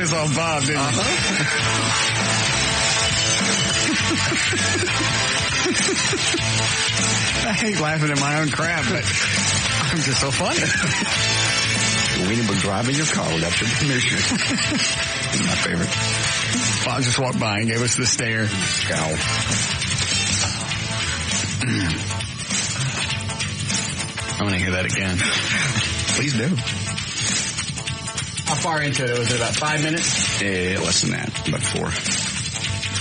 this on Bob, didn't you? I hate laughing at my own crap, but I'm just so funny. We were driving your car without your permission. My favorite. Bob just walked by and gave us the stare. Scowl. I want to hear that again. Please do. How far into it? Was it about 5 minutes? Less than that. About 4.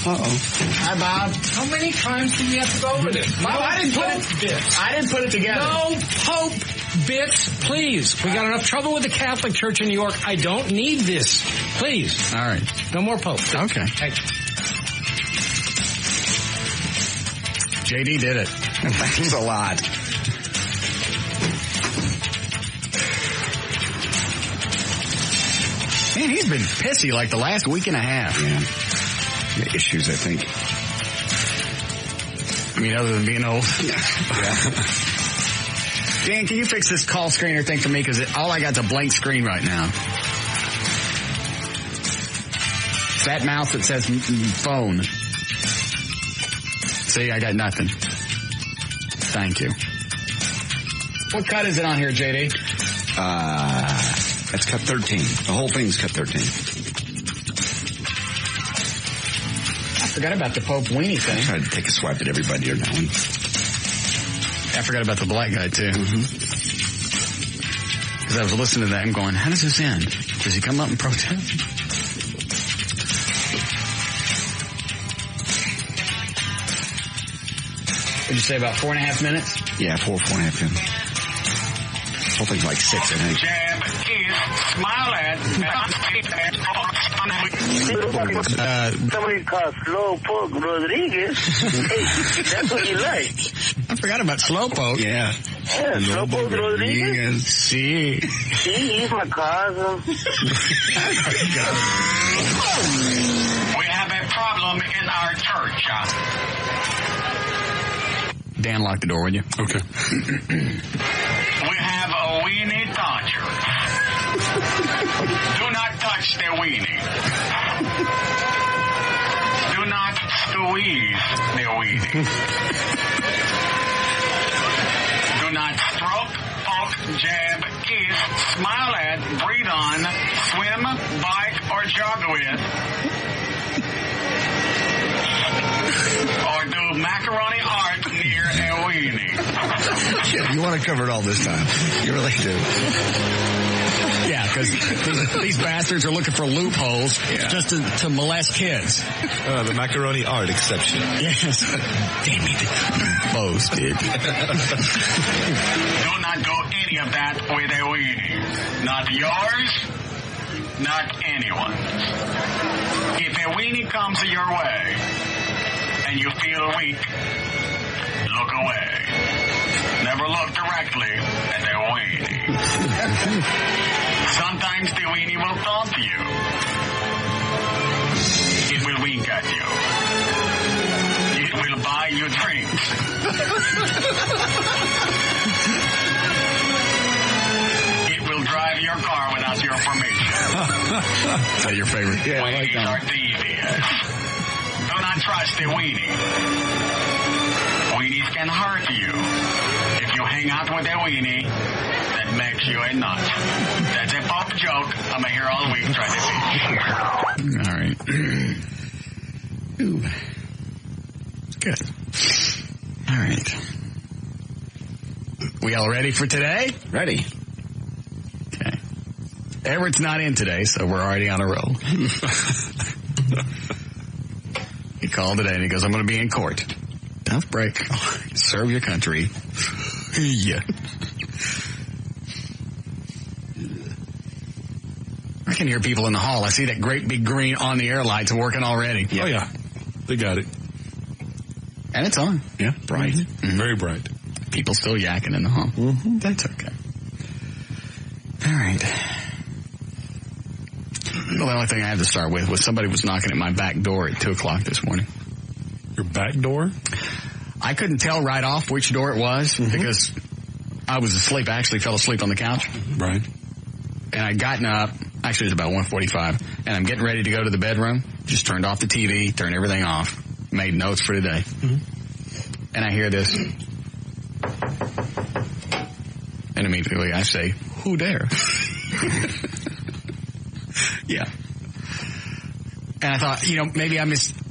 Uh-oh. Hi, Bob. How many times do we have to go over this? Bob, I didn't put it together. No Pope bits, please. We got enough trouble with the Catholic Church in New York. I don't need this. Please. All right. No more Pope. Okay. JD did it. Thanks a lot. Man, he's been pissy like the last week and a half. Yeah. The issues, I think. I mean, other than being old. Yeah. Dan, can you fix this call screener thing for me? Because all I got is a blank screen right now. It's that mouse that says phone. See, I got nothing. Thank you. What cut is it on here, JD? That's cut 13. The whole thing's cut 13. I forgot about the Pope weenie thing. I tried to take a swipe at everybody here now. I forgot about the black guy, too. Because I was listening to that and going, how does this end? Does he come up and protest? What'd you say, about 4.5 minutes? Yeah, 4.5 minutes. Whole thing's like 6, I think. Jab, kiss, smile at. Somebody called Slowpoke Rodriguez. Hey, that's what you like. I forgot about Slowpoke. Yeah. Yeah, Slowpoke Rodriguez. See, he's my cousin. We have a problem in our church. Dan, lock the door, would you? Okay. We have a weenie toucher. Do not touch the weenie. Do not squeeze the weenie. Do not stroke, poke, jab, kiss, smile at, breathe on, swim, bike, or jog with. Or do macaroni art near a weenie. Yeah, you want to cover it all this time. You really do. Yeah, because these bastards are looking for loopholes just to molest kids. The macaroni art exception. Yes. Damn it. Boasted. Do not do any of that with a weenie. Not yours, not anyone's. If a weenie comes your way and you feel weak, look away. Never look directly at the weenie. Sometimes the weenie will talk to you. It will wink at you. It will buy you drinks. It will drive your car without your permission. Is that your favorite? Yeah, I like Weenies that. are devious. Do not trust the weenie. Weenies can hurt you. If you hang out with a weenie, that makes you a nut. That's a pop joke. I'm here all week trying to teach. All right. Ooh. Good. All right. We all ready for today? Ready. Okay. Everett's not in today, so we're already on a roll. He called today and he goes, I'm going to be in court. Tough break. Serve your country. Yeah. I can hear people in the hall. I see that great big green on the air lights working already. Oh, yeah. They got it. And it's on. Yeah, bright. Mm-hmm. Very bright. People still yakking in the hall. Mm-hmm. That's okay. All right. Well, the only thing I had to start with was somebody was knocking at my back door at 2 o'clock this morning. Your back door? I couldn't tell right off which door it was because I was asleep. I actually fell asleep on the couch. Right. And I'd gotten up. Actually, it's about 1:45. And I'm getting ready to go to the bedroom. Just turned off the TV, turned everything off. Made notes for today. And I hear this. And immediately I say, who dare? Yeah. And I thought,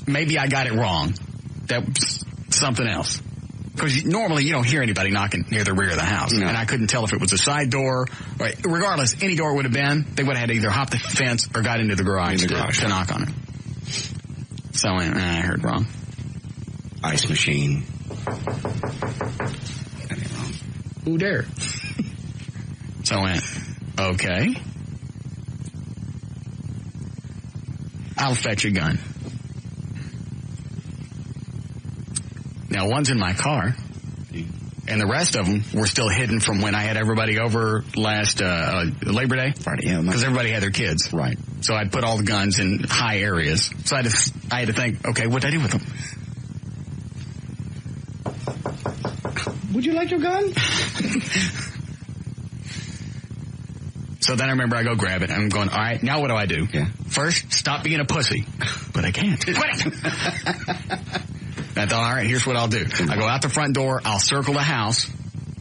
maybe I got it wrong. That was something else. Because normally you don't hear anybody knocking near the rear of the house. No. And I couldn't tell if it was a side door. Or, regardless, any door it would have been, they would have had to either hop the fence or got into the garage, to knock on it. So I heard wrong. Ice machine. Who dare? So I went, okay. I'll fetch a gun. Now, one's in my car, and the rest of them were still hidden from when I had everybody over last Labor Day. Friday, yeah. Because everybody had their kids. Right. So I'd put all the guns in high areas. So I had to think, okay, what'd I do with them? Would you like your gun? So then I remember I go grab it. I'm going, all right, now what do I do? Yeah. First, stop being a pussy. But I can't. Quit it! I thought, all right, here's what I'll do. I go out the front door. I'll circle the house,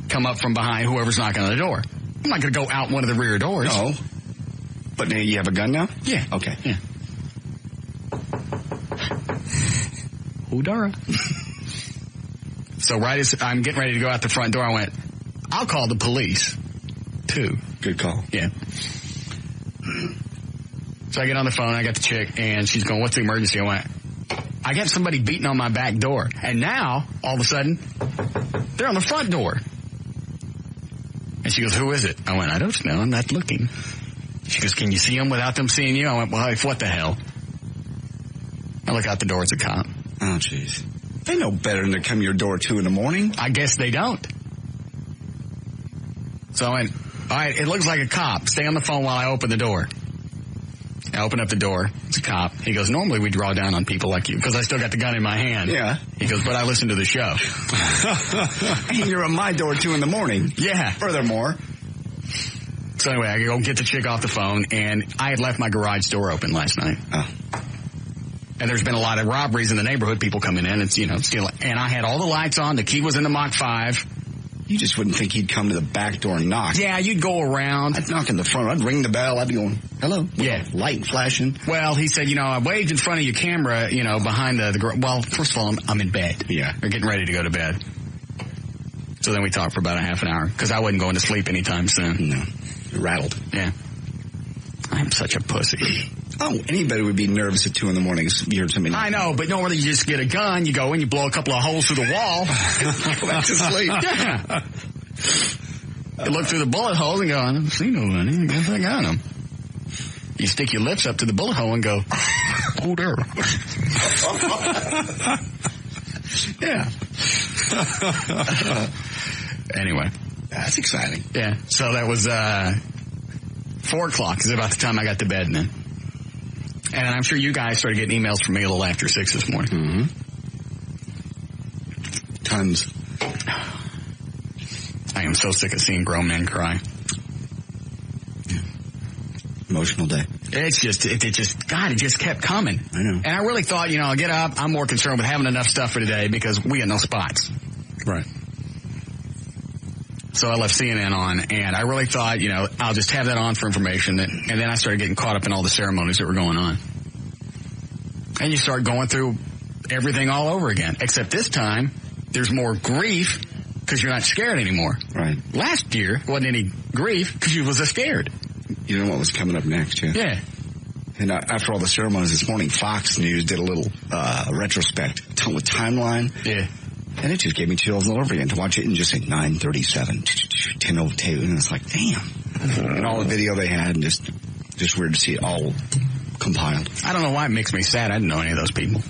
come up from behind whoever's knocking on the door. I'm not going to go out one of the rear doors. No. But now you have a gun now? Yeah. Okay. Yeah. Hoodara. So right as I'm getting ready to go out the front door, I went, I'll call the police, too. Good call. Yeah. So I get on the phone, I got the chick, and she's going, what's the emergency? I went, I got somebody beating on my back door. And now, all of a sudden, they're on the front door. And she goes, who is it? I went, I don't know, I'm not looking. She goes, can you see them without them seeing you? I went, well, what the hell? I look out the door, it's a cop. Oh, jeez. They know better than to come to your door at 2 a.m. I guess they don't. So I went, all right, it looks like a cop. Stay on the phone while I open the door. I open up the door. It's a cop. He goes, normally we draw down on people like you because I still got the gun in my hand. Yeah. He goes, but I listen to the show. And you're at my door at 2 a.m. Yeah. Furthermore. So anyway, I go get the chick off the phone, and I had left my garage door open last night. Oh. And there's been a lot of robberies in the neighborhood, people coming in and, stealing. And I had all the lights on. The key was in the Mach 5. You just wouldn't think he'd come to the back door and knock. Yeah, you'd go around. I'd knock in the front. I'd ring the bell. I'd be going, hello. Yeah. Light flashing. Well, he said, I waved in front of your camera, behind the well, first of all, I'm in bed. Yeah. We're getting ready to go to bed. So then we talked for about a half an hour because I wasn't going to sleep anytime soon. No. You're rattled. Yeah. I'm such a pussy. Oh, anybody would be nervous at 2 a.m. if you heard something. I know, but normally you just get a gun, you go in, you blow a couple of holes through the wall, go back to sleep. Yeah. You look through the bullet holes and go, I don't see nobody. I guess I got them. You stick your lips up to the bullet hole and go, oh, there. Yeah. Anyway. That's exciting. Yeah. So that was 4 o'clock is about the time I got to bed then. And I'm sure you guys started getting emails from me a little after 6 this morning. Mm-hmm. Tons. I am so sick of seeing grown men cry. Yeah. Emotional day. It's just, it just kept coming. I know. And I really thought, I'll get up. I'm more concerned with having enough stuff for today because we had no spots. Right. So I left CNN on, and I really thought, I'll just have that on for information. And then I started getting caught up in all the ceremonies that were going on. And you start going through everything all over again. Except this time, there's more grief because you're not scared anymore. Right. Last year, wasn't any grief because you was scared. You know what was coming up next, yeah? Yeah. And after all the ceremonies this morning, Fox News did a little retrospect with timeline. Yeah. And it just gave me chills all over again to watch it and just say 9:37, 10:02, and it's like, damn. And all the video they had, and just weird to see it all compiled. I don't know why it makes me sad. I didn't know any of those people.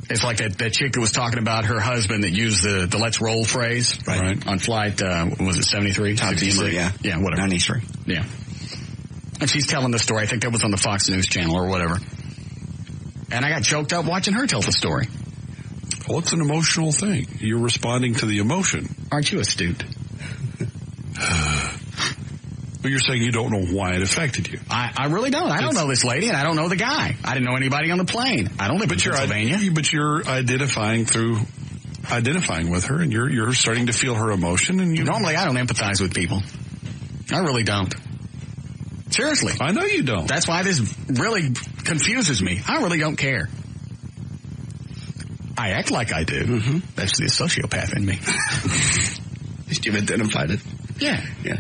It's like that chick that was talking about her husband that used the let's roll phrase. Right. On flight, was it 73? Top Beamer, yeah. Yeah, whatever. 93. Yeah. And she's telling the story. I think that was on the Fox News channel or whatever. And I got choked up watching her tell the story. Well, it's an emotional thing. You're responding to the emotion. Aren't you astute? But you're saying you don't know why it affected you. I really don't. I don't know this lady, and I don't know the guy. I didn't know anybody on the plane. I don't live in Pennsylvania. But you're identifying with her, and you're starting to feel her emotion. And normally I don't empathize with people. I really don't. Seriously. I know you don't. That's why this really confuses me. I really don't care. I act like I do. Mm-hmm. That's the sociopath in me. You've identified it. Yeah. Yeah.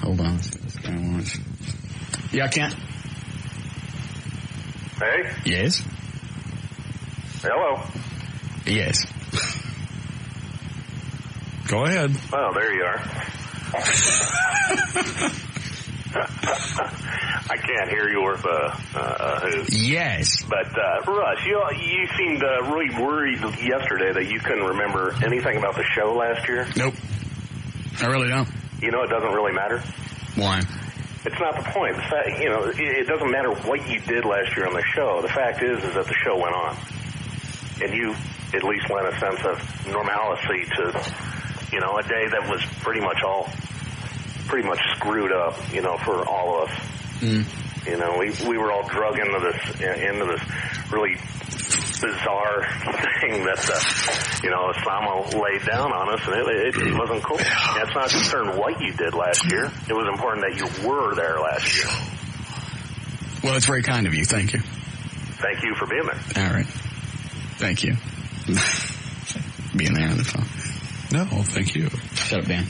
Hold on. This guy wants. Yeah, Kent. Hey? Yes. Hello? Yes. Go ahead. Oh, there you are. I can't hear you or who. Yes. But, Russ, you seemed really worried yesterday that you couldn't remember anything about the show last year. Nope. I really don't. You know, it doesn't really matter. Why? It's not the point. The fact, it doesn't matter what you did last year on the show. The fact is that the show went on. And you at least lent a sense of normalcy to, a day that was pretty much screwed up, for all of us. Mm. We were all drug into this really bizarre thing that, Osama laid down on us, and it wasn't cool. And it's not concerned what you did last year. It was important that you were there last year. Well, it's very kind of you. Thank you. Thank you for being there. All right. Thank you. Being there on the phone. No, thank you. Shut up, Dan.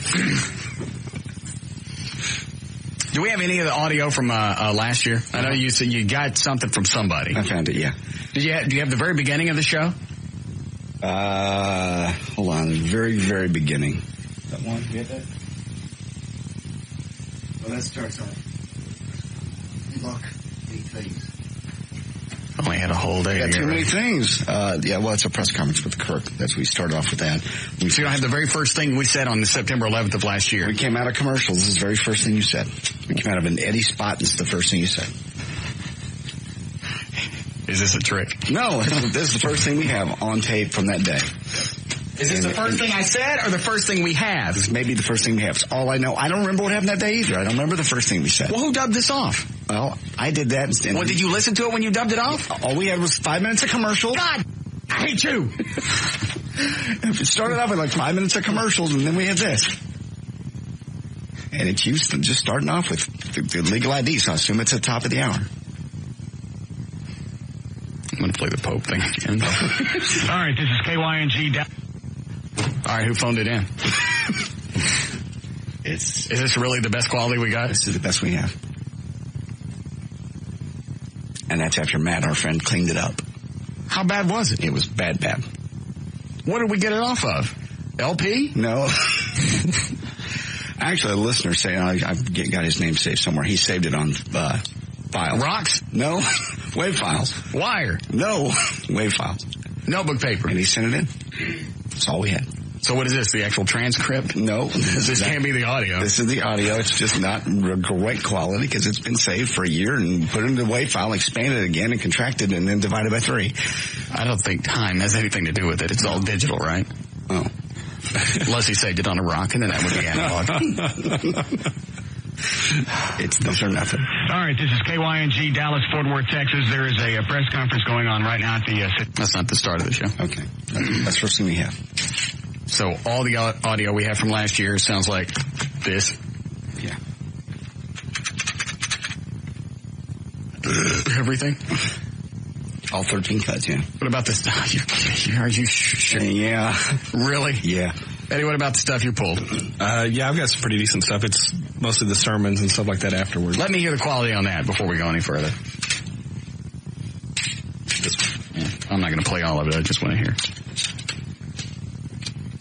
Do we have any of the audio from last year? I know you said you got something from somebody. I found it, yeah. Do you have the very beginning of the show? Hold on. The very, very beginning. That one? You get that? Well, that starts on. Look, 8 things. Only had a whole day. Got too many things. It's a press conference with Kirk. We started off with that. So you don't have the very first thing we said on the September 11th of last year. We came out of commercials. This is the very first thing you said. We came out of an Eddie spot. This is the first thing you said. Is this a trick? No, this is the first thing we have on tape from that day. Is this the first thing I said or the first thing we have? This may be the first thing we have. It's all I know. I don't remember what happened that day either. I don't remember the first thing we said. Well, who dubbed this off? Well, I did that. Well, did you listen to it when you dubbed it off? All we had was 5 minutes of commercials. God, I hate you. It started off with like 5 minutes of commercials, and then we had this. And it's Houston just starting off with the legal ID, so I assume it's at the top of the hour. I'm going to play the Pope thing again. All right, this is KYNG. All right, who phoned it in? Is this really the best quality we got? This is the best we have. And that's after Matt, our friend, cleaned it up. How bad was it? It was bad. What did we get it off of? LP? No. Actually, a listener saying, I've got his name saved somewhere. He saved it on files. Rocks? No. Wave files. Wire? No. Wave files. Notebook paper? And he sent it in. That's all we had. So what is this, the actual transcript? No. This can't be the audio. This is the audio. It's just not great quality because it's been saved for a year and put into the WAV file, expanded again and contracted and then divided by 3. I don't think time has anything to do with it. It's all digital, right? Oh. Unless he saved it on a rock, and then that would be analog. It's those are nothing. All right, this is KYNG, Dallas, Fort Worth, Texas. There is a press conference going on right now at the... That's not the start of the show. Okay. That's the first thing we have. So all the audio we have from last year sounds like this. Yeah. Everything? All 13 cuts, yeah. What about this? Are you sure? Yeah. Really? Yeah. Eddie, what about the stuff you pulled? Yeah, I've got some pretty decent stuff. It's mostly the sermons and stuff like that afterwards. Let me hear the quality on that before we go any further. I'm not going to play all of it. I just want to hear.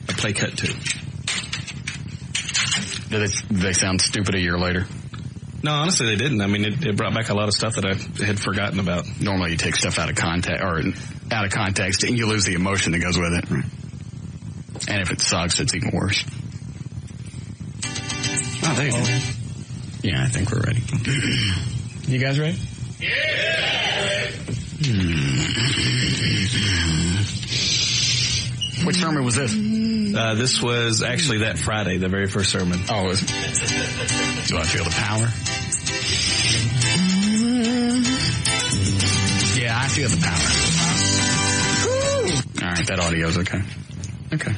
I play cut 2. Did they sound stupid a year later? No, honestly, they didn't. I mean, it brought back a lot of stuff that I had forgotten about. Normally, you take stuff out of context, and you lose the emotion that goes with it. Right. And if it sucks, it's even worse. Oh, there you go. Yeah, I think we're ready. You guys ready? Yeah! Which sermon was this? This was actually that Friday, the very first sermon. Oh, do I feel the power? Yeah, I feel the power. All right, that audio's okay. Okay.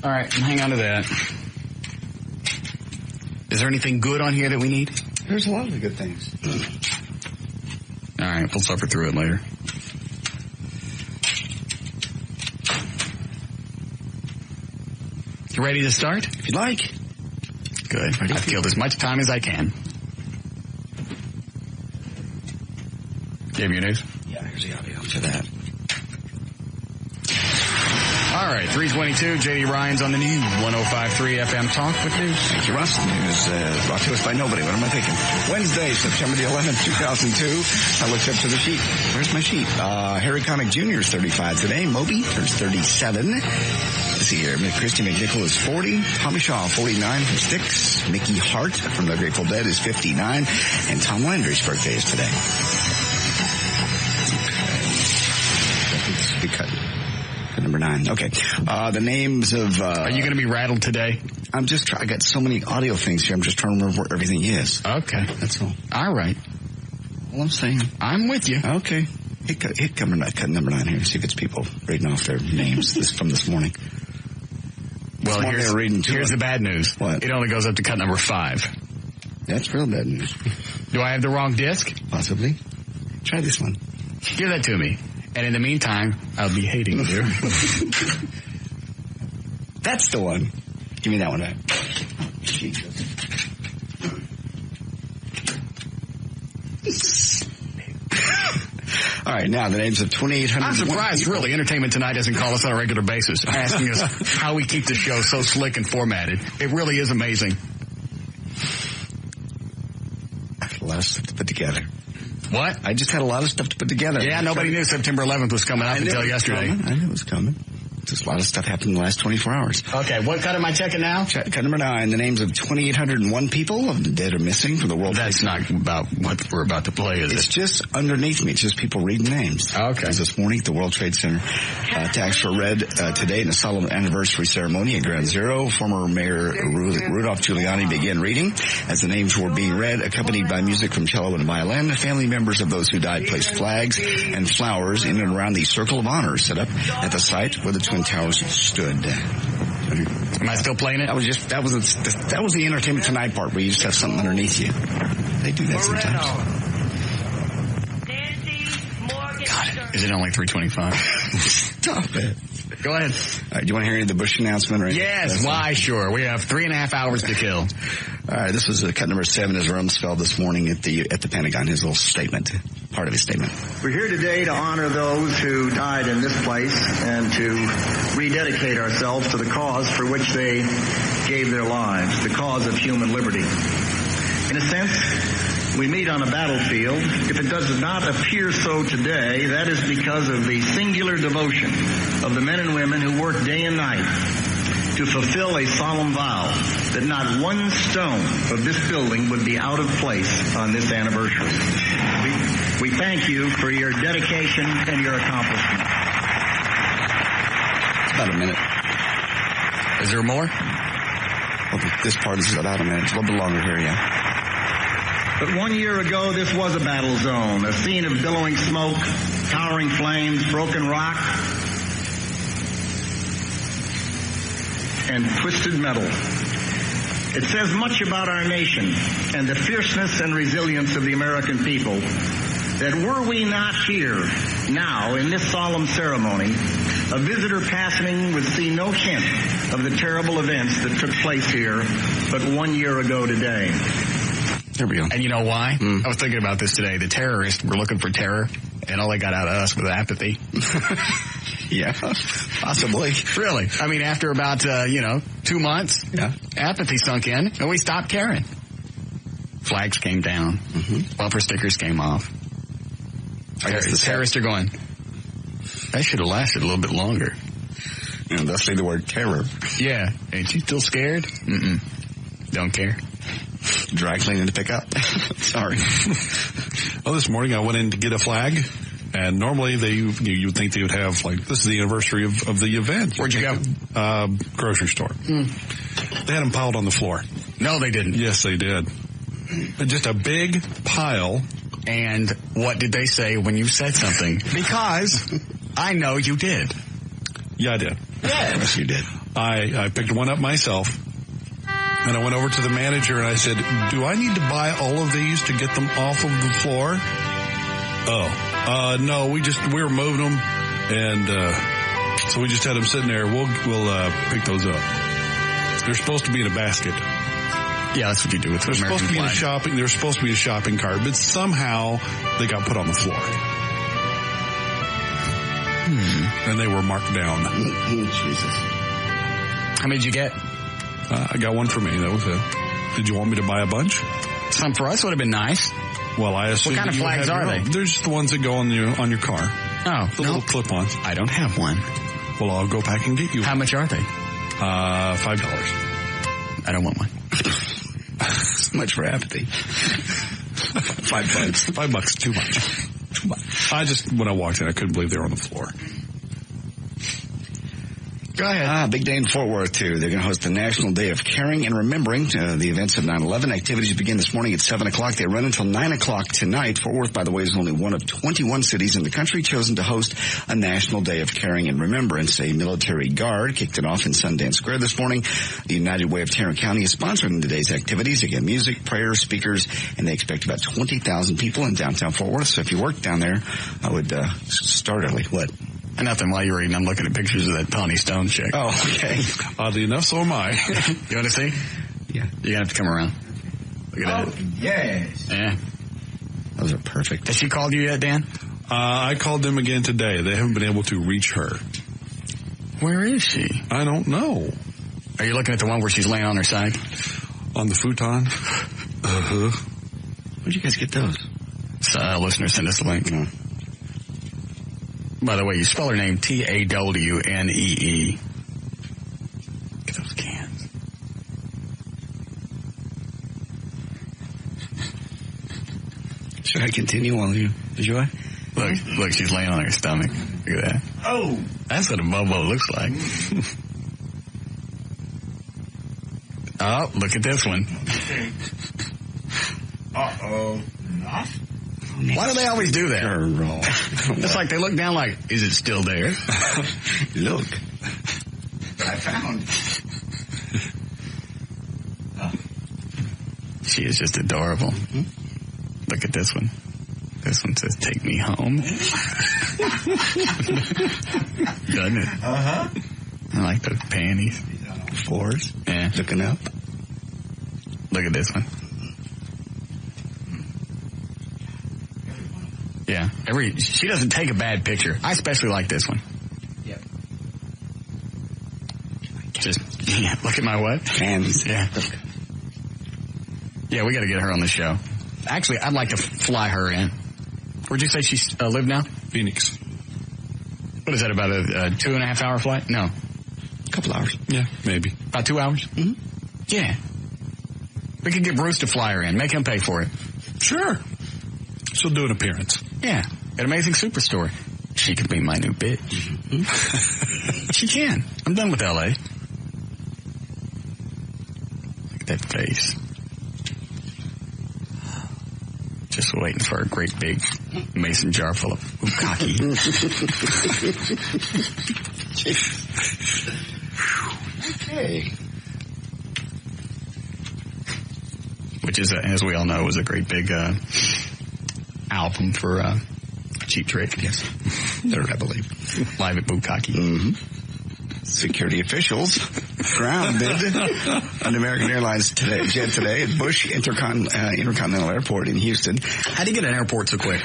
All right, hang on to that. Is there anything good on here that we need? There's a lot of good things. All right, we'll suffer through it later. You ready to start? If you'd like. Good. I've killed as much time as I can. Give me your news. Yeah, here's the audio for that. All right, 322, J.D. Ryan's on the news, 105.3 FM Talk with news. Thank you, Russ. News brought to us by nobody. What am I thinking? Wednesday, September the 11th, 2002. I looked up to the sheet. Where's my sheet? Harry Connick Jr. is 35 today. Moby turns 37. Let's see here. Christy McNichol is 40. Tommy Shaw, 49 from Styx. Mickey Hart from The Grateful Dead is 59. And Tom Landry's birthday is today. Okay. This will be cut. Number 9. Okay. The names of... Are you going to be rattled today? I'm just I got so many audio things here. I'm just trying to remember where everything is. Okay. That's all. All right. All I'm saying. I'm with you. Okay. Hit cut number 9 here and see if it's people reading off their names from this morning. Well, here's the bad news. What? It only goes up to cut number 5. That's real bad news. Do I have the wrong disc? Possibly. Try this one. Give that to me. And in the meantime, I'll be hating you. That's the one. Give me that one back. Jesus. All right, now the names of 2,800. I'm surprised, really. Entertainment Tonight doesn't call us on a regular basis, asking us how we keep the show so slick and formatted. It really is amazing. I have a lot of stuff to put together. What? I just had a lot of stuff to put together. Yeah, nobody knew September 11th was coming up until yesterday. I knew it was coming. Just a lot of stuff happened in the last 24 hours. Okay, what cut am I checking now? Cut number 9, the names of 2,801 people of the dead or missing from the World Trade Center. That's not about what we're about to play, is it? It's just underneath me. It's just people reading names. Okay. Because this morning, the World Trade Center attacks were read today in a solemn anniversary ceremony at Ground Zero. Former Mayor Rudolph Giuliani began reading as the names were being read, accompanied by music from cello and violin. Family members of those who died placed flags and flowers in and around the Circle of Honor set up at the site where the Twin Towers stood. Am I still playing it? That was the Entertainment Tonight part where you just have something underneath you. They do that sometimes. God, is it only 3:25? Stop it. Go ahead. All right, do you want to hear any of the Bush announcement? Or yes, why, sure. We have 3.5 hours to kill. All right, this was cut number 7 as Rumsfeld this morning at the Pentagon, his little statement, part of his statement. We're here today to honor those who died in this place and to rededicate ourselves to the cause for which they gave their lives, the cause of human liberty. In a sense, we meet on a battlefield. If it does not appear so today, that is because of the singular devotion of the men and women who work day and night to fulfill a solemn vow that not one stone of this building would be out of place on this anniversary. We thank you for your dedication and your accomplishment. It's about a minute. Is there more? Well, this part is about a minute. It's a little bit longer here, yeah. But 1 year ago, this was a battle zone, a scene of billowing smoke, towering flames, broken rock, and twisted metal. It says much about our nation and the fierceness and resilience of the American people that were we not here now in this solemn ceremony, a visitor passing would see no hint of the terrible events that took place here but 1 year ago today. There we go. And you know why? I was thinking about this today. The terrorists were looking for terror, and all they got out of us was apathy. Yeah, possibly. Really. I mean, after about, 2 months, apathy sunk in, and we stopped caring. Flags came down. Mm-hmm. Bumper stickers came off. I guess the terrorists are going, that should have lasted a little bit longer. And thus say the word terror. Yeah. Ain't you still scared? Mm-mm. Don't care. Dry cleaning to pick up. Sorry. Well, this morning I went in to get a flag, And normally you would think they would have, like, this is the anniversary of the event. Where'd you go? Grocery store. They had them piled on the floor. No, they didn't. Yes, they did. Just a big pile. And what did they say when you said something? Because I know you did. Yeah, I did. Yes, you did. I picked one up myself, and I went over to the manager and I said, do I need to buy all of these to get them off of the floor? No, we were moving them, and so we just had them sitting there. We'll pick those up. They're supposed to be in a basket. Yeah, that's what you do with the American flag. They're supposed to be in a shopping cart, but somehow they got put on the floor. And they were marked down. Jesus. How many did you get? I got one for me. That was it. Did you want me to buy a bunch? Some for us would have been nice. Well, I assume. What kind of flags are they? They're just the ones that go on your car. Oh, the little clip-ons. I don't have one. Well, I'll go back and get you. How much are they? $5. I don't want one. So much for apathy. $5. $5, too much. Too much. When I walked in, I couldn't believe they were on the floor. Go ahead. Big day in Fort Worth, too. They're going to host the National Day of Caring and Remembering the events of 9/11. Activities begin this morning at 7 o'clock. They run until 9 o'clock tonight. Fort Worth, by the way, is only one of 21 cities in the country chosen to host a National Day of Caring and Remembrance. A military guard kicked it off in Sundance Square this morning. The United Way of Tarrant County is sponsoring today's activities. Again, music, prayers, speakers, and they expect about 20,000 people in downtown Fort Worth. So if you work down there, I would start early. What? Nothing. While you're reading, I'm looking at pictures of that Tawny Stone chick. Oh, okay. Oddly enough, so am I. You want to see? Yeah. You're going to have to come around. Look at that. Yes. Yeah. Those are perfect. Has she called you yet, Dan? I called them again today. They haven't been able to reach her. Where is she? I don't know. Are you looking at the one where she's laying on her side? On the futon? Uh-huh. Where'd you guys get those? Listener sent us a link. Mm. By the way, you spell her name Tawnee. Look at those cans. Should I continue while you enjoy? Look, she's laying on her stomach. Look at that. Oh! That's what a bobo looks like. Oh, look at this one. Uh-oh. Why do they always do that? Girl. It's like they look down like, is it still there? Look. What I found. She is just adorable. Mm-hmm. Look at this one. This one says, take me home. Doesn't it? Uh-huh. I like those panties. Fours. Yeah. Looking up. Look at this one. Yeah. She doesn't take a bad picture. I especially like this one. Yep. Look at my what? Hands. Yeah. Yeah, we got to get her on the show. Actually, I'd like to fly her in. Where'd you say she lived now? Phoenix. What is that, about a 2.5 hour flight? No. A couple hours. Yeah, maybe. About 2 hours? Mm-hmm. Yeah. We could get Bruce to fly her in. Make him pay for it. Sure. She'll do an appearance. Yeah. An amazing superstore. She could be my new bitch. Mm-hmm. She can. I'm done with L.A. Look at that face. Just waiting for a great big mason jar full of bukkake. Okay. Which is, as we all know, was a great big album for Cheap Trick. Yes. Third, I believe. Live at Bukkake. Mm-hmm. Security officials grounded on American Airlines jet today at Bush Intercontinental Airport in Houston. How do you get an airport so quick?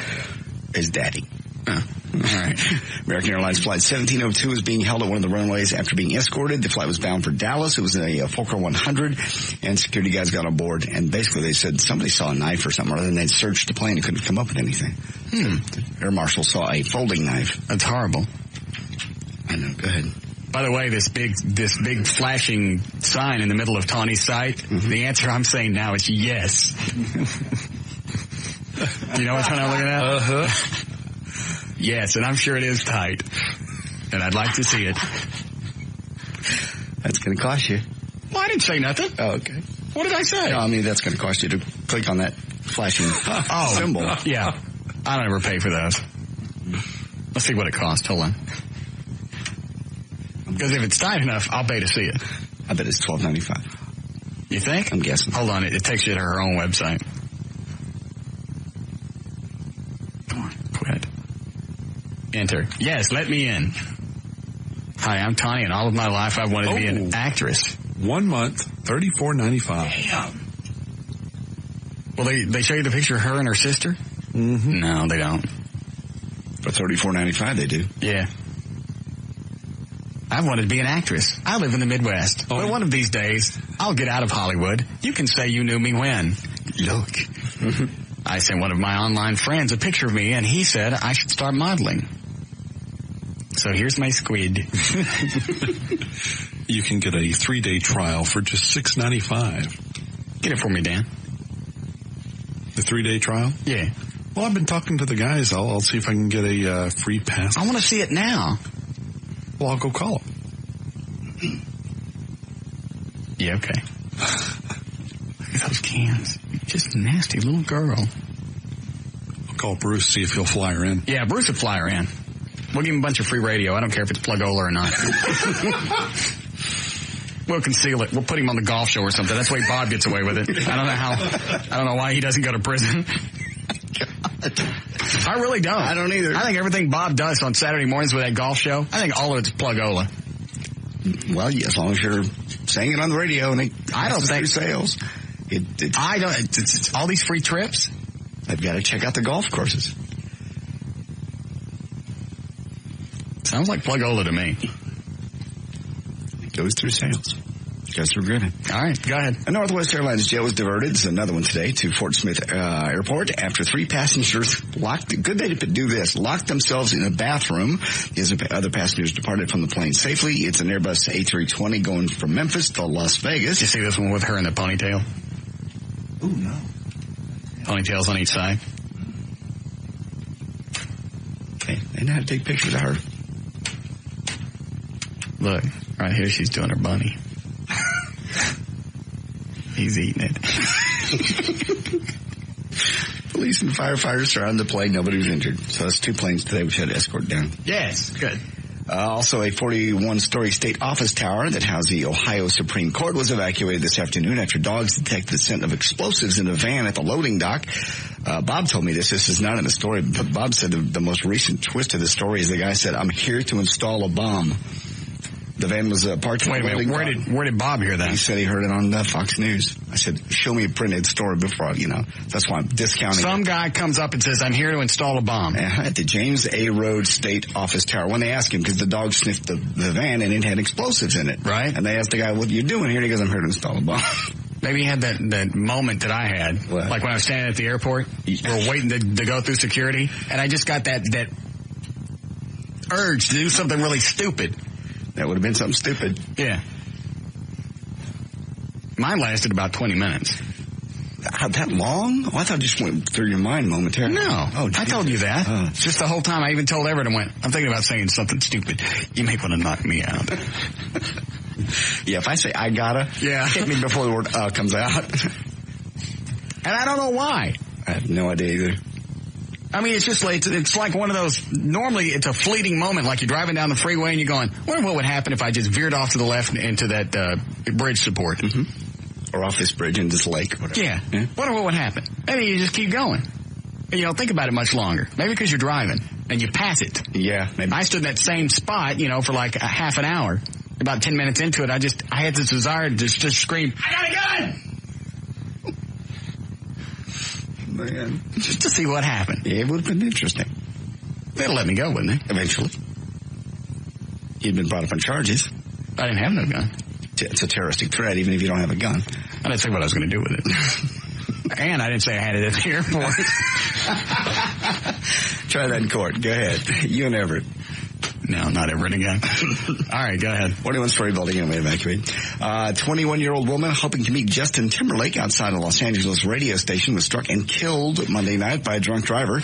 His daddy. Oh, all right. American Airlines Flight 1702 is being held at one of the runways after being escorted. The flight was bound for Dallas. It was a Fokker 100, and security guys got on board, and basically they said somebody saw a knife or something, or then they'd searched the plane and couldn't come up with anything. The air marshal saw a folding knife. That's horrible. I know. Go ahead. By the way, this big flashing sign in the middle of Tawny's site, the answer I'm saying now is yes. You know which one I'm looking at? Uh-huh. Yes, and I'm sure it is tight. And I'd like to see it. That's going to cost you. Well, I didn't say nothing. Oh, okay. What did I say? No, I mean, that's going to cost you to click on that flashing symbol. Yeah. I don't ever pay for those. Let's see what it costs. Hold on. Because if it's tight enough, I'll pay to see it. I bet it's $12.95. You think? I'm guessing. Hold on. It takes you to her own website. Come on. Quit. Enter. Yes, let me in. Hi, I'm Tanya, and all of my life I've wanted to be an actress. 1 month, $34.95. Damn. Well, they show you the picture of her and her sister? Mm-hmm. No, they don't. For $34.95, they do. Yeah. I've wanted to be an actress. I live in the Midwest. But one of these days, I'll get out of Hollywood. You can say you knew me when. Look. I sent one of my online friends a picture of me, and he said I should start modeling. So here's my squid. You can get a 3-day trial for just $6.95. Get it for me, Dan. The 3-day trial? Yeah. Well, I've been talking to the guys. I'll see if I can get a free pass. I want to see it now. Well, I'll go call him. Yeah, okay. Look at those cans. Just a nasty little girl. I'll call Bruce, see if he'll fly her in. Yeah, Bruce will fly her in. We'll give him a bunch of free radio. I don't care if it's Plugola or not. We'll conceal it. We'll put him on the golf show or something. That's the way Bob gets away with it. I don't know why he doesn't go to prison. I really don't. I don't either. I think everything Bob does on Saturday mornings with that golf show, I think all of it's Plugola. Well, yeah, as long as you're saying it on the radio and I don't think sales. It's all these free trips. I've got to check out the golf courses. Sounds like Plugola to me. It goes through sales. Goes through Griffin. All right, go ahead. A Northwest Airlines jet was diverted. There's another one today to Fort Smith Airport after 3 passengers locked themselves in a bathroom. The other passengers departed from the plane safely. It's an Airbus A320 going from Memphis to Las Vegas. Did you see this one with her in the ponytail? Oh, no. Ponytails on each side. Okay, they know how to take pictures of her. Look, right here she's doing her bunny. He's eating it. Police and firefighters surrounded the plane. Nobody was injured. So that's 2 planes today which had to escort down. Yes, good. Also, a 41-story state office tower that housed the Ohio Supreme Court was evacuated this afternoon after dogs detected the scent of explosives in a van at the loading dock. Bob told me this. This is not in the story, but Bob said the most recent twist of the story is the guy said, "I'm here to install a bomb." The van was parked. Wait a minute. Where did Bob hear that? He said he heard it on Fox News. I said, "Show me a printed story before That's why I'm discounting. Some guy comes up and says, "I'm here to install a bomb." At the James A. Road State Office Tower. When they asked him, because the dog sniffed the van and it had explosives in it, right? And they asked the guy, "What are you doing here?" And he goes, "I'm here to install a bomb." Maybe he had that moment that I had, like when I was standing at the airport, we're waiting to go through security, and I just got that urge to do something really stupid. That would have been something stupid. Yeah. Mine lasted about 20 minutes. That long? Oh, I thought it just went through your mind momentarily. No. Oh, I told you that. Just the whole time. I even told Everett, I'm thinking about saying something stupid. You may want to knock me out. Yeah, if I say I gotta, hit me before the word comes out. And I don't know why. I have no idea either. I mean, it's just like, it's like one of those, normally it's a fleeting moment, like you're driving down the freeway and you're going, wonder what would happen if I just veered off to the left into that bridge support. Mm-hmm. Or off this bridge into this lake or whatever. Yeah. Wonder what would happen. Maybe you just keep going. And you don't think about it much longer. Maybe because you're driving and you pass it. Yeah. Maybe. I stood in that same spot, for like a half an hour. About 10 minutes into it, I had this desire to just scream, "I got a gun!" Man. Just to see what happened. Yeah, it would have been interesting. They'd let me go, wouldn't they? Eventually. You'd been brought up on charges. I didn't have no gun. It's a terroristic threat, even if you don't have a gun. I didn't say what I was going to do with it. And I didn't say I had it at the airport. Try that in court. Go ahead. You and Everett. No, not ever again. All right, go ahead. 21-story building and we evacuate. 21-year-old woman hoping to meet Justin Timberlake outside a Los Angeles radio station was struck and killed Monday night by a drunk driver.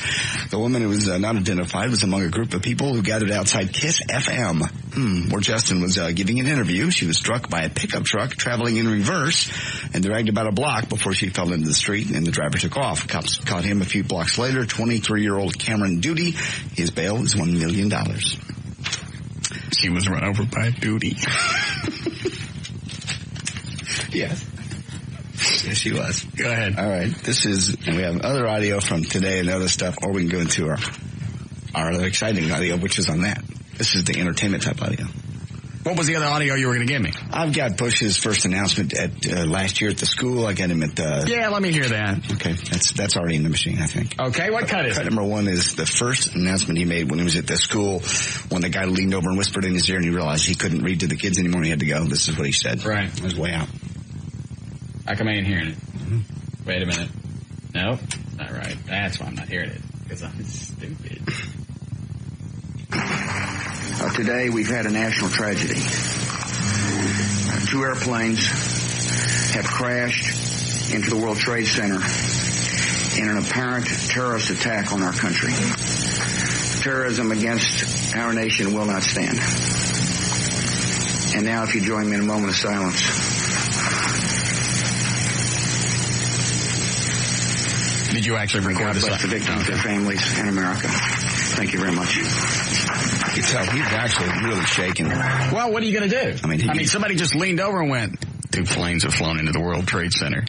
The woman who was not identified was among a group of people who gathered outside Kiss FM, where Justin was giving an interview. She was struck by a pickup truck traveling in reverse and dragged about a block before she fell into the street, and the driver took off. Cops caught him a few blocks later. 23-year-old Cameron Duty. His bail is $1 million. She was run over by a duty. Yes. Yes, she was. Go ahead. All right. And we have other audio from today and other stuff, or we can go into our other exciting audio, which is on that. This is the entertainment type audio. What was the other audio you were going to give me? I've got Bush's first announcement at last year at the school. I got him at Yeah, let me hear that. Okay, that's already in the machine, I think. Okay, what cut is it? Cut number 1 is the first announcement he made when he was at the school, when the guy leaned over and whispered in his ear and he realized he couldn't read to the kids anymore and he had to go. This is what he said. Right. On his way out. How come I ain't hearing it? Wait a minute. Nope, not right. That's why I'm not hearing it, because I'm stupid. Today we've had a national tragedy. 2 airplanes have crashed into the World Trade Center in an apparent terrorist attack on our country. Terrorism against our nation will not stand. And now if you join me in a moment of silence. Did you actually record this? God bless the victims, their families, and America. Thank you very much. You can tell he's actually really shaking. Well, what are you going to do? I mean, somebody just leaned over and went, 2 planes have flown into the World Trade Center.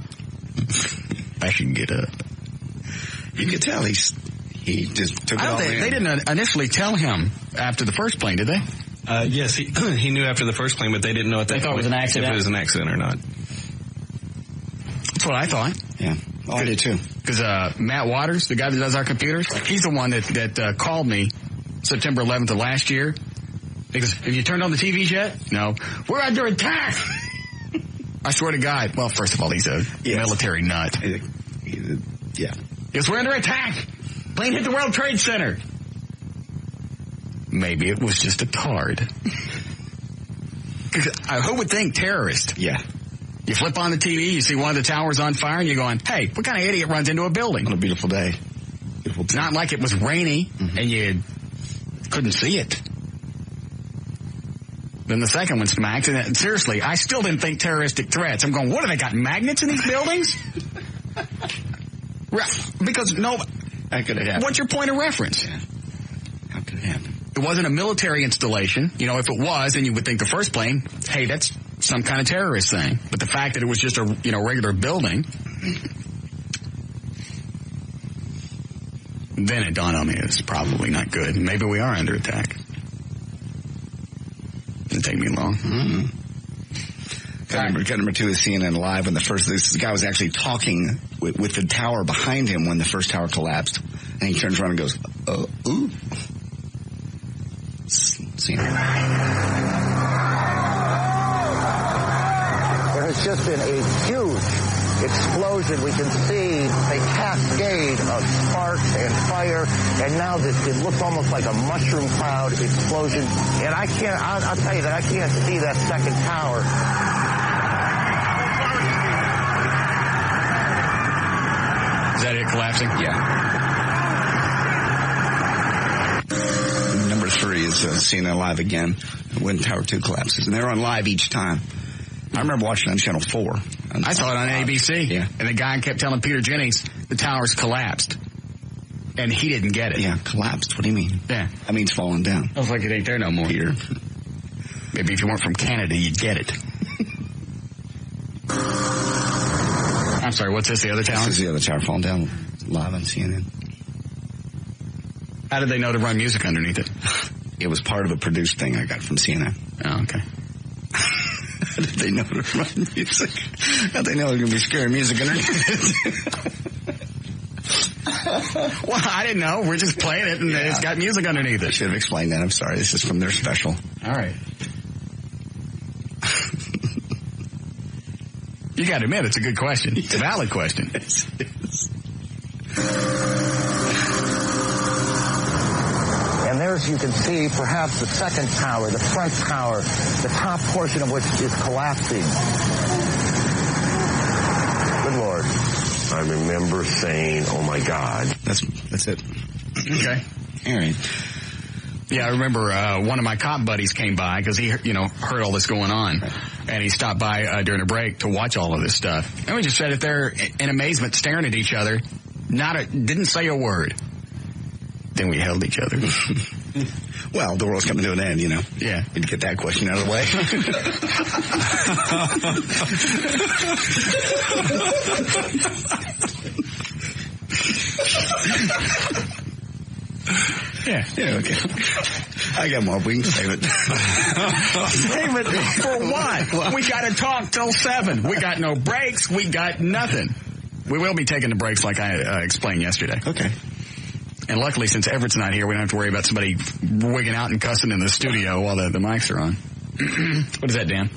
I should get up. You could tell he just took it all in. They didn't initially tell him after the first plane, did they? Yes, he knew after the first plane, but they didn't know at that point. They thought it was an accident? If it was an accident or not. That's what I thought. Yeah. Oh, I did too. Because Matt Waters, the guy that does our computers, he's the one that called me September 11th of last year. Because, have you turned on the TVs yet? No. We're under attack! I swear to God. Well, first of all, he's a military nut. Yeah. Because we're under attack! Plane hit the World Trade Center! Maybe it was just a card. Who would think terrorist? Yeah. You flip on the TV, you see one of the towers on fire, and you're going, hey, what kind of idiot runs into a building? On a beautiful day. It's not like it was rainy, and you couldn't see it. Then the second one smacks, and seriously, I still didn't think terroristic threats. I'm going, what, have they got magnets in these buildings? Because no... How could it happen? What's your point of reference? Yeah. How could it happen? It wasn't a military installation. You know, if it was, then you would think the first plane, hey, that's some kind of terrorist thing. But the fact that it was just a, regular building, then it dawned on me it's probably not good. Maybe we are under attack. Didn't take me long. Cut number 2 is CNN Live when this guy was actually talking with the tower behind him when the first tower collapsed. And he turns around and goes, ooh. CNN. There has just been a huge explosion. We can see a cascade of sparks and fire, and now it looks almost like a mushroom cloud explosion. And I'll tell you that I can't see that second tower. Is that it collapsing? Yeah. Number 3 is CNN Live again when Tower 2 collapses. And they're on live each time. I remember watching on Channel 4. I saw it on ABC. Yeah. And the guy kept telling Peter Jennings the towers collapsed. And he didn't get it. Yeah, collapsed. What do you mean? Yeah. That means falling down. I was like, it ain't there no more. Peter. Maybe if you weren't from Canada, you'd get it. I'm sorry, what's this, the other tower? This is the other tower falling down live on CNN. How did they know to run music underneath it? It was part of a produced thing I got from CNN. Oh, okay. How did they know to run music? How did they know there was going to be scary music underneath it? Well, I didn't know. We're just playing it, and it's got music underneath it. I should have explained that. I'm sorry. This is from their special. All right. You got to admit, it's a good question. It's a valid question. Yes, it is. And there's as you can see, perhaps the second tower, the front tower, the top portion of which is collapsing. Good Lord. I remember saying, oh, my God. That's it. Okay. All right. Yeah, I remember one of my cop buddies came by because he, heard all this going on. And he stopped by during a break to watch all of this stuff. And we just sat there in amazement, staring at each other. Didn't say a word. Then we held each other. Well, the world's coming to an end, Yeah. We'd get that question out of the way. Yeah, okay. I got more. We can save it. Save it for what? We got to talk till 7. We got no breaks. We got nothing. We will be taking the breaks like I explained yesterday. Okay. And luckily, since Everett's not here, we don't have to worry about somebody wigging out and cussing in the studio while the mics are on. What is that, Dan?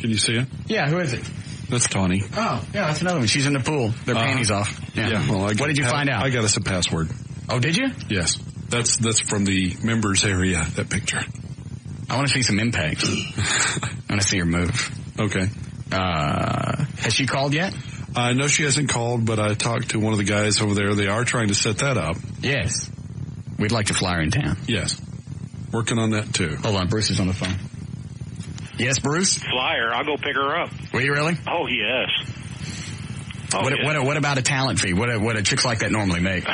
Can you see it? Yeah, who is it? That's Tawny. Oh, yeah, that's another one. She's in the pool. Their panties off. Yeah. Well, what did you find out? I got us a password. Oh, did you? Yes. That's from the members area, that picture. I want to see some impact. I want to see her move. Okay. Has she called yet? No, she hasn't called, but I talked to one of the guys over there. They are trying to set that up. Yes. We'd like to fly her in town. Yes. Working on that, too. Hold on. Bruce is on the phone. Yes, Bruce? Flyer. I'll go pick her up. Will you really? Oh, yes. What about a talent fee? What do chicks like that normally make?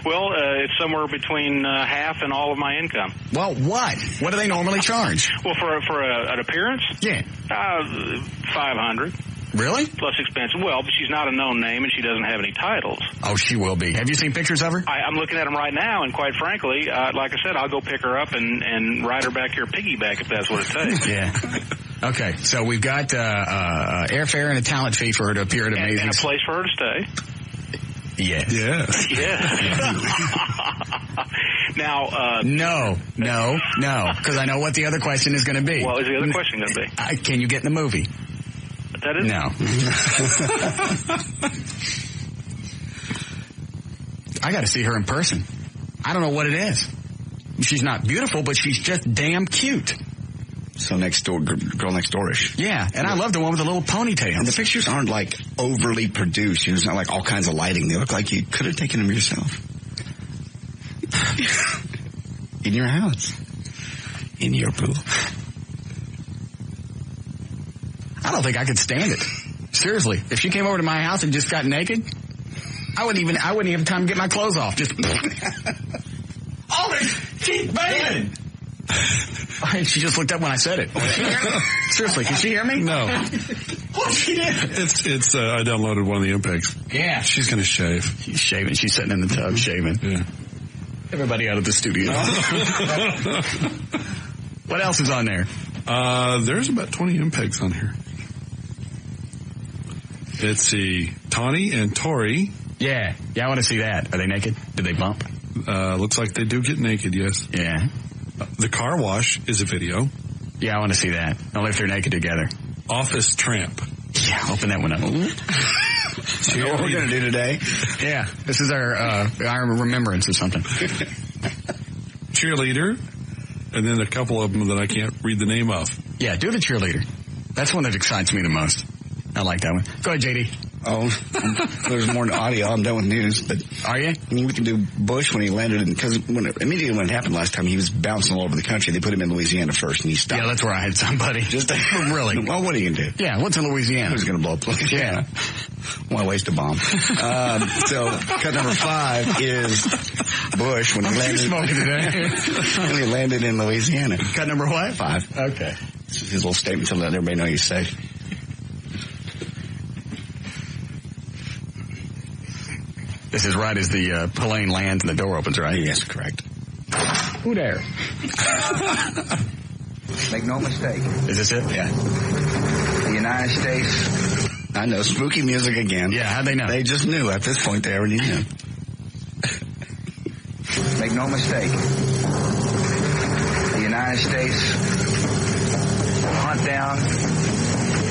Well, it's somewhere between half and all of my income. Well, what? What do they normally charge? Well, for an appearance? Yeah. $500. Really? Plus expense. Well, but she's not a known name and she doesn't have any titles. Oh, she will be. Have you seen pictures of her? I'm looking at them right now, and quite frankly, like I said, I'll go pick her up and ride her back here piggyback if that's what it takes. Yeah. Okay, so we've got airfare and a talent fee for her to appear at Amazing. And a place for her to stay. Yes. Yes. Now, No, because I know what the other question is going to be. What is the other question going to be? Can you get in the movie? That is? No. I got to see her in person. I don't know what it is. She's not beautiful, but she's just damn cute. So next door, girl next door-ish. Yeah, and I love the one with the little ponytail. And the pictures aren't like overly produced. It's not like all kinds of lighting. They look like you could have taken them yourself. In your house. In your pool. I don't think I could stand it. Seriously, if she came over to my house and just got naked, I wouldn't even have time to get my clothes off. Just she's bailing. She just looked up when I said it. Seriously, can she hear me? No. What she did? It's I downloaded one of the impacts. Yeah. She's going to shave. She's shaving. She's sitting in the tub shaving. Yeah. Everybody out of the studio. What else is on there? There's about 20 impacts on here. It's the Tawny and Tori. Yeah, I want to see that. Are they naked? Did they bump? Looks like they do get naked, yes. Yeah. The car wash is a video. Yeah, I want to see that. Only if they're naked together. Office tramp. Yeah, open that one up. You know what we're going to do today? Yeah, this is our remembrance of something. Cheerleader, and then a couple of them that I can't read the name of. Yeah, do the cheerleader. That's one that excites me the most. I like that one. Go ahead, JD. Oh, there's more audio. I'm done with news. But are you? I mean, we can do Bush when he landed, because immediately when it happened last time, he was bouncing all over the country. They put him in Louisiana first, and he stopped. Yeah, that's where I had somebody. Just really. Well, what are you gonna do? Yeah, what's in Louisiana? Who's gonna blow up Louisiana? Yeah. Why waste a bomb? So cut number 5 is Bush when he landed. Smoking today. When he landed in Louisiana. Cut number what? 5. Okay. This is his little statement to let everybody know he's safe. This is right as the plane lands and the door opens, right? Yes, correct. Who there? Make no mistake. Is this it? Yeah. The United States. I know. Spooky music again. Yeah, how'd they know? They just knew. At this point, they already knew. Make no mistake. The United States will hunt down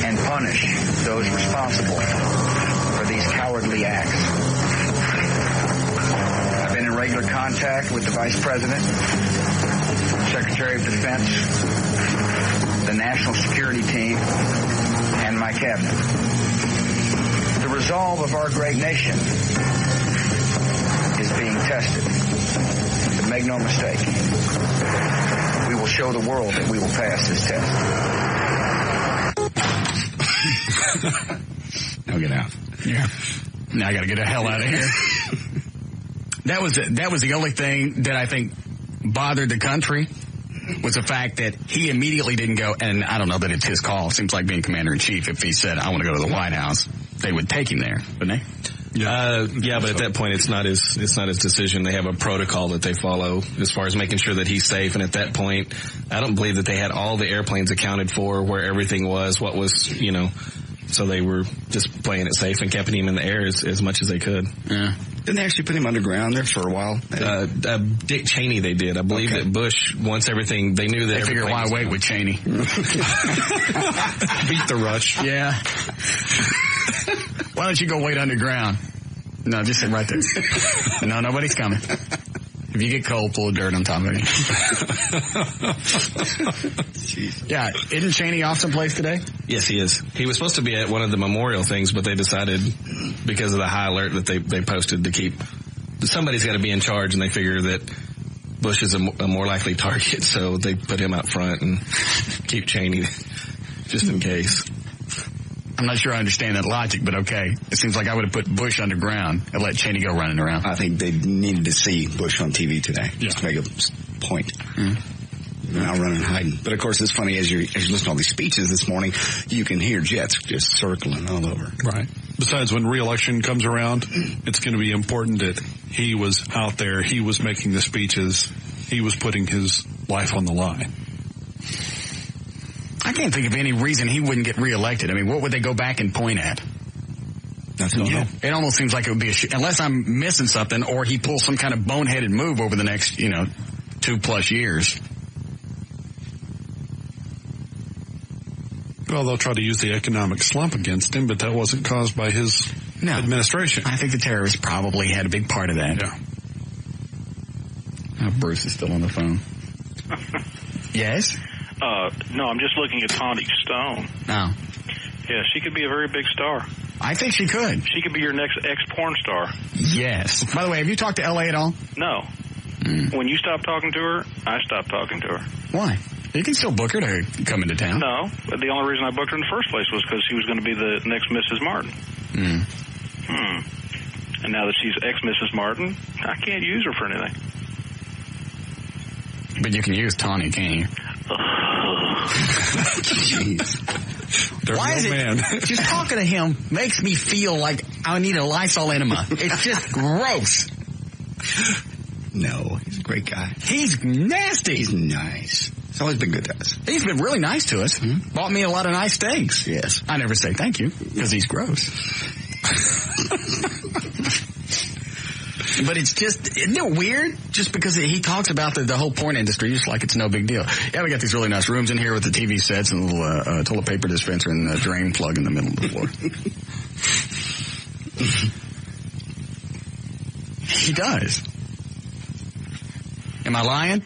and punish those responsible for these cowardly acts. I've been in regular contact with the Vice President, Secretary of Defense, the National Security Team, and my cabinet. The resolve of our great nation is being tested. But make no mistake, we will show the world that we will pass this test. Now get out. Yeah. Now I got to get the hell out of here. That was the only thing that I think bothered the country, was the fact that he immediately didn't go, and I don't know that it's his call. It seems like being commander-in-chief, if he said, I want to go to the White House, they would take him there, wouldn't they? Yeah, but at that point, it's not his decision. They have a protocol that they follow as far as making sure that he's safe. And at that point, I don't believe that they had all the airplanes accounted for, where everything was, what was, so they were just playing it safe and keeping him in the air as much as they could. Yeah. Didn't they actually put him underground there for a while? Dick Cheney, they did. I believe that Bush, once everything, they knew that they figured why wait with Cheney. Beat the rush. Yeah. Why don't you go wait underground? No, just sit right there. No, nobody's coming. If you get cold, pull the dirt on top of it. Yeah, isn't Cheney off someplace today? Yes, he is. He was supposed to be at one of the memorial things, but they decided, because of the high alert that they posted, to keep, somebody's got to be in charge, and they figure that Bush is a more likely target, so they put him out front and keep Cheney just in case. I'm not sure I understand that logic, but okay. It seems like I would have put Bush underground and let Cheney go running around. I think they needed to see Bush on TV today, just to make a point. Now running and hiding. But of course, it's funny, as you listen to all these speeches this morning, you can hear jets just circling all over. Right. Besides, when re-election comes around, it's going to be important that he was out there, he was making the speeches, he was putting his life on the line. I can't think of any reason he wouldn't get reelected. I mean, what would they go back and point at? It almost seems like it would be unless I'm missing something, or he pulls some kind of boneheaded move over the next, 2+ years. Well, they'll try to use the economic slump against him, but that wasn't caused by his administration. I think the terrorists probably had a big part of that. Yeah. Bruce is still on the phone. Yes? No, I'm just looking at Tawny Stone. Oh. Yeah, she could be a very big star. I think she could. She could be your next ex-porn star. Yes. By the way, have you talked to L.A. at all? No. When you stopped talking to her, I stopped talking to her. Why? You can still book her to come into town. No. The only reason I booked her in the first place was because she was going to be the next Mrs. Martin. And now that she's ex-Mrs. Martin, I can't use her for anything. But you can use Tawny, can't you? Jeez. Why is it? Just talking to him makes me feel like I need a Lysol enema. It's just gross. No, he's a great guy. He's nasty. He's nice. He's always been good to us. He's been really nice to us. Bought me a lot of nice things. Yes. I never say thank you because he's gross. But it's just, isn't it weird? Just because he talks about the whole porn industry, just like it's no big deal. Yeah, we got these really nice rooms in here with the TV sets and a little toilet paper dispenser and a drain plug in the middle of the floor. He does. Am I lying?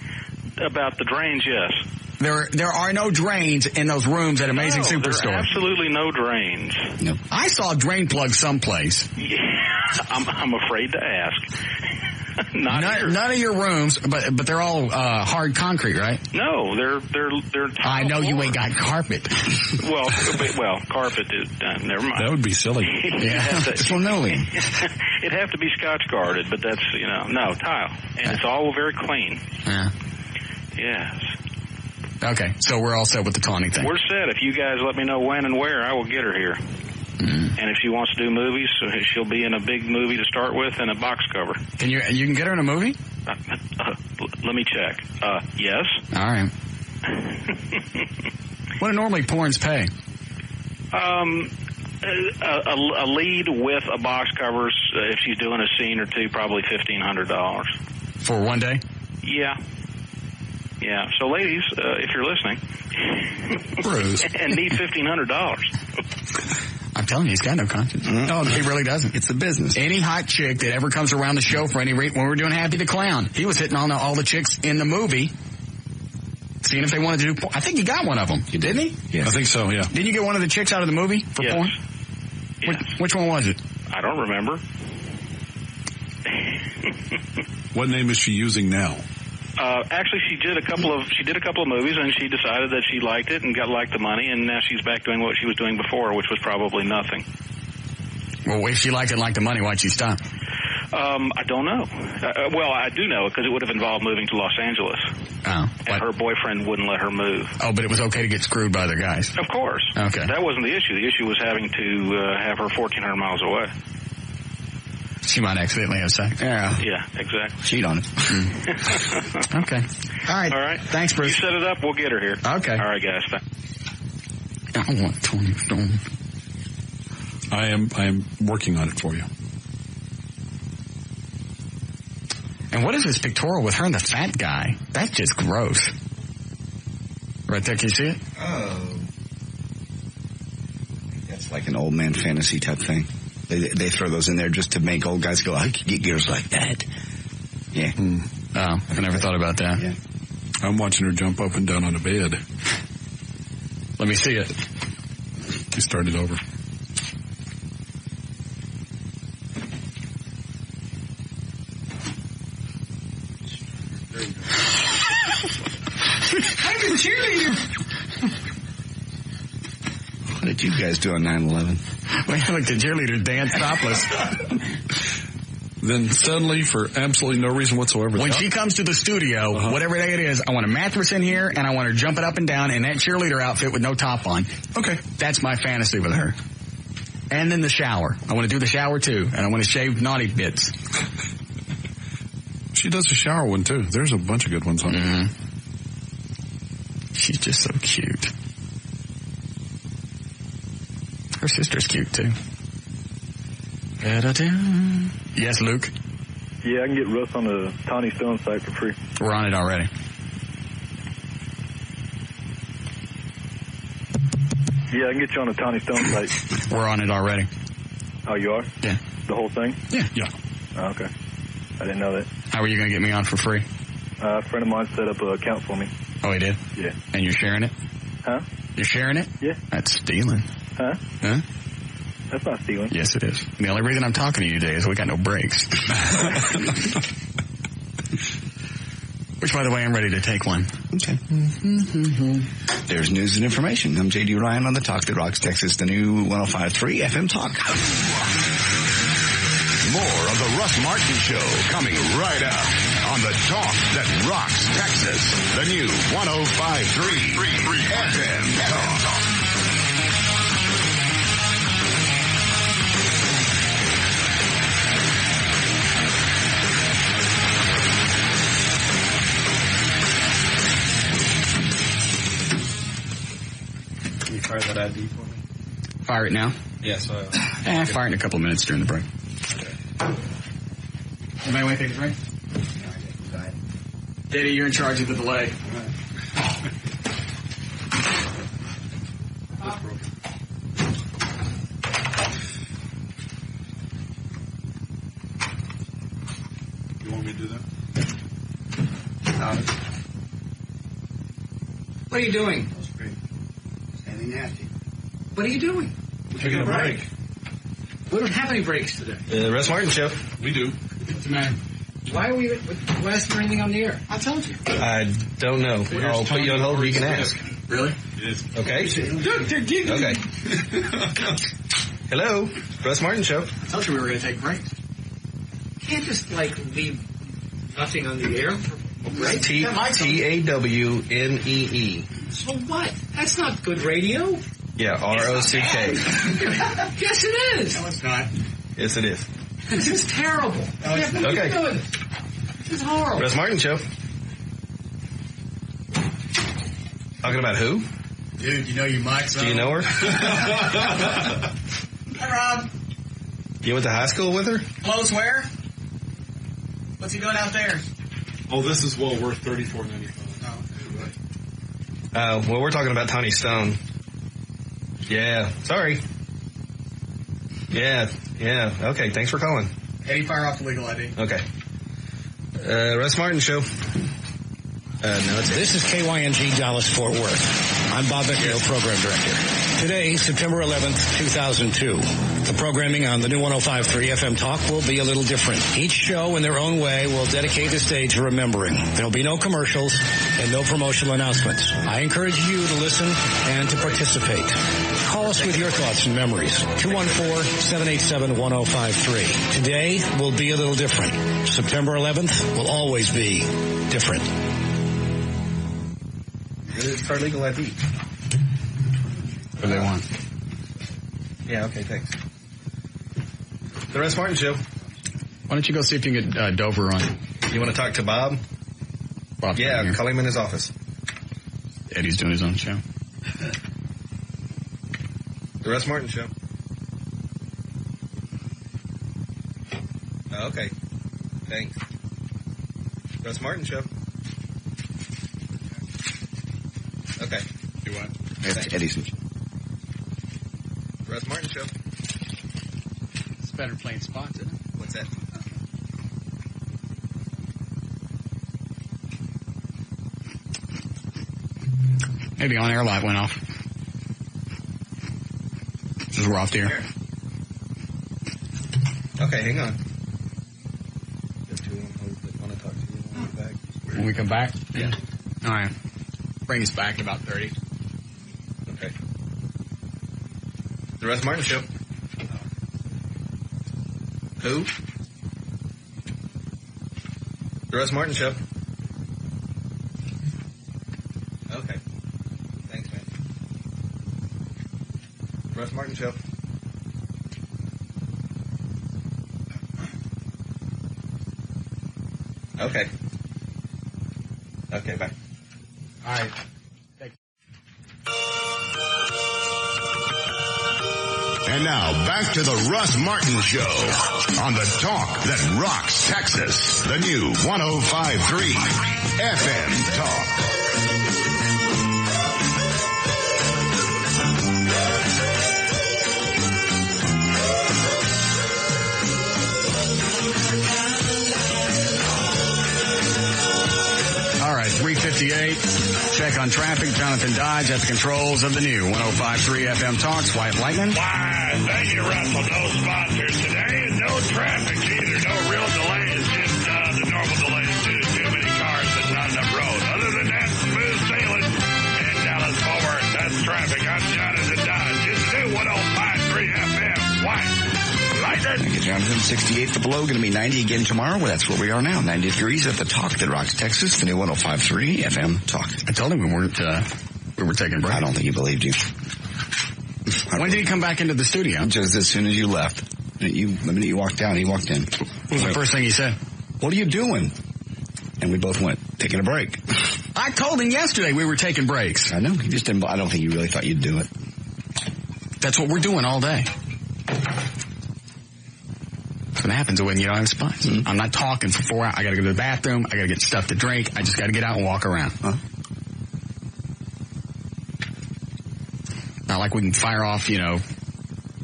About the drains, yes. There are no drains in those rooms at Amazing Superstore. There are absolutely no drains. No. I saw a drain plug someplace. Yeah, I'm afraid to ask. None of your rooms, but they're all hard concrete, right? No, they're I know you ain't got carpet. well, carpet is never mind. That would be silly. Yeah, it's linoleum. It'd have to be Scotch guarded, but that's no tile, and it's all very clean. Yeah. Yes. Okay, so we're all set with the Tawny thing. We're set. If you guys let me know when and where, I will get her here. And if she wants to do movies, she'll be in a big movie to start with and a box cover. Can you can get her in a movie? Let me check. Yes. All right. What do normally porns pay? A lead with a box covers, if she's doing a scene or two, probably $1,500. For one day? Yeah. Yeah. So, ladies, if you're listening, Bruce, and need $1,500. I'm telling you, he's got no conscience. No, he really doesn't. It's a business. Any hot chick that ever comes around the show for any reason, when we were doing Happy the Clown, he was hitting on all the chicks in the movie, seeing if they wanted to do porn. I think he got one of them. Didn't he? Yeah. I think so, yeah. Didn't you get one of the chicks out of the movie for porn? Yes. Which one was it? I don't remember. What name is she using now? Actually, she did a couple of movies, and she decided that she liked it and liked the money, and now she's back doing what she was doing before, which was probably nothing. Well, if she liked it and liked the money, why'd she stop? I don't know. Well, I do know, because it would have involved moving to Los Angeles. Oh. And her boyfriend wouldn't let her move. Oh, but it was okay to get screwed by other guys. Of course. Okay. That wasn't the issue. The issue was having to have her 1,400 miles away. She might accidentally have sex. Yeah, exactly. Cheat on it. Okay. All right. Thanks, Bruce. You set it up, we'll get her here. Okay. All right, guys. I want Tony Stone. I am working on it for you. And what is this pictorial with her and the fat guy? That's just gross. Right there, can you see it? Oh. That's like an old man fantasy type thing. They throw those in there just to make old guys go, I could get girls like that. Yeah. Oh, I never thought about that. Yeah. I'm watching her jump up and down on a bed. Let me see it. You started over. I'm a cheerleader. What did you guys do on 9/11? We looked at cheerleaders dance topless. Then suddenly, for absolutely no reason whatsoever, when she comes to the studio, whatever day it is, I want a mattress in here, and I want her jumping up and down in that cheerleader outfit with no top on. Okay. That's my fantasy with her. And then the shower. I want to do the shower, too, and I want to shave naughty bits. She does a shower one, too. There's a bunch of good ones on there. She's just so cute. Her sister's cute, too. Yes, Luke? Yeah, I can get Russ on the Tawny Stone site for free. We're on it already. Yeah, I can get you on the Tawny Stone site. We're on it already. Oh, you are? Yeah. The whole thing? Yeah. Oh, okay. I didn't know that. How are you going to get me on for free? A friend of mine set up an account for me. Oh, he did? Yeah. And you're sharing it? Huh? You're sharing it? Yeah. That's stealing. Huh? Huh? That's not stealing. Yes, it is. The only reason I'm talking to you today is we got no breaks. Which, by the way, I'm ready to take one. Okay. There's news and information. I'm J.D. Ryan on the Talk That Rocks Texas, the new 105.3 FM Talk. More of the Russ Martin Show coming right up on the Talk That Rocks Texas, the new 105.3 FM Talk. Can you fire that ID for me? Fire it now? Yes. Fire it in a couple of minutes during the break. Anybody want to take a break? Daddy, you're in charge of the delay. You want me to do that? What are you doing? Standing nasty. What are you doing? We're taking a break. We don't have any breaks today. The Russ Martin Show. We do. What's the matter? Why isn't there anything on the air? I told you. I don't know. I'll put you on hold. You can ask. Really? Yes. Okay. Look, they're giggling. Okay. Hello, Russ Martin Show. I told you we were going to take a break. You can't just, leave nothing on the air for a break. TAWNEE. So what? That's not good radio. Yeah, ROCK. Yes, it is. No, it's not. Yes, it is. This is terrible. You have nothing to do with it. This is horrible. Russ Martin Show. Talking about who? Dude, you know you might. Do you know her? Hi, Rob. You went to high school with her? Clothes where? What's he doing out there? Oh, this is well worth $34.95. Well, we're talking about Tawny Stone. Yeah, sorry. Yeah. Okay, thanks for calling. Eddie, fire off the legal ID. Okay. Russ Martin Show. This is KYNG Dallas-Fort Worth. I'm Bob McNeil, Program Director. Today, September 11th, 2002. The programming on the new 105.3 FM Talk will be a little different. Each show, in their own way, will dedicate the stage to remembering. There'll be no commercials and no promotional announcements. I encourage you to listen and to participate. Call us with your thoughts and memories. 214-787-1053. Today will be a little different. September 11th will always be different. It's our legal ID. What do they want? Yeah, okay, thanks. The Russ Martin Show. Why don't you go see if you can get Dover on? You want to talk to Bob? Yeah, call him in his office. Eddie's doing his own show. The Russ Martin Show. Oh, okay. Thanks. Russ Martin Show. Okay. Do what? That's Eddie's. Russ Martin Show. It's better playing spots, isn't it? What's that? Maybe on-air light went off. Just we're off the air. Okay, hang on. There's two on hold that want to talk to you when we come back. When we come back? Yeah. All right. Bring us back in about 30. Okay. The Russ Martin Show. Who? The Russ Martin Show. Okay. Thanks, man. Russ Martin Show. Okay. Okay, bye. All right. And now, back to the Russ Martin Show on the talk that rocks Texas. The new 105.3 FM Talk. All right, 3:58. Check on traffic. Jonathan Dodge at the controls of the new 105.3 FM Talks. White Lightning. Why, thank you, Russell. No sponsors today and no traffic either. No real delays, just the normal delays due to too many cars and not enough road. Other than that, smooth sailing in Dallas-Fort Worth. That's traffic. I'm Jonathan Dodge. It's the new 105.3 FM. White Lightning. Thank you, Jonathan. 68 for below. Going to be 90 again tomorrow. Well, that's where we are now. 90 degrees at the Talk that rocks Texas. The new 105.3 FM Talk. I told him we were taking a break. I don't think he believed you. When did he come back into the studio? Just as soon as you left. The minute you walked out, he walked in. What was the first thing he said? What are you doing? And we both went, taking a break. I told him yesterday we were taking breaks. I know. He just didn't. I don't think you really thought you'd do it. That's what we're doing all day. That's what happens when you don't have spots. Mm-hmm. I'm not talking for 4 hours. I got to go to the bathroom. I got to get stuff to drink. I just got to get out and walk around. Huh? Not like we can fire off,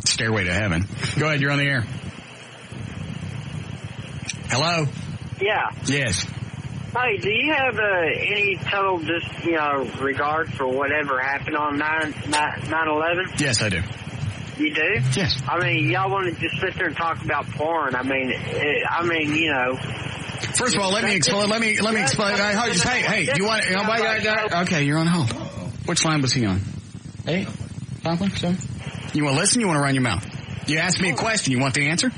Stairway to Heaven. Go ahead. You're on the air. Hello? Yeah. Yes. Hey, do you have any total regard for whatever happened on 9/11? Yes, I do. You do? Yes. I mean, y'all want to just sit there and talk about porn. First of all, let me explain. Let me explain. Hey, you want? Okay, you're on hold. Which line was he on? 8? 5? 7? You want to listen? You want to run your mouth? You asked me a question. You want the answer?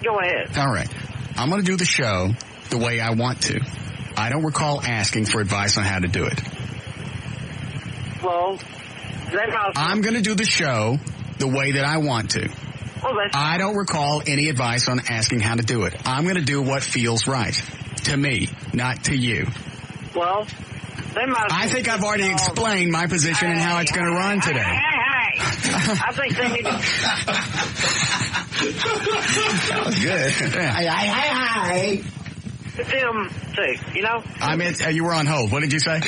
Go ahead. All right. I'm going to do the show the way I want to. I don't recall asking for advice on how to do it. Well, I'm going to do the show the way that I want to. Well, I don't recall any advice on asking how to do it. I'm going to do what feels right to me, not to you. Well, I think I've already explained my position and how it's going to run today. Hey. I think they need to... That was good. Hi. Them too, I meant you were on hold. What did you say?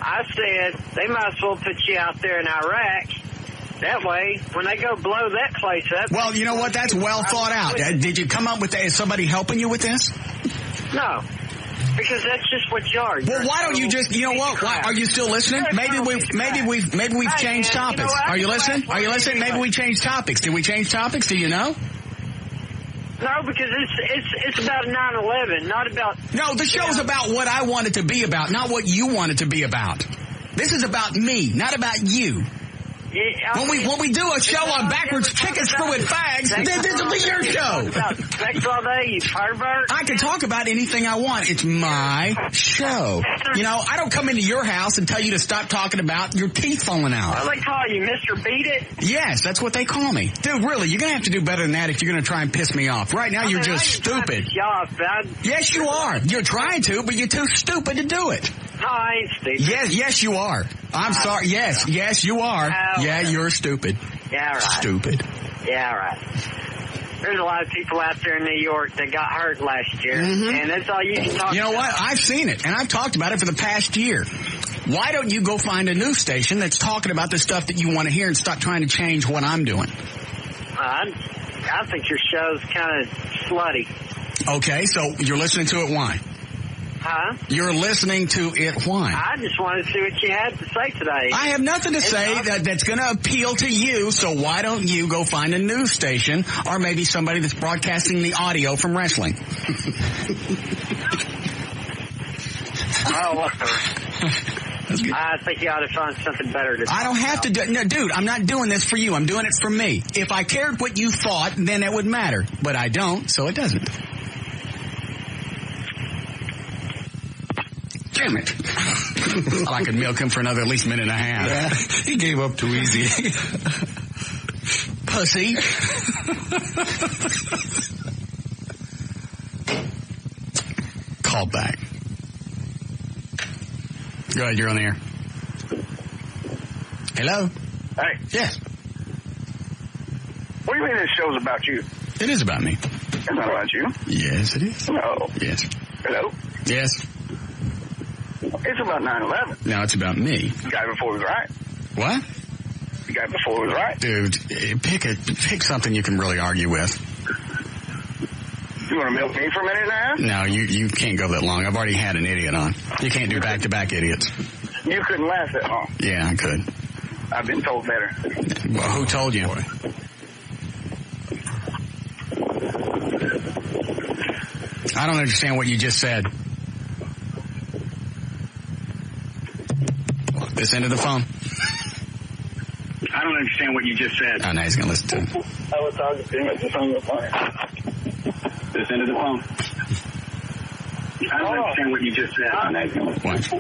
I said they might as well put you out there in Iraq That way, when they go blow that place up... Well, you know what? That's well thought out. Did you come up with that? Is somebody helping you with this? No. Because that's just what you are. Well, why don't you just, you know what? Why, are you still listening? Maybe we've changed topics. Are you listening? Are you listening? Maybe we changed topics. Did we change topics? Do you know? No, because it's about 9/11, not about... No, the show's about what I want it to be about, not what you want it to be about. This is about me, not about you. Yeah, when we do a show on backwards chicken screw with fags, this will be your show. Sex all day, you pervert. I can talk about anything I want. It's my show. You know, I don't come into your house and tell you to stop talking about your teeth falling out. What do they call you, Mr. Beat It? Yes, that's what they call me. Dude, really, you're going to have to do better than that if you're going to try and piss me off. Right now, you're just stupid. Yes, you are. You're trying to, but you're too stupid to do it. No, I ain't stupid. Yes, you are. I'm sorry. Yes, you are. Yeah, you're stupid. Yeah, right. Stupid. Yeah, right. There's a lot of people out there in New York that got hurt last year, and that's all you can talk about. You know what? I've seen it, and I've talked about it for the past year. Why don't you go find a news station that's talking about the stuff that you want to hear and stop trying to change what I'm doing? I think your show's kind of slutty. Okay, so you're listening to it. Why? Huh? You're listening to it. Why? I just wanted to see what you had to say today. I have nothing to say that's going to appeal to you, so why don't you go find a news station or maybe somebody that's broadcasting the audio from wrestling? I think you ought to find something better to do. I don't have to do... No, dude, I'm not doing this for you. I'm doing it for me. If I cared what you thought, then it would matter. But I don't, so it doesn't. Damn it. I could milk him for another at least minute and a half. Yeah, he gave up too easy. Pussy. Call back. Go ahead, you're on the air. Hello? Hey. Yes. What do you mean this show's about you? It is about me. It's not about you. Yes, it is. No. Yes. Hello? Yes. It's about 9/11. No, it's about me. The guy before was right. What? The guy before was right. Dude, pick something you can really argue with. You want to milk me for a minute and a half? No, you can't go that long. I've already had an idiot on. You can't do back-to-back idiots. You couldn't last that long. Yeah, I could. I've been told better. Well, who told you? I don't understand what you just said. This end of the phone. I don't understand what you just said. Oh, now he's going to listen to it. I was talking to him at this on the phone. This end of the phone. I don't understand what you just said. What?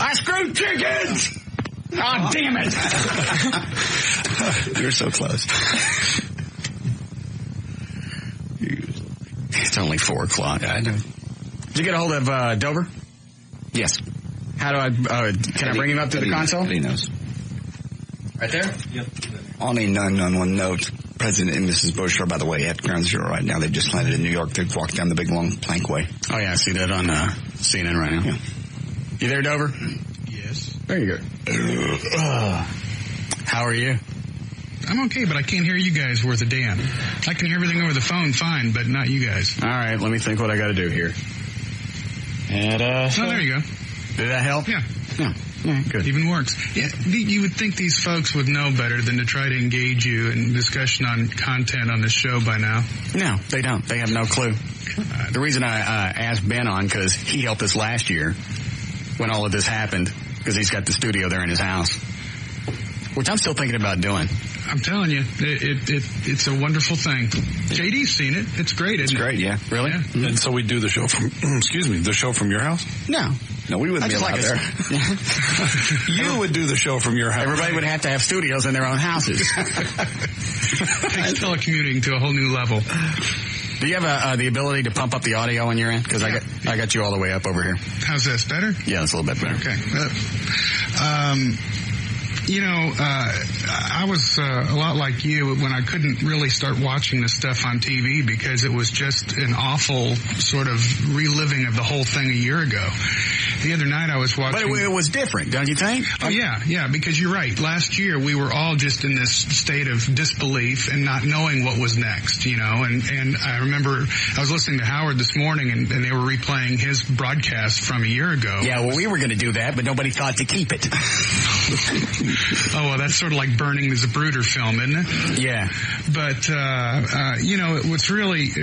I screwed chickens! Oh, damn it! You're so close. It's only 4 o'clock. I know. Did you get a hold of Dover? Yes. How do I, can I bring him up to the console? He knows. Right there? Yep. On a 991 note, President and Mrs. Bush are, by the way, at Ground Zero right now. They've just landed in New York. They've walked down the big, long plankway. Oh, yeah, I see that on CNN right now. Yeah. You there, Dover? Yes. There you go. How are you? I'm okay, but I can't hear you guys worth a damn. I can hear everything over the phone fine, but not you guys. All right, let me think what I got to do here. And, oh, there you go. Did that help? Yeah. Yeah. Yeah, good. Even works. Yeah, you would think these folks would know better than to try to engage you in discussion on content on the show by now. No, they don't. They have no clue. The reason I asked Ben on, because he helped us last year when all of this happened, because he's got the studio there in his house, which I'm still thinking about doing. I'm telling you, it's a wonderful thing. JD's seen it. It's great, isn't it? It's great, yeah. Really? Yeah. And so we do the show from, the show from your house? No. No, we wouldn't be allowed there. You would do the show from your house. Everybody would have to have studios in their own houses. Takes telecommuting to a whole new level. Do you have the ability to pump up the audio on your end? Because I got you all the way up over here. How's this? Better? Yeah, it's a little bit better. Okay. I was a lot like you when I couldn't really start watching this stuff on TV because it was just an awful sort of reliving of the whole thing a year ago. the other night I was watching. But it was different, don't you think? Oh, yeah, because you're right. Last year we were all just in this state of disbelief and not knowing what was next, and I remember I was listening to Howard this morning and they were replaying his broadcast from a year ago. Yeah, well, we were going to do that, but nobody thought to keep it. Oh, well, that's sort of like burning the Zapruder film, isn't it? Yeah. But,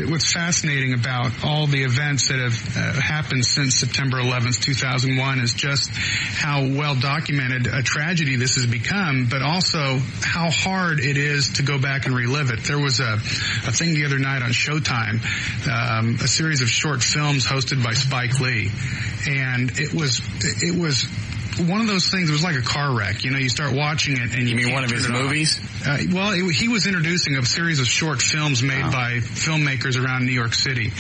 what's fascinating about all the events that have happened since September 11th, 2001 is just how well documented a tragedy this has become, but also how hard it is to go back and relive it. There was a thing the other night on Showtime, a series of short films hosted by Spike Lee, and it was one of those things. It was like a car wreck. You start watching it and you mean one of his movies? He was introducing a series of short films made by filmmakers around New York City.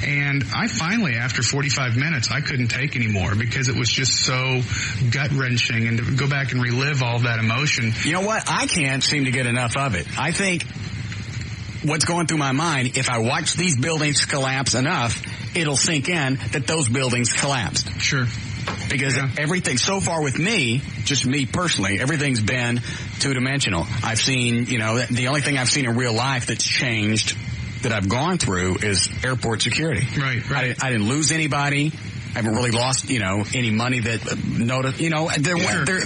And I finally, after 45 minutes, I couldn't take anymore because it was just so gut-wrenching, and to go back and relive all that emotion. You know what? I can't seem to get enough of it. I think what's going through my mind, if I watch these buildings collapse enough, it'll sink in that those buildings collapsed. Sure. Because everything, so far with me, just me personally, everything's been two-dimensional. I've seen, the only thing I've seen in real life that's changed that I've gone through is airport security. Right. I didn't lose anybody. I haven't really lost, any money that,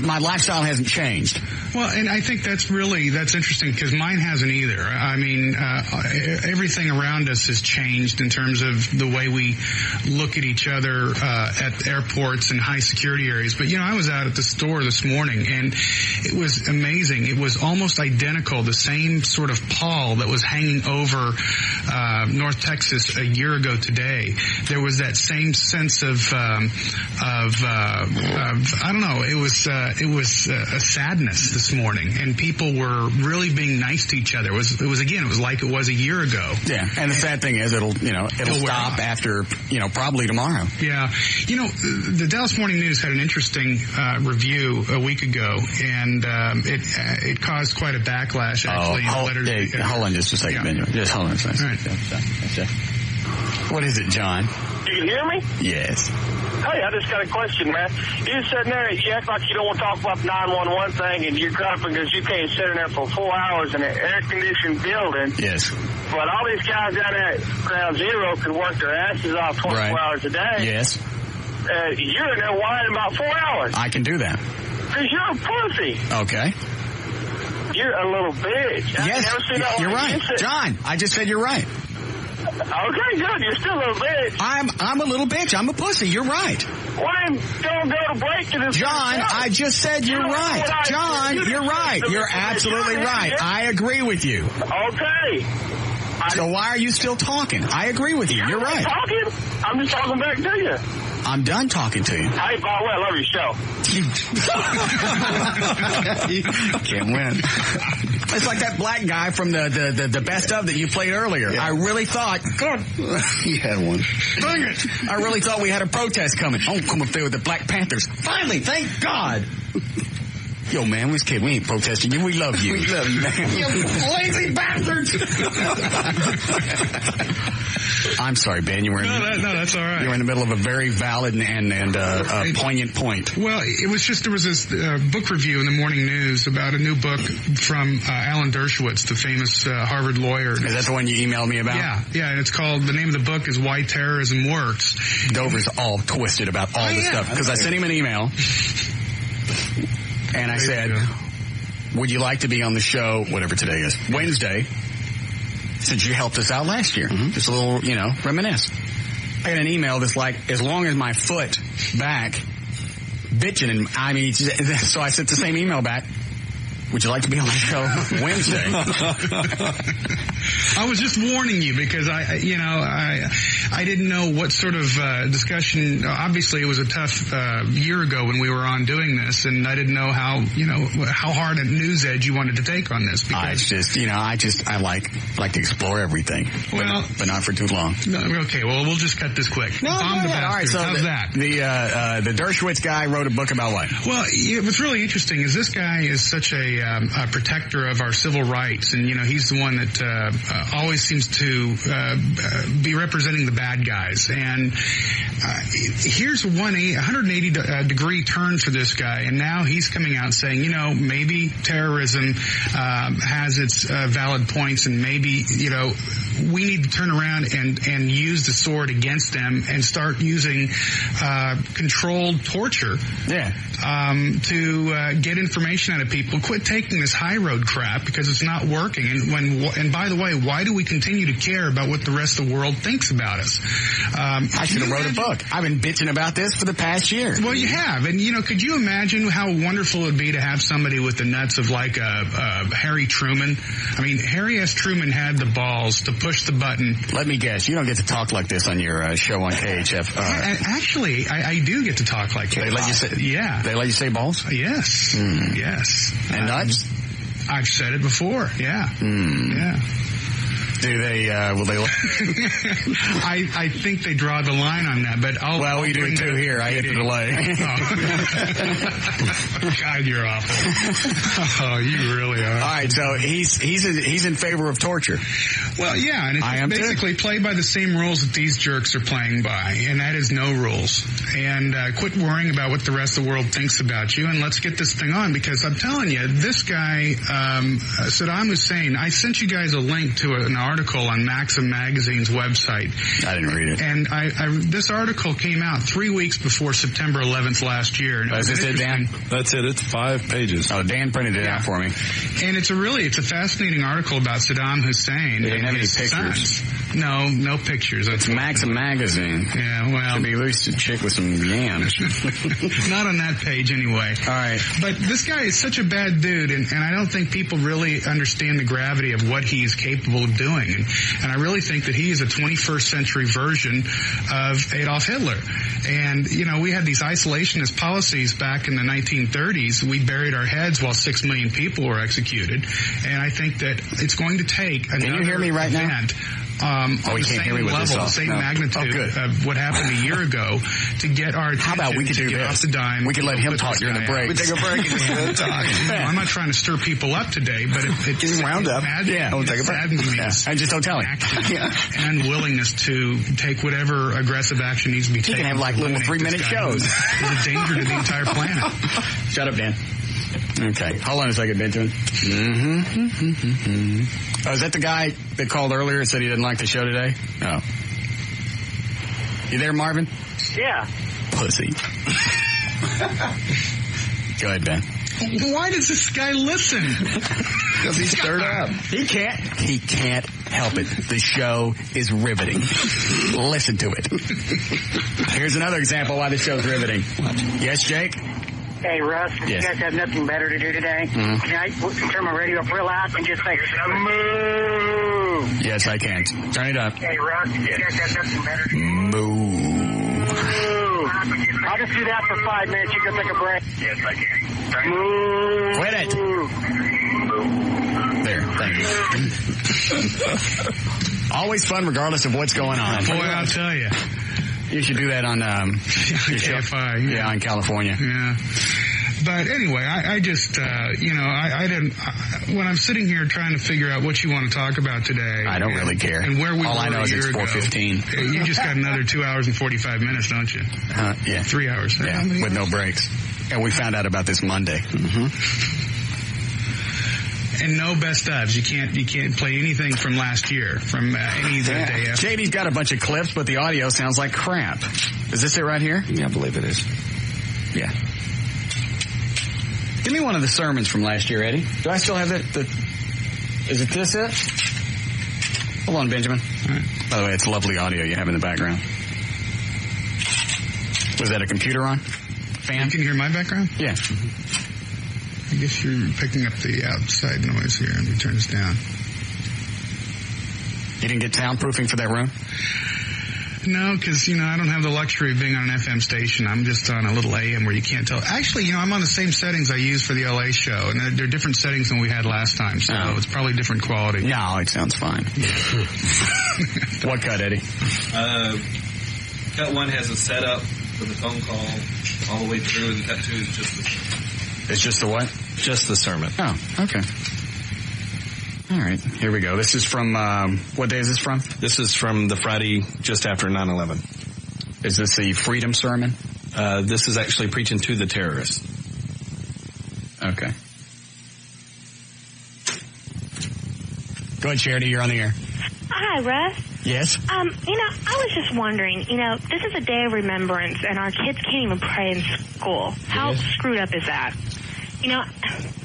my lifestyle hasn't changed. Well, and I think that's interesting because mine hasn't either. I mean, everything around us has changed in terms of the way we look at each other at airports and high security areas. But, I was out at the store this morning and it was amazing. It was almost identical, the same sort of pall that was hanging over North Texas a year ago today. There was that same sense of I don't know. It was a sadness this morning, and people were really being nice to each other. It was like it was a year ago. Yeah, and the sad thing is it'll stop after probably tomorrow. Yeah, the Dallas Morning News had an interesting review a week ago, and it caused quite a backlash. Actually, hold on just a second, Benjamin. Just hold on a second. All right. What is it, John? You can hear me? Yes. Hey, I just got a question, man. You're sitting there, you act like you don't want to talk about the 911 thing, and you're grumping because you can't sit in there for 4 hours in an air-conditioned building. Yes. But all these guys down there at Ground Zero could work their asses off 24 hours a day. Yes. You're in there whining about 4 hours. I can do that. Because you're a pussy. Okay. You're a little bitch. Yes, you're right. John, I just said you're right. Okay, good. You're still a little bitch. I'm a little bitch. I'm a pussy. You're right. Why don't go to break to this? John, I just said you're right. John, you're right. You're absolutely right. I agree with you. Okay. So why are you still talking? I agree with you. You're right. I'm just talking back to you. I'm done talking to you. Hey, by the way, I love your show. Can't win. It's like that black guy from the best of that you played earlier. Yeah. I really thought, God, he had one. Dang it! I really thought we had a protest coming. Oh, come up there with the Black Panthers. Finally, thank God. Yo, man, we was kidding. We ain't protesting you. We love you. We love you, man. You lazy bastards. I'm sorry, Ben. You were no, that's all right. You were in the middle of a very valid and poignant point. Well, it was just there was this book review in the morning news about a new book from Alan Dershowitz, the famous Harvard lawyer. Is that the one you emailed me about? Yeah, and it's called, the name of the book is Why Terrorism Works. Dover's all twisted about all this stuff because I sent him an email. And I said, would you like to be on the show, whatever today is, Wednesday, since you helped us out last year? Mm-hmm. Just a little, reminisce. I got an email that's like, as long as my foot back, bitching, and so I sent the same email back. Would you like to be on the show Wednesday? I was just warning you because I didn't know what sort of discussion. Obviously, it was a tough year ago when we were on doing this, and I didn't know how hard a news edge you wanted to take on this. Because I like to explore everything, but not for too long. No, okay, well, we'll just cut this quick. No, Bomb the bastards. All right, so how's that? The Dershowitz guy wrote a book about what? Well, what's really interesting is this guy is such a protector of our civil rights, and he's the one that always seems to be representing the bad guys. And here's 180-degree turn for this guy, and now he's coming out saying, maybe terrorism has its valid points, and maybe, we need to turn around and use the sword against them and start using controlled torture to get information out of people. Quit taking this high road crap because it's not working. And by the way, why do we continue to care about what the rest of the world thinks about us? I should have wrote a book. I've been bitching about this for the past year. Well, you have. And, could you imagine how wonderful it would be to have somebody with the nuts of like Harry Truman? I mean, Harry S. Truman had the balls to push the button. Let me guess. You don't get to talk like this on your show on KHF. Actually, I do get to talk like this. They let you say, They let you say balls? Yes. Yes. And nuts? I've said it before. Yeah. Yeah. Do they, will they? I think they draw the line on that, but Well, we do it too here. I hit the delay. God, you're awful. Oh, you really are. All right, so he's in favor of torture. Well, yeah, and it's basically play by the same rules that these jerks are playing by, and that is no rules. And quit worrying about what the rest of the world thinks about you, and let's get this thing on, because I'm telling you, this guy, Saddam Hussein, I sent you guys a link to an article on Maxim Magazine's website. I didn't read it. And this article came out 3 weeks before September 11th last year. Is this it, Dan? That's it. It's 5 pages. Oh, Dan printed it out for me. And it's a fascinating article about Saddam Hussein. They didn't have any pictures. No pictures. It's Maxim Magazine. Yeah, well. Should be at least a chick with some yams. Not on that page anyway. All right. But this guy is such a bad dude, and I don't think people really understand the gravity of what he's capable of doing. And I really think that he is a 21st century version of Adolf Hitler. And, we had these isolationist policies back in the 1930s. We buried our heads while 6 million people were executed. And I think that it's going to take another Can you hear me right event, now? We can't hear me with this off. The same magnitude of what happened a year ago to get our attention. How about we could do this? Off the dime. We could let him talk during the break. We take a break and just let him talk. I'm not trying to stir people up today, but it's round up. We'll take a break. And just don't tell him. And willingness to take whatever aggressive action needs to be taken. He can have like little 3-minute shows. It's a danger to the entire planet. Shut up, Dan. Okay. Hold on a second, Benjamin. Oh, is that the guy that called earlier and said he didn't like the show today? Oh. You there, Marvin? Yeah. Pussy. Go ahead, Ben. Why does this guy listen? Because he's stirred up. He can't help it. The show is riveting. Listen to it. Here's another example why the show's riveting. Yes, Jake? Hey, Russ, you guys have nothing better to do today? Can I turn my radio up real loud and just say, moo? Yes, I can. Turn it up. Hey, Russ, you guys have nothing better to do? Moo. I'll just do that for 5 minutes. You can take a break. Yes, I can. Moo. Quit it. There, thank you. Always fun regardless of what's going on. Boy, I'll tell you. You should do that on KFI. Yeah, in California. Yeah. But anyway, I just, I didn't, when I'm sitting here trying to figure out what you want to talk about today. I don't really care. And where we All were I know is it's 4:15. You just got another 2 hours and 45 minutes, don't you? Yeah. 3 hours. Yeah, with no breaks. And we found out about this Monday. Mm-hmm. And no best ofs. You can't play anything from last year, from any day after. JD's got a bunch of clips, but the audio sounds like crap. Is this it right here? Yeah, I believe it is. Yeah. Give me one of the sermons from last year, Eddie. Do I still have the is it this it? Hold on, Benjamin. All right. By the way, it's lovely audio you have in the background. Was that a computer on? Fan? You can hear my background? Yeah. I guess you're picking up the outside noise here. Let me turn this down. You didn't get soundproofing for that room? No, because, I don't have the luxury of being on an FM station. I'm just on a little AM where you can't tell. Actually, I'm on the same settings I used for the LA show, and they're different settings than we had last time, so it's probably different quality. No, it sounds fine. What cut, Eddie? Cut 1 has a setup for the phone call all the way through, and cut 2 is just the sermon. It's just the what? Just the sermon. Oh, okay. All right, here we go. This is from, what day is this from? This is from the Friday just after 9/11. Is this the Freedom Sermon? This is actually preaching to the terrorists. Okay. Go ahead, Charity, you're on the air. Hi, Russ. Yes? I was just wondering, this is a day of remembrance, and our kids can't even pray in school. How screwed up is that?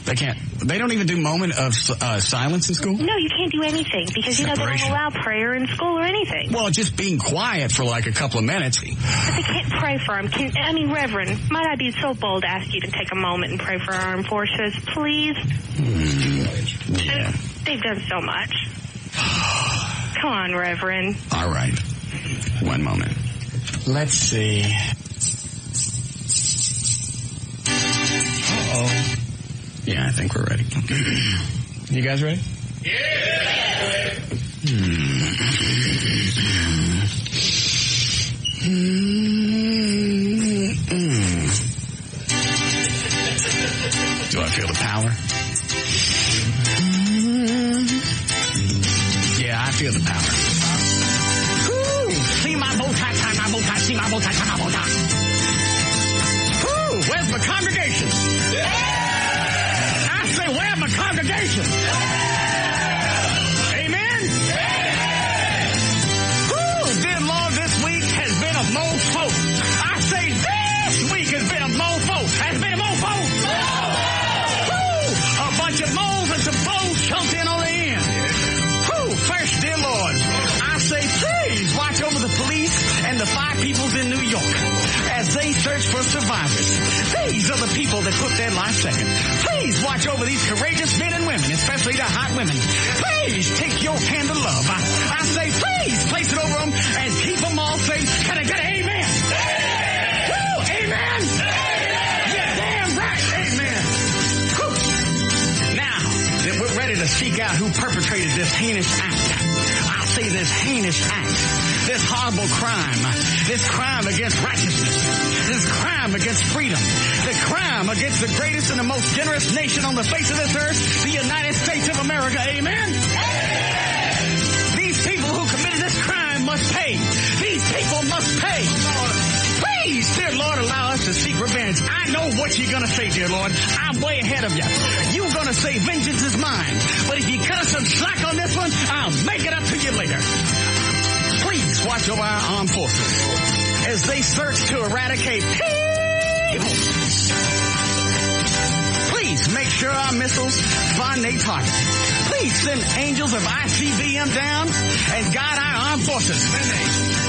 They can't. They don't even do moment of silence in school? No, you can't do anything because, they don't allow prayer in school or anything. Well, just being quiet for like a couple of minutes. But they can't pray for them. Reverend, might I be so bold to ask you to take a moment and pray for our armed forces, please? Yeah. They've done so much. Come on, Reverend. All right. One moment. Let's see. Uh-oh. Yeah, I think we're ready. You guys ready? Yeah! Do I feel the power? Yeah, I feel the power. Woo! See my bow tie, tie my bow tie, see my bow tie, tie my bow tie. Woo! Where's my congregation? I say, where's my congregation? Amen? Woo! Dear Lord, this week has been a mofo. I say, this week has been a mofo. Has been a mofo. Woo! A bunch of moles and some bows chunked in on the end. First, dear Lord, I say please watch over the police and the 5 peoples in New York as they search for survivors. These are the people that put their life second. Please watch over these courageous men and women, especially the hot women. Please take your hand of love. I say please place it over them and keep them all safe. Can I get an amen? Woo, amen? You're damn right, amen. Woo. Now that we're ready to seek out who perpetrated this heinous act, I say this heinous act, this horrible crime, this crime against righteousness, this crime against freedom, the crime against the greatest and the most generous nation on the face of this earth, the United States of America, amen? These people who committed this crime must pay. These people must pay. Please, dear Lord, allow us to seek revenge. I know what you're going to say, dear Lord. I'm way ahead of you. You're going to say vengeance is mine. But if you cut us some slack on this one, I'll make it up to you later. Please watch over our armed forces as they search to eradicate people. Please make sure our missiles find their target. Please send angels of ICBM down and guide our armed forces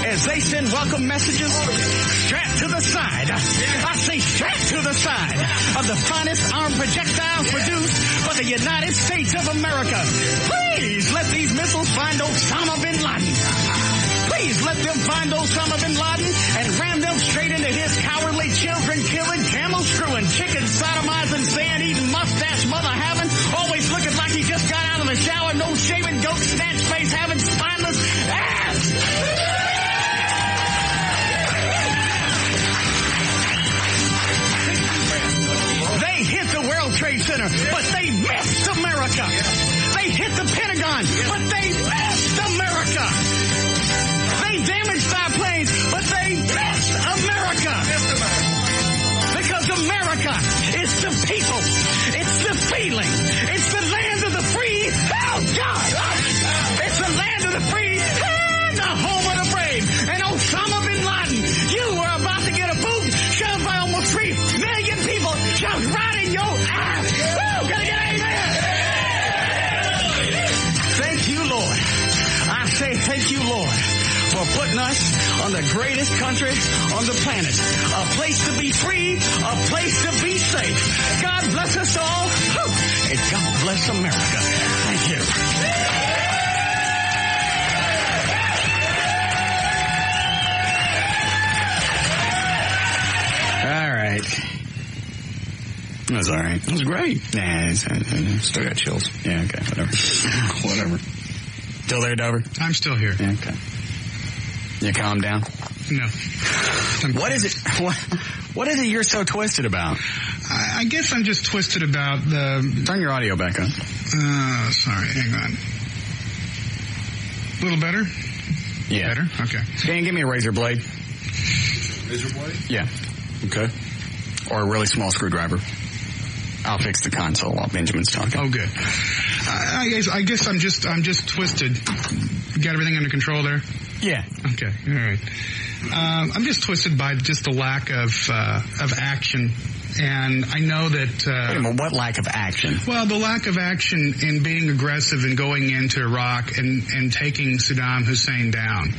as they send welcome messages strapped to the side. I say strapped to the side of the finest armed projectiles produced by the United States of America. Please let these missiles find Osama bin Laden. Please let them find Osama bin Laden and ram them straight into his cowardly children-killing, camel-screwing, chicken-sodomizing, sand-eating, mustache-mother-having, always looking like he just got out of the shower, no-shaving, goat-snatch-face, having spineless ass. They hit the World Trade Center, but they missed America. They hit the Pentagon, but they missed America. They damaged our planes, but they missed America. Because America is the people. It's the feeling. It's the land of the free. Oh, God. It's the land of the free and the home of the brave. And Osama bin Laden, you were about to get a boot shoved by almost 3 million people shoved right in your ass. Woo! Gotta get amen. Thank you, Lord. I say thank you, Lord, for putting us on the greatest country on the planet. A place to be free, a place to be safe. God bless us all, and God bless America. Thank you. All right. That was all right. It was great. Nah, still got chills. Yeah, okay, whatever. Whatever. Still there, Dover? I'm still here. Yeah, okay. You calm down? No. What is it? What is it you're so twisted about? I guess I'm just twisted about the... Turn your audio back on. Sorry, hang on. A little better? Yeah. Better? Okay. Dan, give me a razor blade. Razor blade? Yeah. Okay. Or a really small screwdriver. I'll fix the console while Benjamin's talking. Oh, good. I guess I'm just twisted. You got everything under control there? Yeah. Okay. All right. I'm just twisted by just the lack of action. And I know that... Wait a minute, what lack of action? Well, the lack of action in being aggressive and going into Iraq and taking Saddam Hussein down.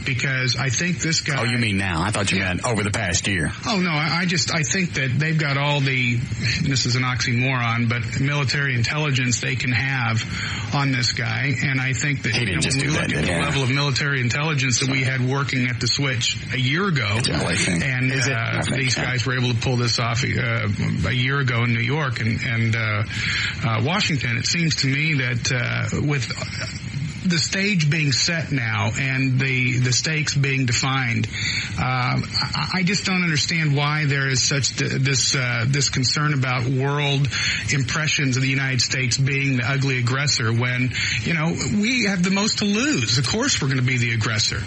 Because I think this guy... Oh, you mean now? I thought you meant over the past year. Oh, no, I think that they've got all the, this is an oxymoron, but military intelligence they can have on this guy. And I think that he didn't just do that, at the level of military intelligence that we had working at the Switch a year ago, and these guys were able to pull this off a year ago in New York and Washington, it seems to me that with the stage being set now and the stakes being defined, I just don't understand why there is such this concern about world impressions of the United States being the ugly aggressor when, we have the most to lose. Of course we're going to be the aggressor.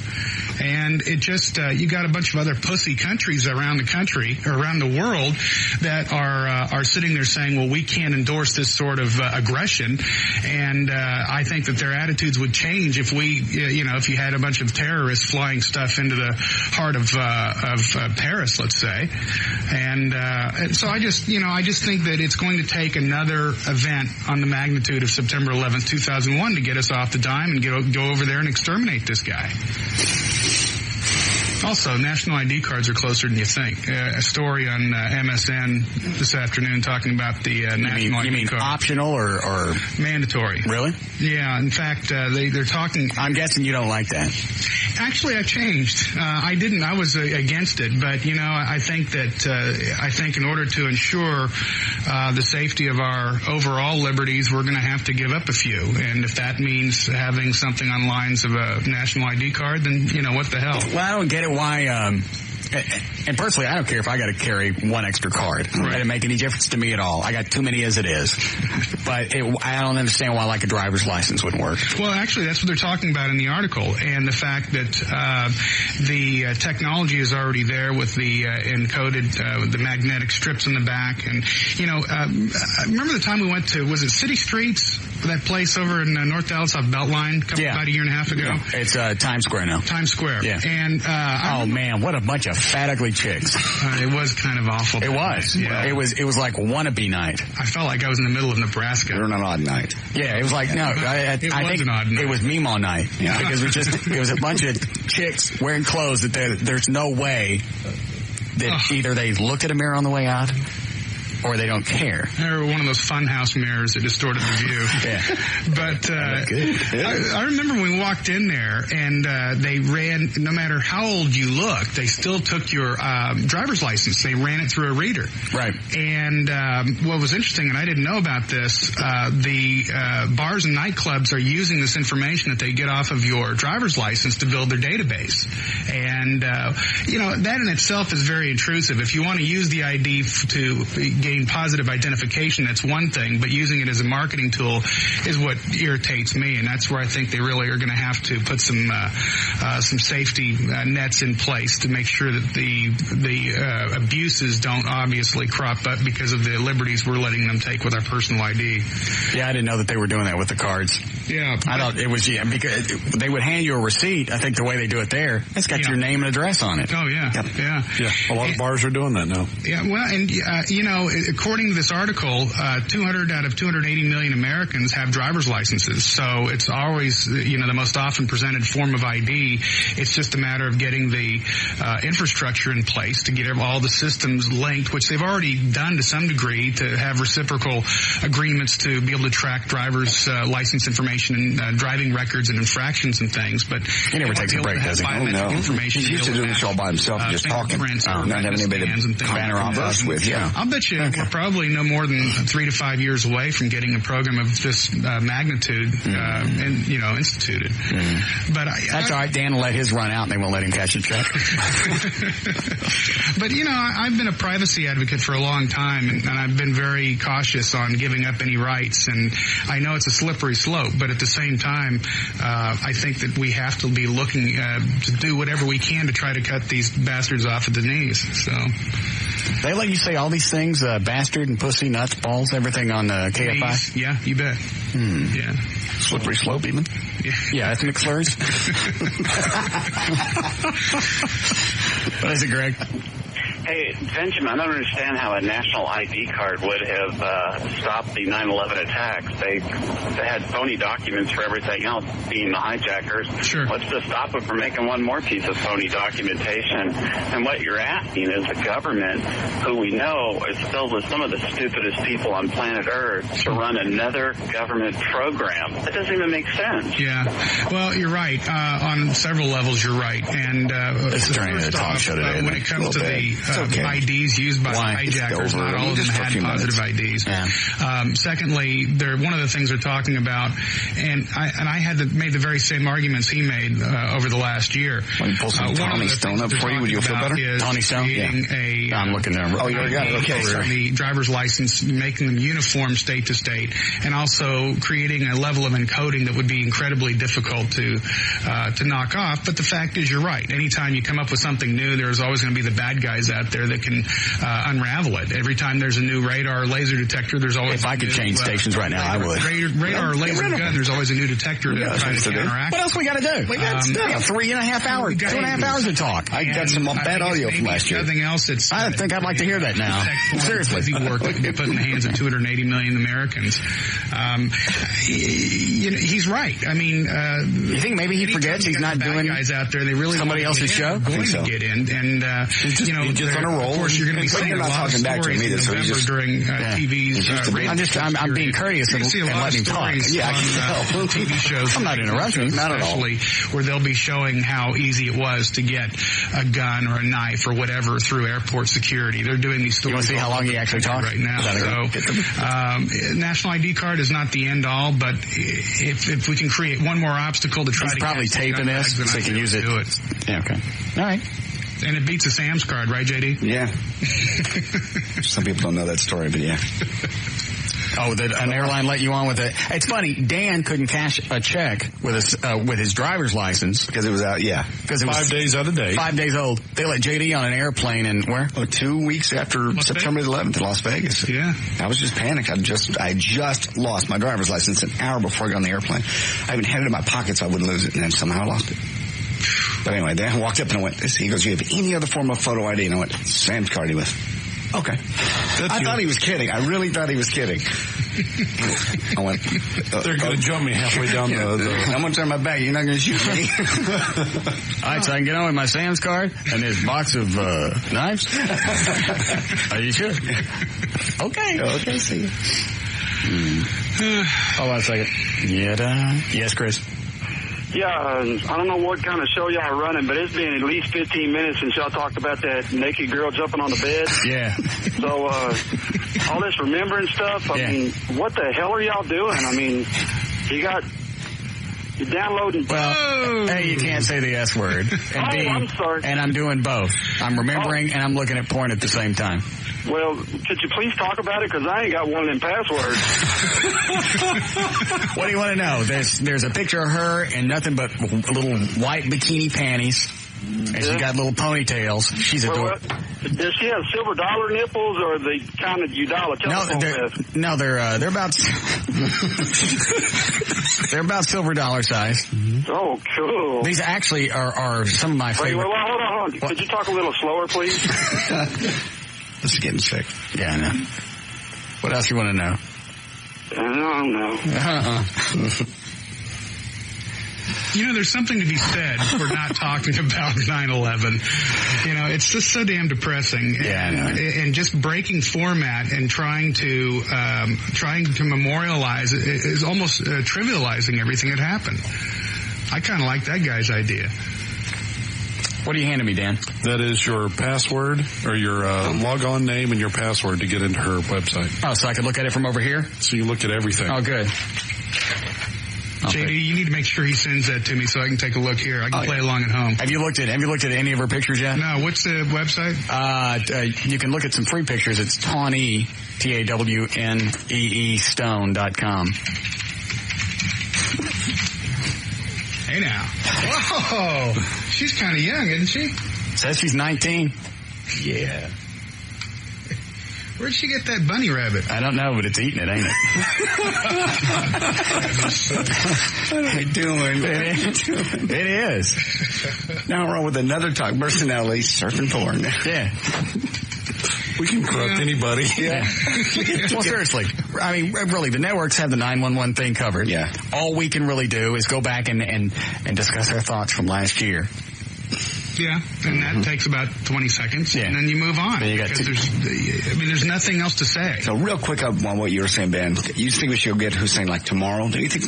And it just, you got a bunch of other pussy countries around the country, or around the world, that are sitting there saying, well, we can't endorse this sort of aggression. And I think that their attitudes would change if we, if you had a bunch of terrorists flying stuff into the heart of Paris, let's say. And so I just think that it's going to take another event on the magnitude of September 11th, 2001 to get us off the dime and go over there and exterminate this guy. Also, national ID cards are closer than you think. A story on MSN this afternoon talking about the national ID card. Optional or mandatory? Really? Yeah. In fact, they're talking. I'm guessing you don't like that. Actually, I changed. I didn't. I was against it, but I think that in order to ensure the safety of our overall liberties, we're going to have to give up a few. And if that means having something on lines of a national ID card, then what the hell? Well, I don't get it. Why? And personally, I don't care if I got to carry one extra card. Right. It doesn't make any difference to me at all. I got too many as it is. But I don't understand why a driver's license wouldn't work. Well, actually, that's what they're talking about in the article, and the fact that the technology is already there with the encoded, the magnetic strips in the back. And, remember the time we went to, was it City Streets, that place over in North Dallas off Beltline about a year and a half ago? Yeah. It's Times Square now. Times Square. Yeah. And man, what a bunch of fat, ugly chicks. It was kind of awful. It was. Yeah. It was like wannabe night. I felt like I was in the middle of Nebraska. You're on an odd night. Yeah, it was like, no, I think an odd night. It was Meemaw night. Yeah. Because it was a bunch of chicks wearing clothes that there's no way that either they looked at a mirror on the way out or they don't care. They were one of those funhouse mirrors that distorted the view. Yeah. But I remember when we walked in there and they ran, no matter how old you looked, they still took your driver's license. They ran it through a reader. Right. And what was interesting, and I didn't know about this, the bars and nightclubs are using this information that they get off of your driver's license to build their database. And, that in itself is very intrusive. If you want to use the ID to gain positive identification, that's one thing, but using it as a marketing tool is what irritates me, and that's where I think they really are going to have to put some safety nets in place to make sure that the abuses don't obviously crop up because of the liberties we're letting them take with our personal ID. Yeah, I didn't know that they were doing that with the cards. Yeah. I thought it was, because they would hand you a receipt. I think the way they do it there, it's got your name and address on it. Oh, yeah. Yep. Yeah. Yeah. A lot of bars are doing that now. Yeah, well, and, according to this article, 200 out of 280 million Americans have driver's licenses. So it's always, the most often presented form of ID. It's just a matter of getting the infrastructure in place to get all the systems linked, which they've already done to some degree, to have reciprocal agreements to be able to track driver's license information and driving records and infractions and things. But he never takes a break, does he? Oh, no. Information He's used to doing this all by himself, just talking. Not having anybody to converse with. Yeah. I'll bet you we're probably no more than 3 to 5 years away from getting a program of this magnitude, instituted. But that's all right. Dan will let his run out, and they won't let him cash a check. But I've been a privacy advocate for a long time, and I've been very cautious on giving up any rights. And I know it's a slippery slope, but at the same time, I think that we have to be looking to do whatever we can to try to cut these bastards off at the knees. So they let you say all these things, bastard and pussy, nuts, balls, everything on KFI? Yeah, you bet. Yeah. Slippery slope even? Yeah, ethnic slurs. What is it, Greg? Hey, Benjamin, I don't understand how a national ID card would have stopped the 9/11 attacks. They had phony documents for everything else, being the hijackers. Sure. What's to stop them from making one more piece of phony documentation? And what you're asking is the government, who we know is filled with some of the stupidest people on planet Earth, to run another government program. That doesn't even make sense. Yeah. Well, you're right. On several levels, you're right. And it's turning into a talk show today. When it comes to the IDs used by the hijackers, not all of them had positive IDs. Yeah. Secondly, one of the things they're talking about, and I had made the very same arguments he made over the last year. Let me pull some Tawny Stone up for you. Would you feel better? Tawny Stone? Yeah. I'm looking there. Oh, you already got it. Okay. The driver's license, making them uniform state to state, and also creating a level of encoding that would be incredibly difficult to knock off. But the fact is, you're right. Anytime you come up with something new, there's always going to be the bad guys out there that can unravel it. Every time there's a new radar or laser detector, there's always... If I could change stations right now, I would. Radar or laser gun, there's always a new detector to try to counteract. What else we got to do? We got 3.5 hours, 2.5 hours to talk. I got some bad audio from last year. Nothing else. I think I'd like to hear that now. Seriously. Work that can be put in the hands of 280 million Americans. He's right. I mean... you think maybe he forgets he's not doing... guys out there, they really somebody else's show? Going to get in. And, just on a roll. Of course, you're going to be seeing a lot of stories in November during TV's... I'm being courteous and letting him talk. Yeah, on TV shows. I'm not interrupting. Not at all. Where they'll be showing how easy it was to get a gun or a knife or whatever through airport security. They're doing these stories. You want to see how long he actually talks right now? So, national ID card is not the end all, but if we can create one more obstacle to try to probably taping this so they can use it. Do it. Yeah, okay. All right. And it beats a Sam's card, right, JD? Yeah. Some people don't know that story, but yeah. Oh, that an airline let you on with it. It's funny. Dan couldn't cash a check with his driver's license because it was out. Yeah, because it was 5 days out of date. 5 days old. They let JD on an airplane and where? 2 weeks after September 11th in Las Vegas. Yeah, I was just panicked. I just lost my driver's license an hour before I got on the airplane. I even had it in my pocket so I wouldn't lose it, and then somehow I lost it. But anyway, then I walked up and I went. He goes, "You have any other form of photo ID?" And I went, "Sam's card." He went, "Okay." I thought he was kidding. I really thought he was kidding. I went, they're going to jump me halfway down the... I'm going to turn my back. You're not going to shoot me. All right, so I can get on with my Sam's card and his box of knives? Are you sure? Okay, see you. Hold on a second. Yes, Chris? Yeah, I don't know what kind of show y'all are running, but it's been at least 15 minutes since y'all talked about that naked girl jumping on the bed. Yeah. So, all this remembering stuff, I mean, what the hell are y'all doing? I mean, you're downloading... Well, A, you can't say the S word. And B, I'm sorry. And I'm doing both. I'm remembering and I'm looking at porn at the same time. Well, could you please talk about it? Because I ain't got one of them passwords. What do you want to know? There's a picture of her in nothing but little white bikini panties. And she's got little ponytails. She's adorable. Does she have silver dollar nipples or the kind of you dial a telephone with? No, they're about they're about silver dollar size. Oh, cool. These actually are some of my favorite. Wait, hold on. Could you talk a little slower, please? This is getting sick. Yeah, I know. What else you want to know? I don't know. There's something to be said for not talking about 9/11. It's just so damn depressing. Yeah, I know. And just breaking format and trying to memorialize it is almost trivializing everything that happened. I kind of like that guy's idea. What are you handing me, Dan? That is your password or your log-on name and your password to get into her website. Oh, so I can look at it from over here? So you look at everything. Oh, good. JD, you need to make sure he sends that to me so I can take a look here. I can play along at home. Have you looked at any of her pictures yet? No. What's the website? You can look at some free pictures. It's Tawnee, TAWNEE Stone.com. Hey now. Whoa. She's kind of young, isn't she? Says she's 19. Yeah. Where'd she get that bunny rabbit? I don't know, but it's eating it, ain't it? What are we doing? It is. Now we're on with another talk personality, surfing porn. Yeah. We can corrupt anybody. Yeah. Well, seriously. I mean, really, the networks have the 911 thing covered. Yeah. All we can really do is go back and discuss our thoughts from last year. Yeah, and that takes about 20 seconds, and then you move on. Because there's nothing else to say. So real quick on what you were saying, Ben, you think we should get Hussein like tomorrow? Do you think?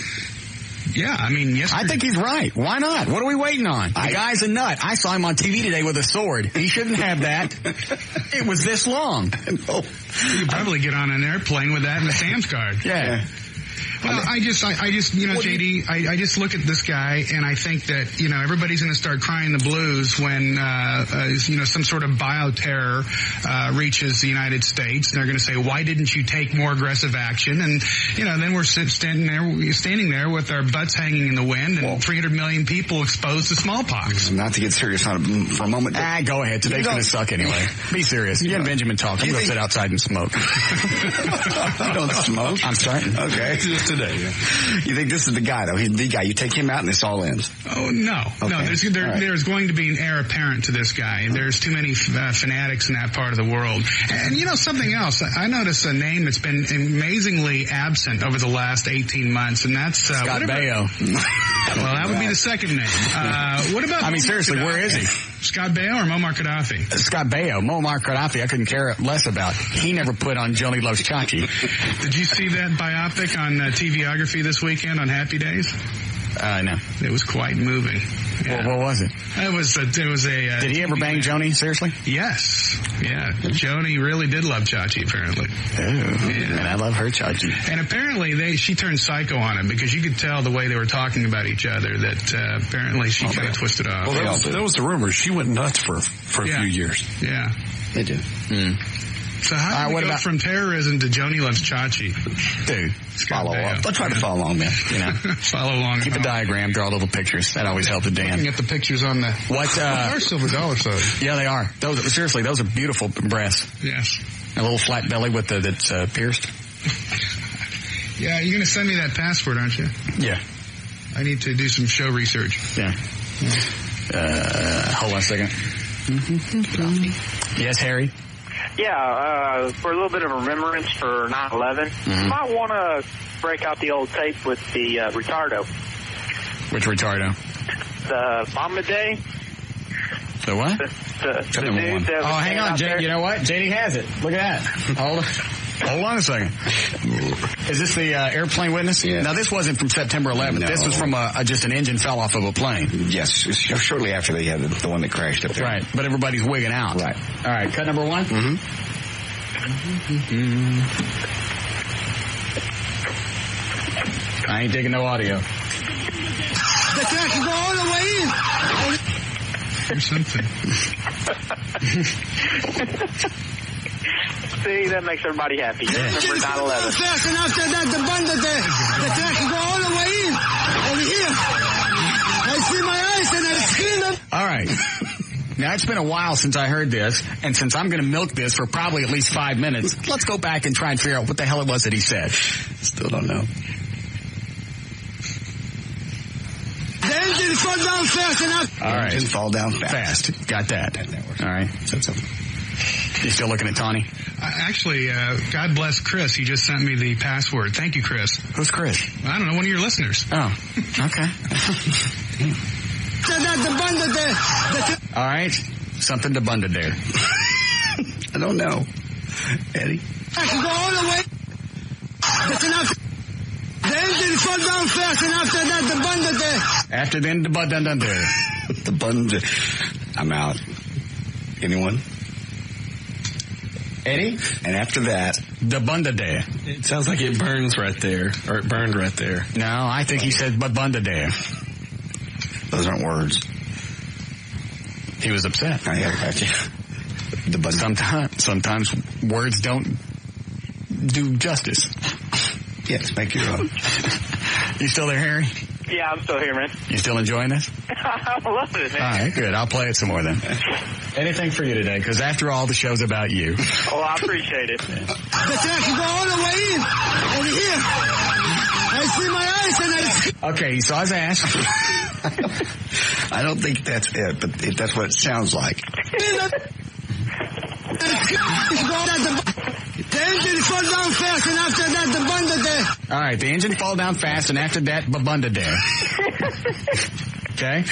Yeah, I mean, yesterday. I think he's right. Why not? What are we waiting on? The guy's a nut. I saw him on TV today with a sword. He shouldn't have that. It was this long. No. You could probably get on an airplane with that and a Sam's card. Yeah. Well, I just, JD, I just look at this guy and I think that, everybody's going to start crying the blues when, some sort of bioterror, reaches the United States. They're going to say, why didn't you take more aggressive action? And, then we're standing there with our butts hanging in the wind and 300 million people exposed to smallpox. Not to get serious on it for a moment. Go ahead. Today's going to suck anyway. Be serious. You and Benjamin talk. I'm going to sit outside and smoke. You don't smoke? I'm starting. Okay. Just today, yeah. You think this is the guy, though? He's the guy. You take him out and this all ends. Oh, no. Okay. No, there's going to be an heir apparent to this guy. There's too many fanatics in that part of the world. And something else. I noticed a name that's been amazingly absent over the last 18 months, and that's Scott Baio. Well, that would be the second name. What about? I mean, seriously, Gaddafi? where is he? Scott Baio or Muammar Gaddafi? Scott Baio. Muammar Gaddafi, I couldn't care less about. He never put on Joni Loves Chachi. Did you see that biopic on TVography this weekend on Happy Days? No. It was quite moving. Yeah. What was it? It was a. Did he ever bang Joni? Seriously? Yes. Yeah. Joni really did love Chachi, apparently. Oh. Yeah. And I love her Chachi. And apparently she turned psycho on him because you could tell the way they were talking about each other that apparently she kind of twisted off. Well, that was the rumor. She went nuts for a few years. Yeah. They did. So how do we go from terrorism to Joni Loves Chachi? Dude, follow up. Let's try to follow along, man. Follow along. Keep a diagram, draw little pictures. That always helps a Dan. Looking at the pictures on the... They're silver dollar signs. Yeah, they are. Those are beautiful breasts. Yes. A little flat belly that's pierced. Yeah, you're going to send me that password, aren't you? Yeah. I need to do some show research. Yeah. Hold on a second. Yes, Harry? Yeah, for a little bit of remembrance for 9/11, you might want to break out the old tape with the retardo. Which retardo? The Mama Day. The what? The dude that was hang on, Jay. You know what? JD has it. Look at that. Hold on a second. Is this the airplane witness? Yeah. Now, this wasn't from September 11th. No. This was from just an engine fell off of a plane. Yes, shortly after they had the one that crashed up there. Right, but everybody's wigging out. Right. All right, cut number one? I ain't taking no audio. The track can go all the way in. Or something. See, that makes everybody happy. Remember 9/11. Fast, and after that, the track can go all the way in. Over here. I see my eyes and I scream. All right. Now, it's been a while since I heard this, and since I'm going to milk this for probably at least 5 minutes, let's go back and try and figure out what the hell it was that he said. Still don't know. The engine fall down fast enough. All right. Engine fall down fast. Got that. All right. You still looking at Tawny? Actually, God bless Chris. He just sent me the password. Thank you, Chris. Who's Chris? I don't know. One of your listeners. Oh, okay. All right. Something to bunda there. I don't know. Eddie? I can go all the way. That's enough. The engine fall down fast, and after that, the bunda there. After then, the bunda there. The bunda. I'm out. Anyone? Eddie? And after that, the Bunda Day. It sounds like it burns right there, or it burned right there. No, I think he said Bunda Day. Those aren't words. He was upset. Oh, yeah, I got you. Sometimes words don't do justice. Yes, make your own. You still there, Harry? Yeah, I'm still here, man. You still enjoying this? I love it, man. All right, good. I'll play it some more then. Anything for you today, because after all, the show's about you. Oh, I appreciate it. The track can go all the way in. Over here. I see my eyes and Okay, he saw his ass. I don't think that's it, but that's what it sounds like. The engine fall down fast, and after that, the Bunda Day. All right, the engine fall down fast, and after that, Bunda Day. Okay?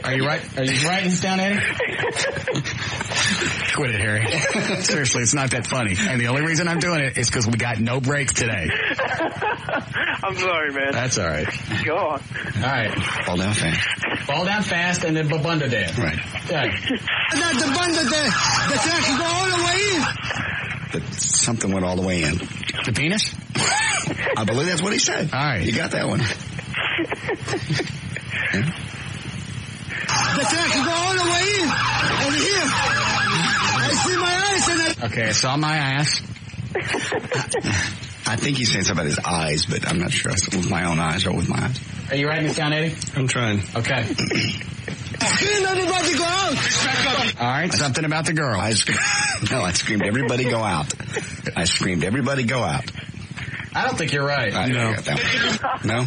Are you writing this down, Eddie? Quit it, Harry. Seriously, it's not that funny. And the only reason I'm doing it is because we got no breaks today. I'm sorry, man. That's all right. Go on. All right. Fall down fast. Fall down fast, and then Bunda Day. Right. Yeah. Not the Bunda Day. The track can go all the way in. But something went all the way in. The penis? I believe that's what he said. All right. You got that one. Yeah. The track can go all the way in. Over here. I see my eyes and Okay, I saw my ass. I think he's saying something about his eyes, but I'm not sure. With my own eyes or with my eyes. Are you writing this down, Eddie? I'm trying. Okay. Scream, everybody go out. All right, something about the girl. I screamed, everybody go out. I screamed, everybody go out. I don't think you're right. No. No?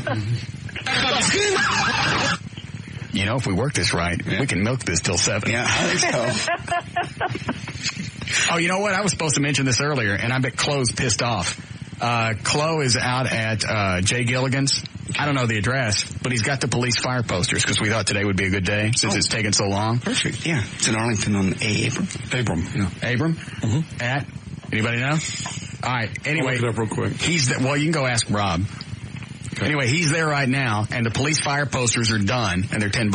You know, if we work this right, we can milk this till 7. Yeah, I think so. Oh, you know what? I was supposed to mention this earlier, and I bet Chloe's pissed off. Chloe is out at Jay Gilligan's. I don't know the address, but he's got the police fire posters because we thought today would be a good day since it's taken so long. Perfect. Yeah. It's in Arlington on Abram. Yeah. Abram? Mm-hmm. At? Anybody know? All right. Anyway. I'll look it up real quick. Well, you can go ask Rob. Okay. Anyway, he's there right now, and the police fire posters are done, and they're $10.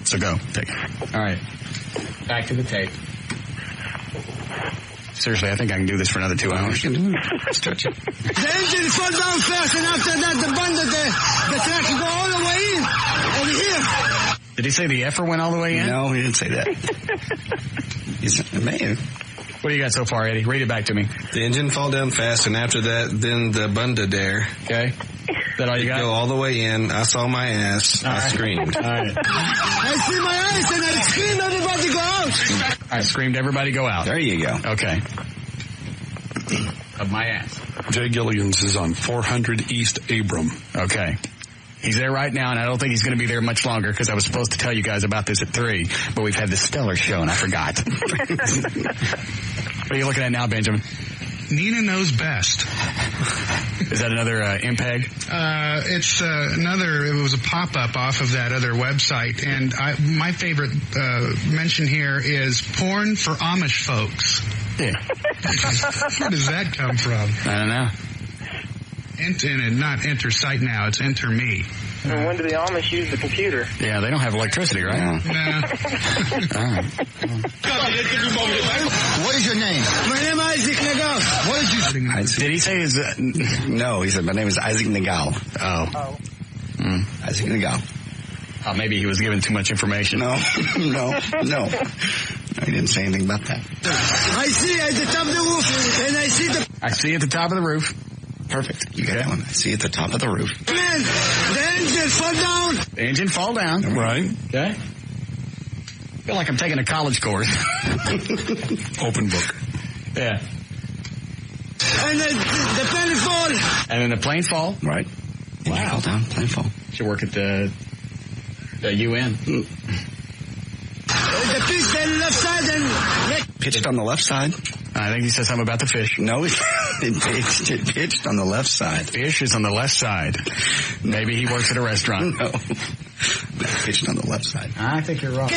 So go. Take it. All right. Back to the tape. Seriously, I think I can do this for another 2 hours. Stretch it. The engine fall down fast, and after that, the Bunda Day. The track can go all the way in. Over here. Did he say the effer went all the way in? No, he didn't say that. Man. What do you got so far, Eddie? Read it back to me. The engine fall down fast, and after that, then the Bunda Dare. Okay. Is that all you got? Go all the way in. I saw my ass. I screamed. All right. I see my eyes, and I scream, everybody go out. I screamed, everybody go out. There you go. Okay. Of my ass. Jay Gilligan's is on 400 East Abram. Okay. He's there right now, and I don't think he's going to be there much longer because I was supposed to tell you guys about this at 3, but we've had this stellar show, and I forgot. What are you looking at now, Benjamin? Nina Knows Best. Is that another MPEG? It's another, it was a pop-up off of that other website, and my favorite mention here is porn for Amish folks. Yeah. Where does that come from? I don't know. Not enter site now, it's enter me. And when do the Amish use the computer? Yeah, they don't have electricity, right? Nah. What is your name? My name is Isaac Nagal. What is your... Did he say his... No, he said, my name is Isaac Nagal. Oh. Isaac Nagal. Oh, maybe he was given too much information. No. He didn't say anything about that. I see at the top of the roof, and I see the... I see at the top of the roof. Perfect. You got that one. I see at the top of the roof. Man, the engine fall down. The engine fall down. Right. Okay. I feel like I'm taking a college course. Open book. Yeah. And the plane fall. And then the plane fall. Right. Engine fall down, plane fall. Should work at the UN. The pitch on the left side and... Pitched on the left side? I think he said something about the fish. No, it pitched on the left side. Fish is on the left side. Maybe he works at a restaurant. No, pitched on the left side. I think you're wrong.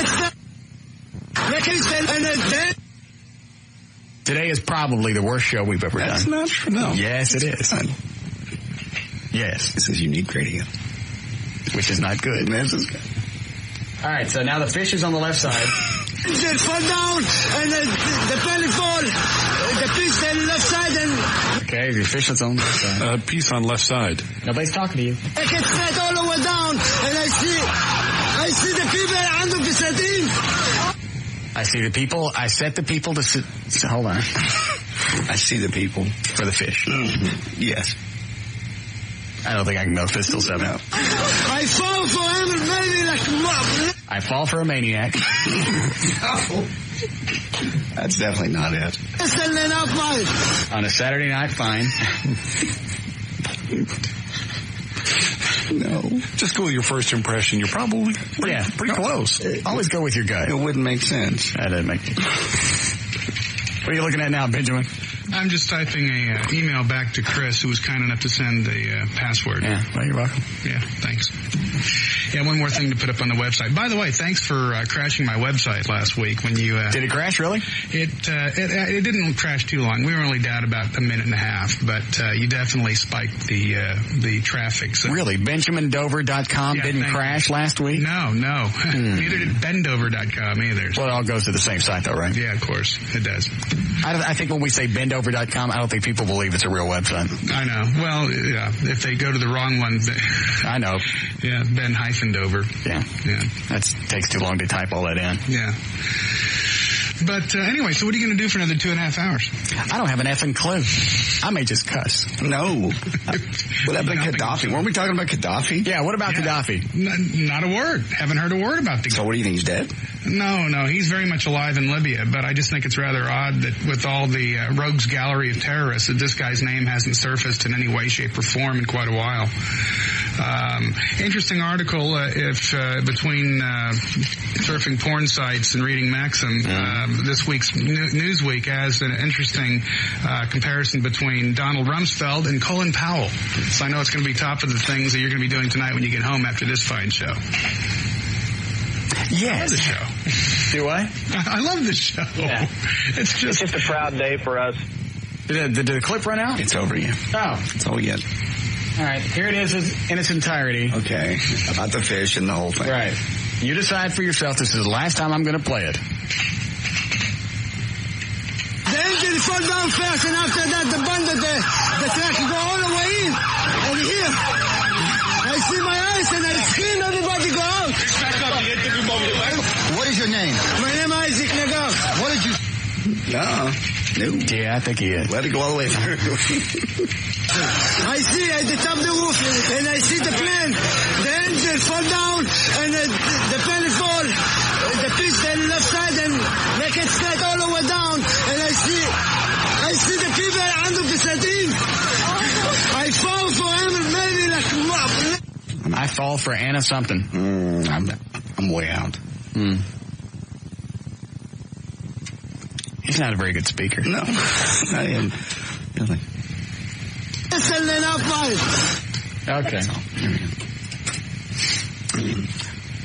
Today is probably the worst show we've ever done. That's not true. No. Yes, it is. Yes. This is unique radio. Which is not good. This is good. All right, so now the fish is on the left side. They fall down, and the belly fall. The piece on the left side, and... Okay, your fish is on the left side. Piece on left side. Nobody's talking to you. I get straight all the way down, and I see the people under the sardine. I see the people. I set the people to sit. Hold on. I see the people. For the fish. Mm-hmm. Yes. I don't think I can know if it's still 7. I fall for him, maybe like... I fall for a maniac. That's definitely not it. On a Saturday night, fine. No. Just go with your first impression. You're probably pretty close. Always go with your gut. It wouldn't make sense. That doesn't make sense. What are you looking at now, Benjamin? I'm just typing a email back to Chris, who was kind enough to send the password. Yeah, well, you're welcome. Yeah, thanks. Yeah, one more thing to put up on the website. By the way, thanks for crashing my website last week when you... Did it crash, really? It didn't crash too long. We were only down about a minute and a half, but you definitely spiked the traffic. So. Really? BenjaminDover.com didn't crash last week? No. Neither did BenDover.com either. Well, it all goes to the same site, though, right? Yeah, of course. It does. I think when we say BenDover.com, I don't think people believe it's a real website. I know. Well, yeah, if they go to the wrong one... I know. Yeah, Ben-Dover. Yeah. That takes too long to type all that in. Yeah. But anyway, so what are you going to do for another 2.5 hours? I don't have an effing clue. I may just cuss. No. What happened to Gaddafi? Weren't we talking about Gaddafi? Yeah, what about Gaddafi? Not a word. Haven't heard a word about the guy. So what do you think, he's dead? No, he's very much alive in Libya, but I just think it's rather odd that with all the rogues gallery of terrorists, that this guy's name hasn't surfaced in any way, shape, or form in quite a while. Interesting article between surfing porn sites and reading Maxim. This week's Newsweek has an interesting comparison between Donald Rumsfeld and Colin Powell. So I know it's going to be top of the things that you're going to be doing tonight when you get home after this fine show. Yes. I love the show. Do I? I love the show. Yeah. It's just a proud day for us. Did the clip run out? It's over yet. Oh. It's all yet. All right, here it is in its entirety. Okay, about the fish and the whole thing. Right. You decide for yourself. This is the last time I'm going to play it. The engine fall down fast, and after that, the bundle, the track go all the way in. And here, I see my eyes, and I scream, everybody go out. What is your name? My name is Isaac Nagar. What did you... No. Yeah, I think he is. Let it go all the way through. I see at the top of the roof, and I see the plane. The engine fall down, and the plane fall. The piece on the left side, and make it straight all the way down. And I see the people under the sardine. I fall for him, maybe like... I fall for Anna something. I'm way out. He's not a very good speaker. No, I am. Really. Okay.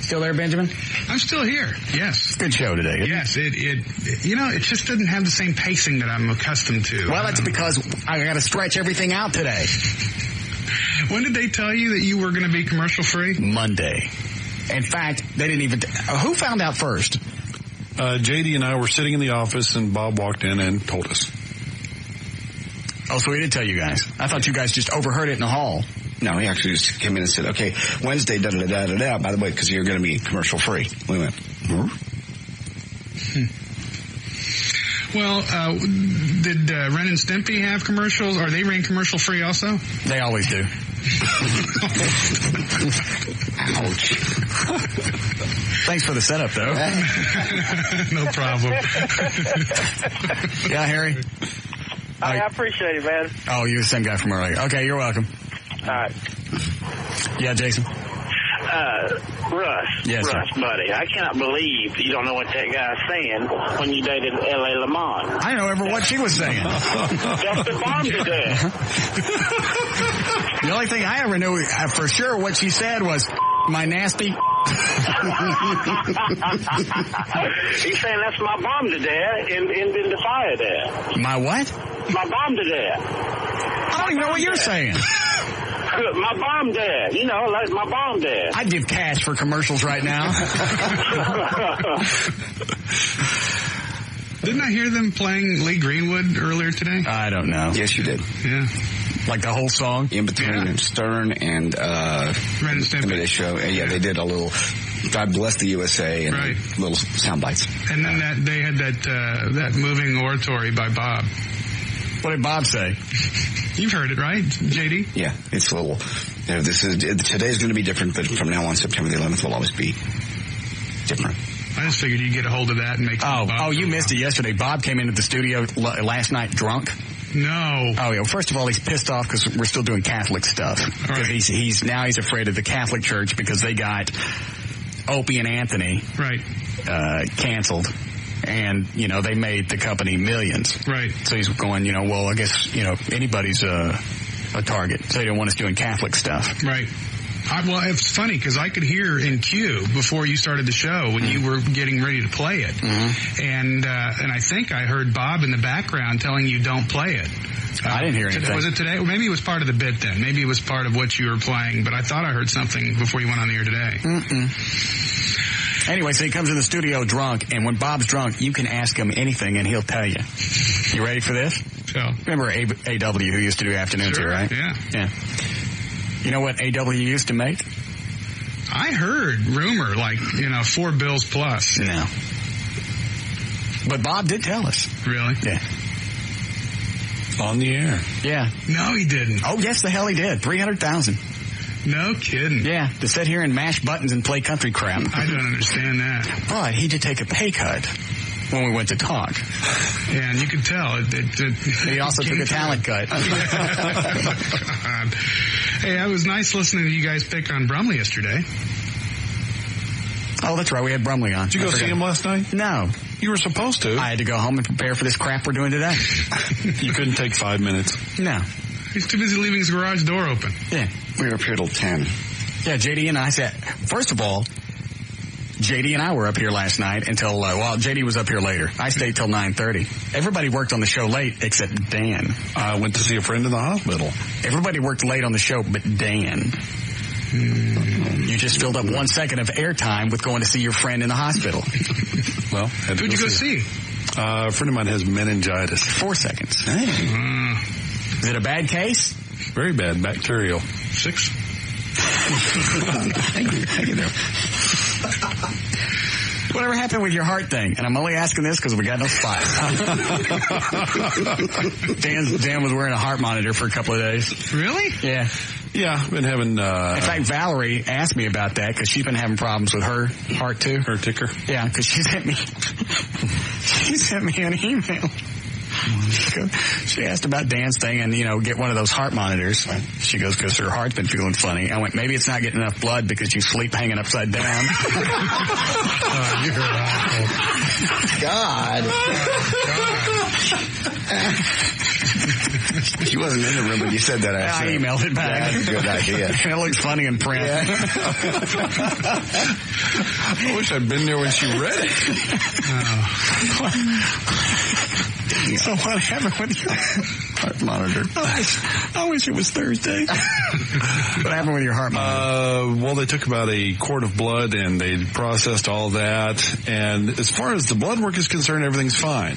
Still there, Benjamin? I'm still here. Yes. Good show today. Yes. It just doesn't have the same pacing that I'm accustomed to. Well, that's because I got to stretch everything out today. When did they tell you that you were going to be commercial free? Monday. In fact, they didn't even... who found out first? JD and I were sitting in the office, and Bob walked in and told us. Oh, so he didn't tell you guys. I thought you guys just overheard it in the hall. No, he actually just came in and said, okay, Wednesday, da-da-da-da-da, by the way, because you're going to be commercial free. We went, Well, did Ren and Stimpy have commercials? Are they ran commercial free also? They always do. Ouch. Thanks for the setup, though. No problem. Yeah, Harry? I appreciate it, man. Oh, you're the same guy from earlier. Okay, you're welcome. All right. Yeah, Jason? Russ. Yes, Russ, sir. buddy, I cannot believe you don't know what that guy's saying when you dated L.A. Lamont. I don't know ever what she was saying. That's the bomb to death. The only thing I ever knew for sure what she said was, my nasty... She's saying that's my bomb to death in the fire there. My what? My bomb to death. I don't even know what you're saying. My bomb dad, like my bomb dad. I'd give cash for commercials right now. Didn't I hear them playing Lee Greenwood earlier today? I don't know. Yes, you did. Yeah. Like the whole song? In between Stern and Ren and Stimpy show. Yeah, they did a little God Bless the USA and little sound bites. And then they had that moving oratory by Bob. What did Bob say? You've heard it, right, JD? Yeah, it's a little. Today's going to be different, but from now on, September the 11th will always be different. I just figured you'd get a hold of that and make. Oh, you missed it yesterday. Bob came into the studio last night drunk. No. Oh, yeah. First of all, he's pissed off because we're still doing Catholic stuff. Because he's afraid of the Catholic Church because they got Opie and Anthony canceled. And, they made the company millions. Right. So he's going, well, I guess, anybody's a target. So they don't want us doing Catholic stuff. Right. Well, it's funny because I could hear in cue before you started the show when you were getting ready to play it. Mm-hmm. And I think I heard Bob in the background telling you don't play it. I didn't hear anything. Was it today? Well, maybe it was part of the bit then. Maybe it was part of what you were playing, but I thought I heard something before you went on the air today. Mm-mm. Anyway, so he comes in the studio drunk, and when Bob's drunk, you can ask him anything, and he'll tell you. You ready for this? So. Remember A.W. who used to do afternoons here, right? Yeah. You know what A.W. used to make? I heard rumor, like, $4 bills plus. No. But Bob did tell us. Really? Yeah. On the air. Yeah. No, he didn't. Oh, yes, the hell he did. $300,000. No kidding. Yeah, to sit here and mash buttons and play country crap. I don't understand that. But he did take a pay cut when we went to talk. Yeah, and you could tell. He also took a talent cut. Hey, it was nice listening to you guys pick on Brumley yesterday. Oh, that's right. We had Brumley on. Did you go see him last night? No. You were supposed to. I had to go home and prepare for this crap we're doing today. You couldn't take 5 minutes. No. He's too busy leaving his garage door open. Yeah. We were up here till 10. Yeah, JD and I said, first of all, JD and I were up here last night until, JD was up here later. I stayed till 9:30. Everybody worked on the show late except Dan. I went to see a friend in the hospital. Everybody worked late on the show but Dan. You just filled up 1 second of airtime with going to see your friend in the hospital. Well, who'd you go see? A friend of mine has meningitis. 4 seconds. Hey. Is it a bad case? Very bad. Bacterial. 6. Thank you. Whatever happened with your heart thing? And I'm only asking this because we got no spot. Dan was wearing a heart monitor for a couple of days. Really? Yeah. Yeah, I've been having... In fact, Valerie asked me about that because she's been having problems with her heart too. Her ticker? Yeah, because she sent me an email. She asked about Dan's thing and, get one of those heart monitors. She goes, because her heart's been feeling funny. I went, maybe it's not getting enough blood because you sleep hanging upside down. Oh, you're awful. God. She wasn't in the room when you said that. I emailed it back. That's a good idea. And it looks funny in print. Yeah. I wish I'd been there when she read it. So what happened with your heart monitor? I wish it was Thursday. What happened with your heart monitor? Well, they took about a quart of blood and they processed all that. And as far as the blood work is concerned, everything's fine.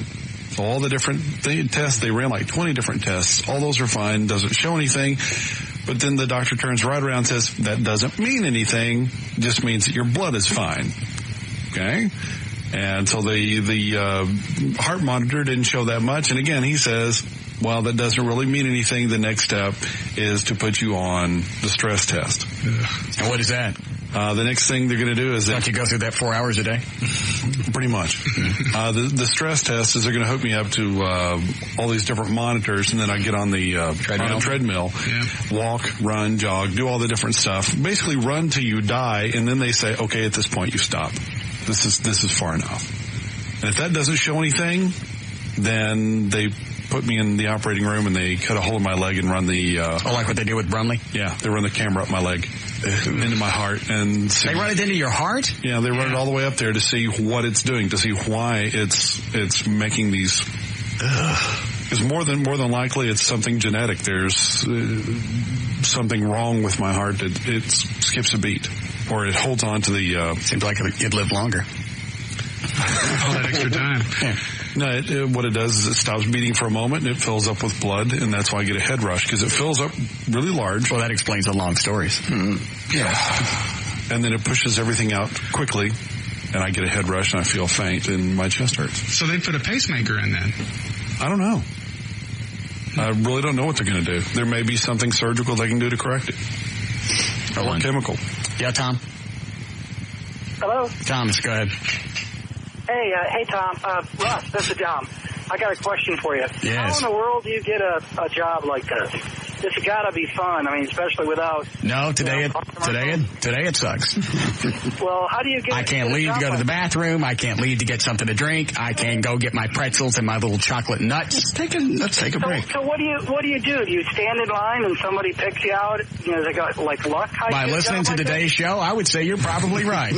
So all the different tests, they ran like 20 different tests. All those are fine. Doesn't show anything. But then the doctor turns right around and says, that doesn't mean anything. Just means that your blood is fine. Okay? And so the heart monitor didn't show that much. And again, he says, well, that doesn't really mean anything. The next step is to put you on the stress test. And what is that? The next thing they're going to do is... Don't you go through that 4 hours a day? Pretty much. The stress test is they're going to hook me up to all these different monitors, and then I get on the treadmill, walk, run, jog, do all the different stuff. Basically run till you die, and then they say, okay, at this point you stop. This is far enough. And if that doesn't show anything, then they put me in the operating room and they cut a hole in my leg and run the... like what they do with Brumley? Yeah, they run the camera up my leg. Into my heart. And they run it into your heart? Yeah, they run it all the way up there to see what it's doing, to see why it's making these Because more than likely, it's something genetic. There's something wrong with my heart that it skips a beat, or it holds on to the. Seems like it'd live longer. All that extra time. Yeah. No, what it does is it stops beating for a moment and it fills up with blood, and that's why I get a head rush, because it fills up really large. Well, that explains the long stories. Mm-hmm. Yeah. And then it pushes everything out quickly, and I get a head rush and I feel faint and my chest hurts. So they put a pacemaker in then? I don't know. I really don't know what they're going to do. There may be something surgical they can do to correct it. Or chemical. Yeah, Tom? Hello? Thomas, go ahead. Hey, Tom. Russ, this is John. I got a question for you. Yes. How in the world do you get a job like this? This has got to be fun. I mean, especially without... No, today it sucks. Well, how do you get... I can't leave to go to the bathroom. I can't leave to get something to drink. I can't go get my pretzels and my little chocolate nuts. Let's take a break. So what do you do? Do you stand in line and somebody picks you out? You know, they got like luck. By listening to today's show, I would say you're probably right.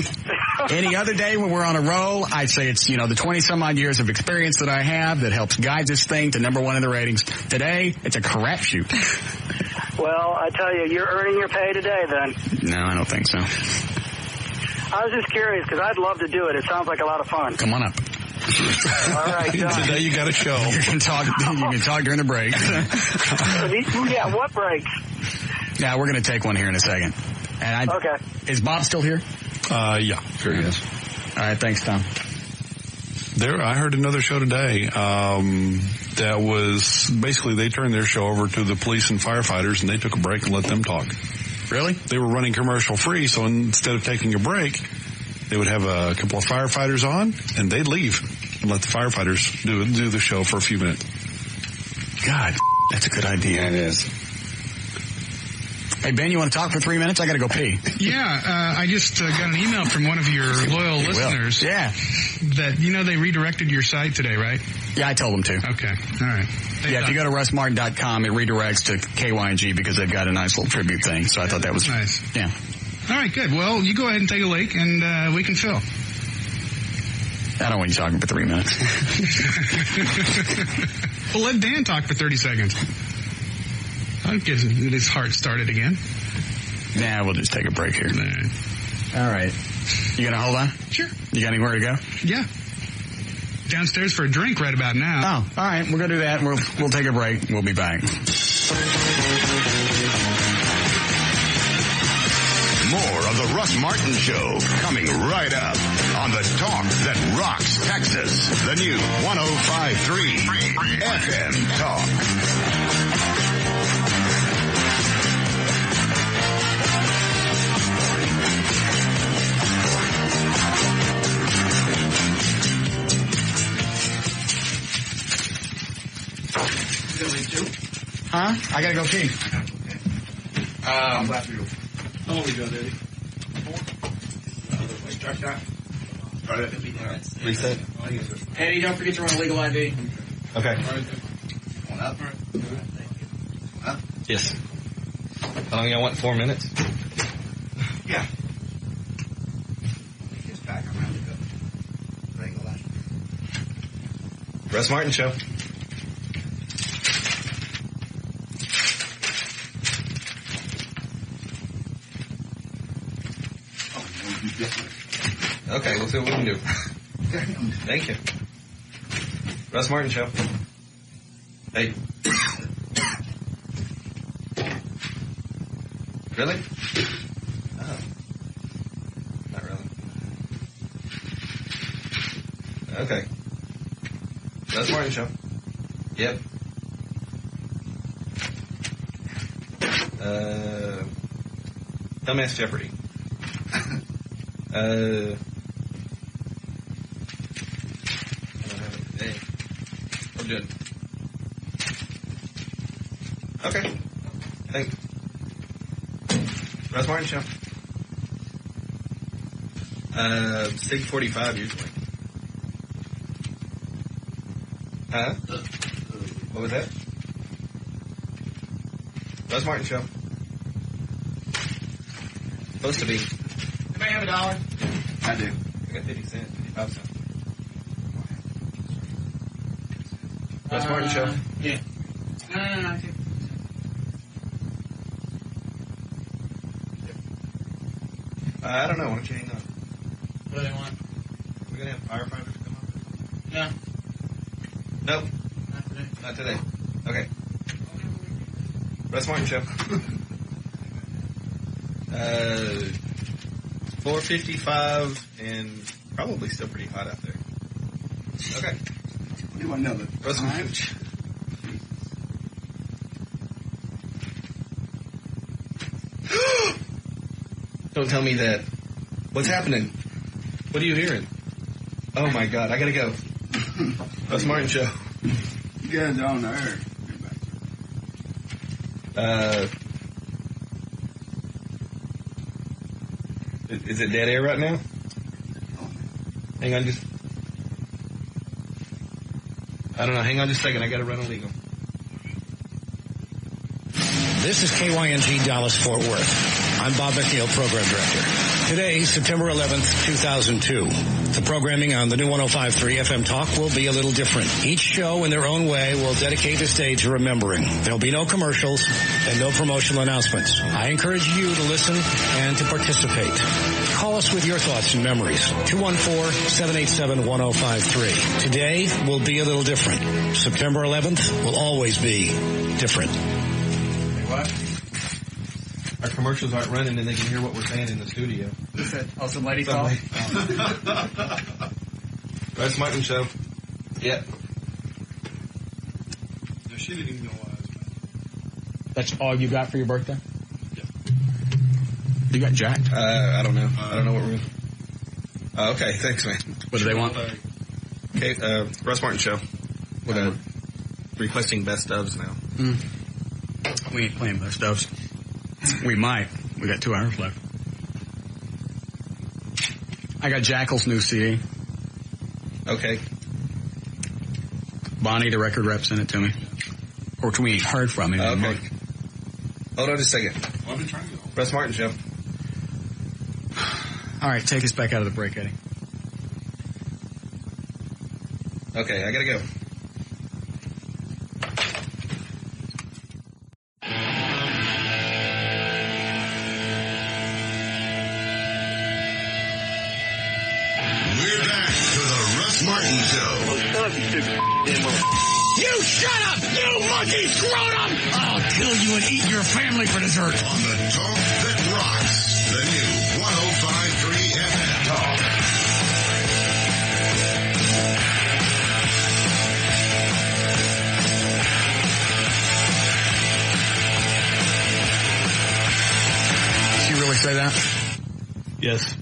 Any other day when we're on a roll, I'd say it's, the 20-some-odd years of experience that I have that helps guide this thing to number one in the ratings. Today, it's a crapshoot. Well, I tell you, you're earning your pay today, then. No, I don't think so. I was just curious, because I'd love to do it. It sounds like a lot of fun. Come on up. All right, today you got a show. You can talk during the break. Yeah, what breaks? Yeah, we're going to take one here in a second. And okay. Is Bob still here? Yeah, sure he is. All right, thanks, Tom. I heard another show today that was basically they turned their show over to the police and firefighters, and they took a break and let them talk. Really? They were running commercial free, so instead of taking a break, they would have a couple of firefighters on, and they'd leave and let the firefighters do the show for a few minutes. God, that's a good idea. Yeah, it is. Hey, Ben, you want to talk for 3 minutes? I got to go pee. Yeah, I just got an email from one of your loyal listeners. Yeah. That, they redirected your site today, right? Yeah, I told them to. Okay, all right. If you go to russmartin.com, it redirects to KYNG because they've got a nice little tribute thing. So I thought that was nice. Yeah. All right, good. Well, you go ahead and take a leak, and we can fill. I don't want you talking for 3 minutes. Well, let Dan talk for 30 seconds. I'll get his heart started again. Nah, we'll just take a break here. All right. You gonna hold on? Sure. You got anywhere to go? Yeah. Downstairs for a drink right about now. Oh, all right. We're gonna do that. We'll take a break. We'll be back. More of the Russ Martin Show coming right up on the talk that rocks Texas. The new 105.3 FM Talk. Huh? I gotta go pee. How long we go, Daddy? Reset. Eddie, don't forget to run a legal ID. Okay. On up. Yes. How long y'all want? 4 minutes? Yeah. Russ Martin Show. Okay, we'll see what we can do. Thank you. Russ Martin Show. Hey. Really? Oh. Not really. Okay. Russ Martin Show. Yep. Dumbass Jeopardy. I don't have it today. We're good. Okay. Thanks. Russ Martin Show. 6:45 usually. Huh? What was that? Russ Martin Show. Supposed to be. Anybody have $1? I do. I got 50 cents, 55 cents. Russ Martin Show. Yeah. No. I don't know. Why don't you hang on? What do they want? We're going to have firefighters come up? No. Nope. Not today. Okay. Russ Martin Show. 4:55 and probably still pretty hot out there. Okay. What do you want to know? Russ Martin. Don't tell me that. What's happening? What are you hearing? Oh my God, I gotta go. Russ Martin Show. You guys are on the air. Is it dead air right now? Hang on just... I don't know, hang on just a second, I gotta run illegal. This is KYNG Dallas Fort Worth. I'm Bob McNeil, Program Director. Today, September 11th, 2002. The programming on the new 105.3 FM Talk will be a little different. Each show in their own way will dedicate this day to remembering. There'll be no commercials and no promotional announcements. I encourage you to listen and to participate. Call us with your thoughts and memories. 214-787-1053. Today will be a little different. September 11th will always be different. What? Our commercials aren't running and they can hear what we're saying in the studio. What's that? Oh, some lady call? Russ Martin Show. Yep. No, she didn't even know why I was mad. That's all you got for your birthday? Yeah. You got Jack? I don't know. I don't know what we're... okay, thanks, man. What do they want? Okay, Russ Martin Show. We're requesting best ofs now. We ain't playing best ofs. We might. We got 2 hours left. I got Jackal's new CD. Okay. Bonnie, the record rep, sent it to me. Or we ain't heard from him. Okay. Hold on just a second. Well, I've been trying to go. Russ Martin Show. All right, take us back out of the break, Eddie. Okay, I gotta go. Martin Show. You shut up, you monkey scrotum! I'll kill you and eat your family for dessert. On the Talk That Rocks, the new 105.3 FM Talk. Did you really say that? Yes.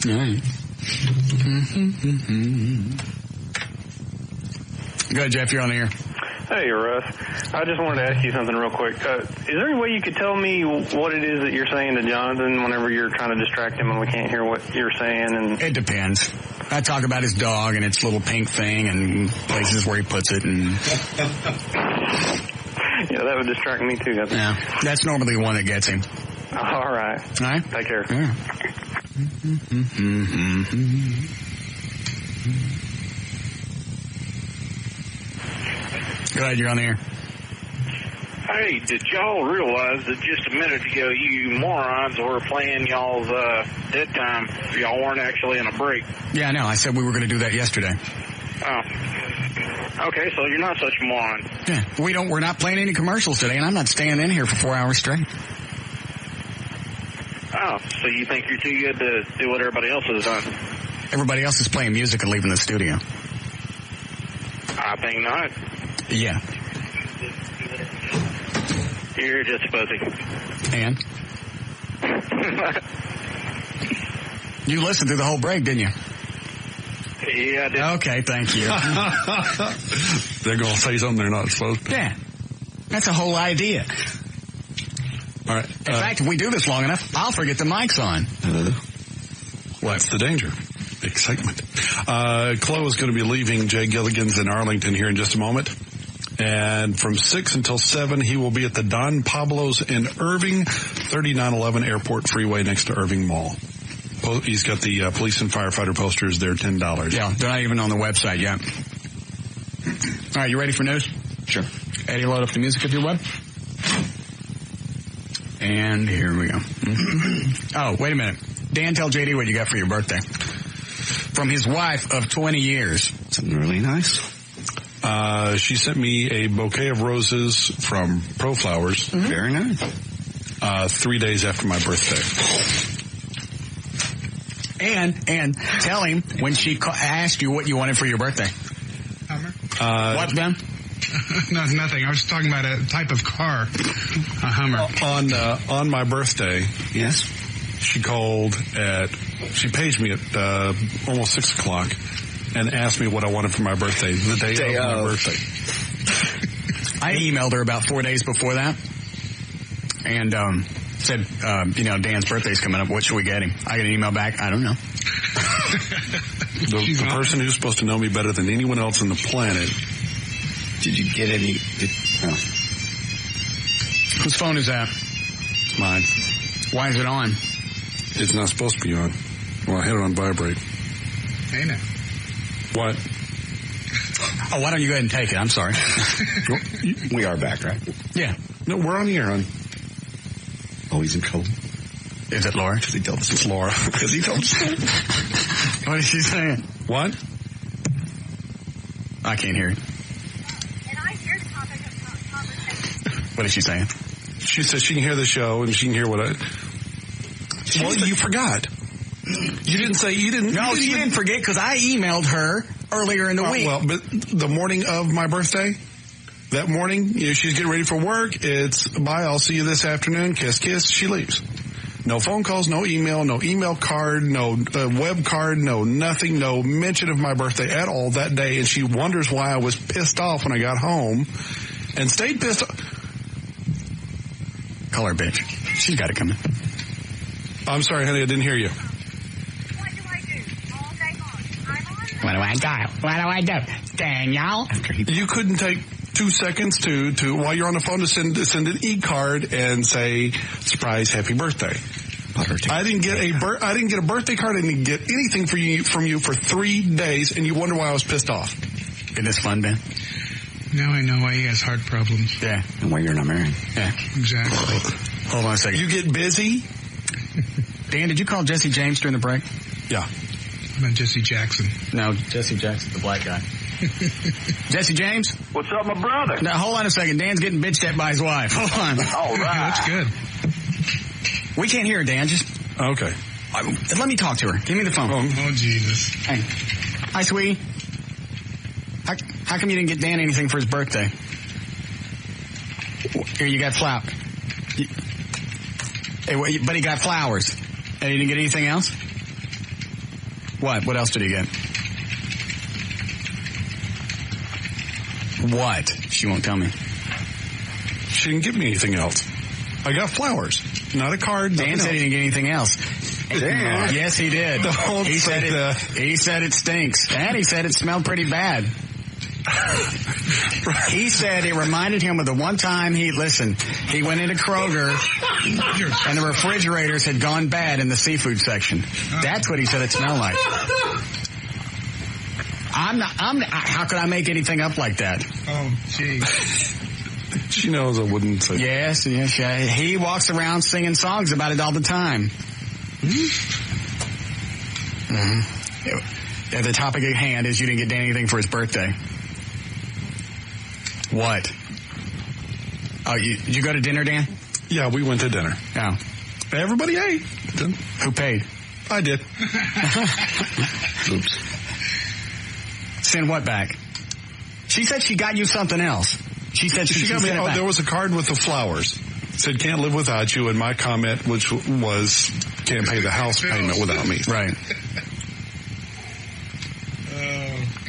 All right. Go ahead, Jeff. You're on the air. Hey, Russ. I just wanted to ask you something real quick. Is there any way you could tell me what it is that you're saying to Jonathan whenever you're trying to distract him and we can't hear what you're saying? And it depends. I talk about his dog and its little pink thing and places where he puts it. And yeah, that would distract me too. Yeah, that's normally the one that gets him. All right. All right. Take care. Yeah. Go ahead, you're on the air. Hey, did y'all realize that just a minute ago you morons were playing y'all's dead time? Y'all weren't actually in a break. Yeah, I know. I said we were going to do that yesterday. Oh. Okay, so you're not such a moron. Yeah, we're not playing any commercials today, and I'm not staying in here for 4 hours straight. Oh, so you think you're too good to do what everybody else has done? Everybody else is playing music and leaving the studio. I think not. Yeah. You're just a pussy. And? You listened through the whole break, didn't you? Yeah, I did. Okay, thank you. They're going to say something they're not supposed to. Yeah. That's the whole idea. All right. In fact, if we do this long enough, I'll forget the mic's on. Well, that's the danger. Excitement. Chloe is going to be leaving Jay Gilligan's in Arlington here in just a moment. And from 6 until 7, he will be at the Don Pablo's in Irving, 3911 Airport Freeway next to Irving Mall. he's got the police and firefighter posters. They're $10. Yeah, they're not even on the website yet. All right, you ready for news? Sure. Eddie, load up the music if you would. And here we go. Oh, wait a minute. Dan, tell JD what you got for your birthday. From his wife of 20 years. Something really nice. She sent me a bouquet of roses from Pro Flowers. Mm-hmm. Very nice. 3 days after my birthday. And tell him when she asked you what you wanted for your birthday. Hummer? What, Ben? No, nothing. I was talking about a type of car. A Hummer. On my birthday. Yes. She paged me at almost 6 o'clock and asked me what I wanted for my birthday, the day of my birthday. I emailed her about 4 days before that and said, Dan's birthday's coming up. What should we get him? I got an email back. I don't know. The person who's supposed to know me better than anyone else on the planet. Did you get any? No. Whose phone is that? Mine. Why is it on? It's not supposed to be on. Well, I had it on vibrate. Hey, now. What? Oh, why don't you go ahead and take it? I'm sorry. We are back, right? Yeah. No, we're on the air, hon. Oh, he's in trouble. Is it Laura? Because he told us. It's Laura. Because he told us. What is she saying? What? I can't hear it. And I hear the topic of conversation. What is she saying? She says she can hear the show and she can hear what I... Well, you forgot. You didn't say... You didn't. No, she didn't forget because I emailed her earlier in the week. Well, but the morning of my birthday... That morning, she's getting ready for work. It's, bye, I'll see you this afternoon. Kiss, kiss. She leaves. No phone calls, no email card, no web card, no nothing, no mention of my birthday at all that day. And she wonders why I was pissed off when I got home and stayed pissed off. Call her bitch. She's got to come in. I'm sorry, honey, I didn't hear you. What do I do all day long? I'm on. What do I do? Danielle? You couldn't take 2 seconds to while you're on the phone to send an e-card and say surprise happy birthday. I didn't get a birthday card. I didn't get anything from you for 3 days, and you wonder why I was pissed off. Isn't this fun, Ben? Now I know why he has heart problems. Yeah, and why you're not married. Yeah, exactly. Hold on a second. You get busy. Dan, did you call Jesse James during the break? Yeah. About Jesse Jackson. No, Jesse Jackson, the black guy. Jesse James? What's up, my brother? Now, hold on a second. Dan's getting bitched at by his wife. Hold on. All right. That's good. We can't hear her, Dan. Just... Okay. Let me talk to her. Give me the phone. Oh, Jesus. Hey. Hi, sweetie. How come you didn't get Dan anything for his birthday? Here, you got flour. But he got flowers. And he didn't get anything else? What? What else did he get? What? She won't tell me. She didn't give me anything else. I got flowers, not a card. Dan said he didn't get anything else. Dan. Yes, he did. He said it stinks. And he said it smelled pretty bad. He said it reminded him of the one time he went into Kroger and the refrigerators had gone bad in the seafood section. That's what he said it smelled like. How could I make anything up like that? Oh, gee. She knows I wouldn't say. Yes. He walks around singing songs about it all the time. Mm-hmm. The topic at hand is you didn't get Dan anything for his birthday. What? Oh, did you go to dinner, Dan? Yeah, we went to dinner. Oh. Everybody ate. Who paid? I did. Oops. Send what back? She said she got you something else. She said she got me. Oh, there was a card with the flowers. It said can't live without you, and my comment, which was can't pay the house payment without me. Right.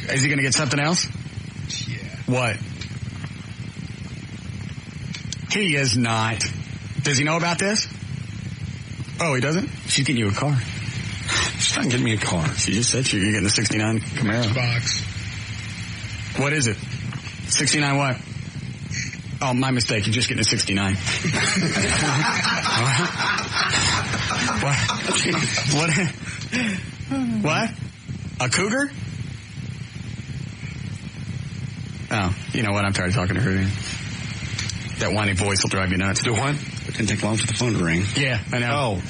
Is he going to get something else? Yeah. What? He is not. Does he know about this? Oh, he doesn't? She's getting you a car. She's not getting me a car. She just said you're getting a 69 Camaro. Box. What is it? 69 what? Oh, my mistake. You're just getting a 69. What? A cougar? Oh, you know what? I'm tired of talking to her. That whiny voice will drive you nuts. Do what? It didn't take long for the phone to ring. Yeah, I know. Oh.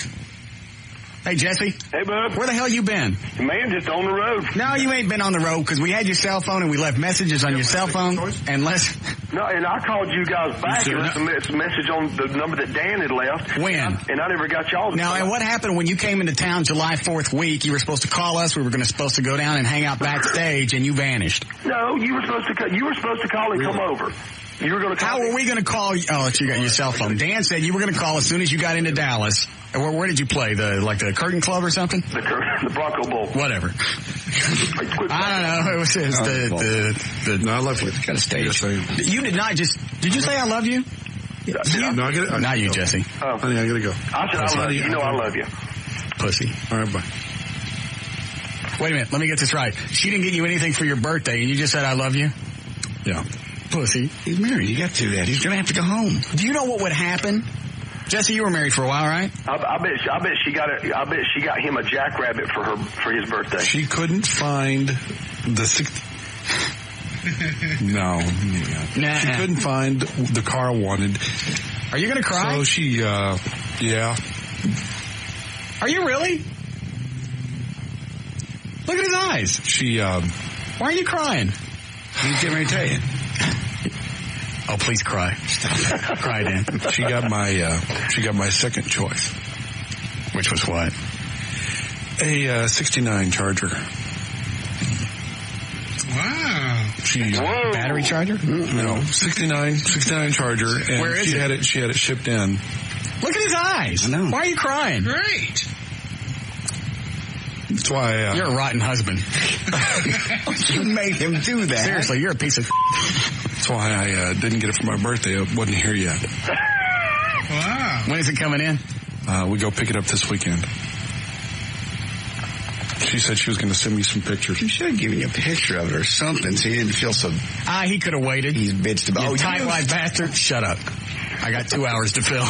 Hey, Jesse. Hey, bub. Where the hell you been? Man, just on the road. No, you ain't been on the road because we had your cell phone and we left messages on your cell phone. No, and I called you guys back and left a message on the number that Dan had left. When? And I never got y'all. Now, and what happened when you came into town July 4th week? You were supposed to call us. We were supposed to go down and hang out backstage, and you vanished. No, you were supposed to call and come over. You were going to call. How were we going to call you? Oh, you got your cell phone. Dan said you were going to call as soon as you got into Dallas. Where did you play? The Curtain Club or something? The Bronco Bowl. Whatever. I don't know. It was the No, I love it. Got a stage. You did not just. Did you say I love you? No, I get it. Not you, Jesse. Oh. Honey, I gotta go. I said I love you. You know I love you. Pussy. All right, bye. Wait a minute. Let me get this right. She didn't get you anything for your birthday, and you just said I love you? Yeah. Pussy. He's married. You got to do that. He's going to have to go home. Do you know what would happen? Jesse, you were married for a while, right? I bet she got him a jackrabbit for his birthday. She couldn't find the No. Nah. She couldn't find the car I wanted. Are you going to cry? So she, yeah. Are you really? Look at his eyes. She, Why are you crying? He's getting ready to tell you. Oh, please cry. Cry, Dan. She got my second choice. Which was what? A 69 Charger. Wow. Battery charger? No, 69 Charger. And where is it? She had it shipped in. Look at his eyes. I know. Why are you crying? Great. That's why you're a rotten husband. You made him do that. Seriously, you're a piece of. That's why I didn't get it for my birthday. I wasn't here yet. Wow. When is it coming in? We go pick it up this weekend. She said she was going to send me some pictures. She should have given you a picture of it or something so you didn't feel so... He could have waited. He's bitched about... You tight-wide bastard. Shut up. I got 2 hours to fill.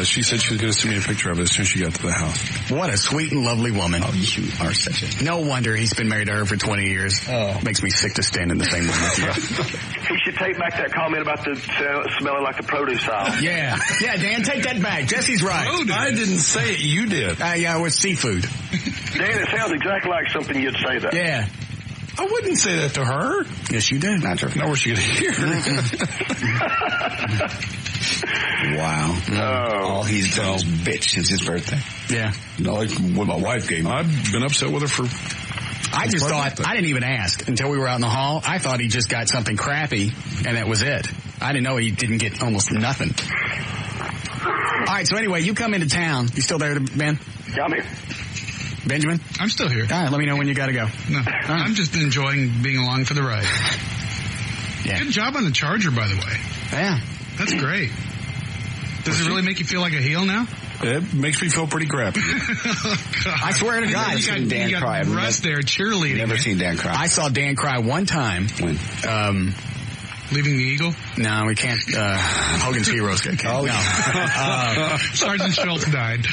She said she was going to send me a picture of it as soon as she got to the house. What a sweet and lovely woman. Oh, you are such a... No wonder he's been married to her for 20 years. Oh. Makes me sick to stand in the same room with you. He should take back that comment about the smelling like the produce aisle. Yeah. Yeah, Dan, take that back. Jesse's right. I didn't say it. You did. Yeah, with seafood. Dan, it sounds exactly like something you'd say that. Yeah. I wouldn't say that to her. Yes, you did. Not where she could hear. Wow. Oh. All he's done is bitch since his birthday. Yeah. No, like what my wife gave me. I've been upset with her for... I just thought, I didn't even ask until we were out in the hall. I thought he just got something crappy, and that was it. I didn't know he didn't get almost nothing. All right, so anyway, you come into town. You still there, Ben? Yeah, I'm here. Benjamin? I'm still here. All right, let me know when you got to go. No, I'm just enjoying being along for the ride. Yeah. Good job on the Charger, by the way. Yeah. That's great. Does it really make you feel like a heel now? It makes me feel pretty crappy. I swear to God. You got Russ there cheerleading. Never seen Dan cry. I saw Dan cry one time. When? Leaving the Eagle? No, we can't. Hogan's Heroes. Oh, no. Sergeant Schultz died.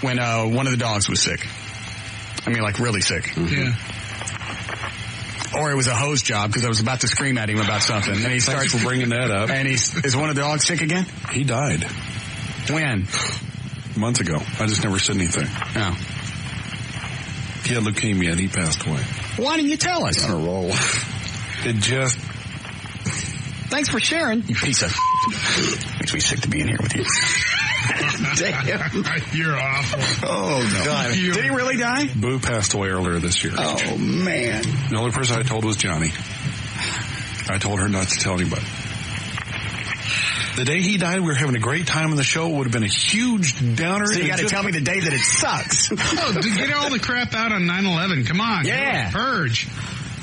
When one of the dogs was sick. I mean, like really sick. Mm-hmm. Yeah. Or it was a hose job because I was about to scream at him about something. And he starts for bringing that up. And is one of the dogs sick again? He died. When? Months ago. I just never said anything. Oh. He had leukemia and he passed away. Why didn't you tell us? On a roll. It just... Thanks for sharing, you piece of... Makes me sick to be in here with you. Damn. You're awful. Oh, no. God. Did he really die? Boo passed away earlier this year. Oh, man. The only person I told was Johnny. I told her not to tell anybody. The day he died, we were having a great time on the show. It would have been a huge downer. So you got to tell me the day that it sucks. Oh, get all the crap out on 9/11. Come on. Yeah. Purge.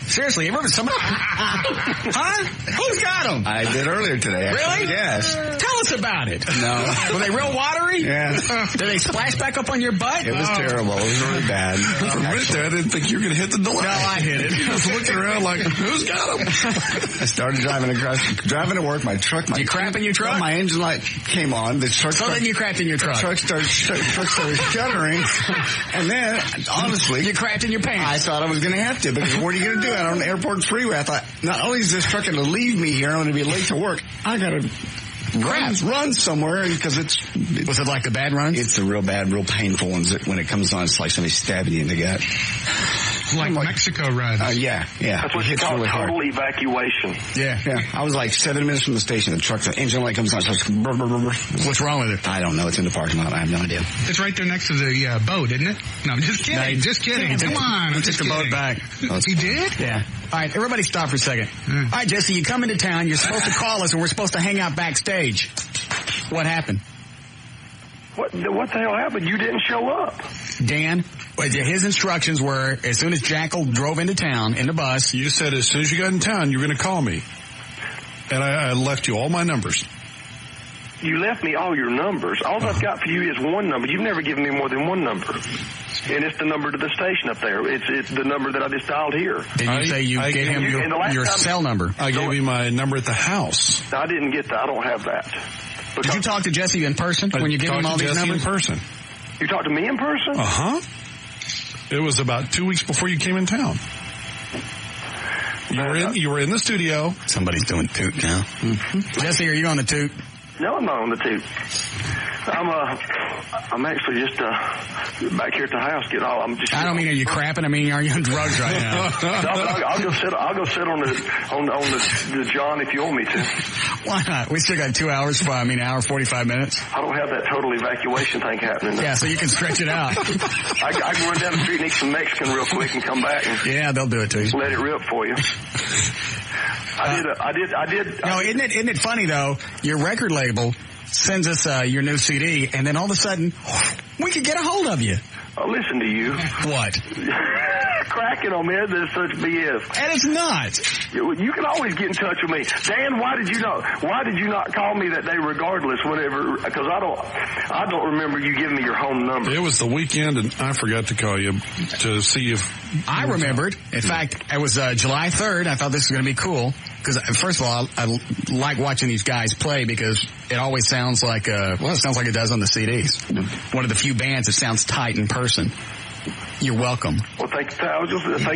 Seriously, you remember somebody? Huh? Who's got them? I did earlier today. Really? Yes. Tell us us about it. No. Were they real watery? Yeah. Did they splash back up on your butt? It was terrible. It was really bad. For a minute there, I didn't think you were going to hit the delay. No, I hit it. I was looking around like, who's got him? I started driving to work. My truck. You crap in your truck? My engine light came on. The truck. So then you crapped in your truck. The truck started shuddering. And then, honestly, you crapped in your pants. I thought I was going to have to, because what are you going to do out on the airport freeway? I thought, not only is this truck going to leave me here, I'm going to be late to work. I got to run somewhere, because was it like the bad runs? It's the real bad, real painful ones that when it comes on, it's like somebody stabbing you in the gut. Like Mexico runs. Yeah. That's what you call really total hard. evacuation. Yeah. I was like 7 minutes from the station. The engine light comes on. So what's wrong with it? I don't know. It's in the parking lot. I have no idea. It's right there next to the boat, isn't it? No, I'm just kidding. No, just kidding. Come on. Took the boat back. He did? Yeah. All right, everybody stop for a second. All right, Jesse, you come into town. You're supposed to call us, and we're supposed to hang out backstage. What happened? What the hell happened? You didn't show up. Dan, his instructions were, as soon as Jackal drove into town in the bus. You said as soon as you got in town, you were going to call me. And I left you all my numbers. You left me all your numbers. All I've got for you is one number. You've never given me more than one number. And it's the number to the station up there. It's the number that I just dialed here. Did you say you gave him your cell number? I gave you my number at the house. I didn't get that. I don't have that. Did you talk to Jesse in person when you gave him all these numbers? In person. You talked to me in person? Uh-huh. It was about 2 weeks before you came in town. You were in the studio. Somebody's doing toot now. Mm-hmm. Jesse, are you on the toot? No, I'm not on the toot. I'm actually just back here at the house getting all. I don't mean are you crapping. I mean are you on drugs right now? No, I'll go sit on the John if you want me to. Why not? We still got 2 hours. Hour 45 minutes. I don't have that total evacuation thing happening. Yeah, so you can stretch it out. I can run down the street and eat some Mexican real quick and come back. Yeah, they'll do it to you. Let it rip for you. I did. No, isn't it funny though? Your record label sends us your new CD, and then all of a sudden, we could get a hold of you. Oh, listen to you. What? Cracking on me. That's such BS. And it's not. You can always get in touch with me. Dan, why did you not call me that day regardless, whatever? Because I don't remember you giving me your home number. It was the weekend, and I forgot to call you to see if... I remembered. In fact, it was July 3rd. I thought this was going to be cool. Because, first of all, I like watching these guys play because it always sounds like, it sounds like it does on the CDs. One of the few bands that sounds tight in person. You're welcome. Well, thank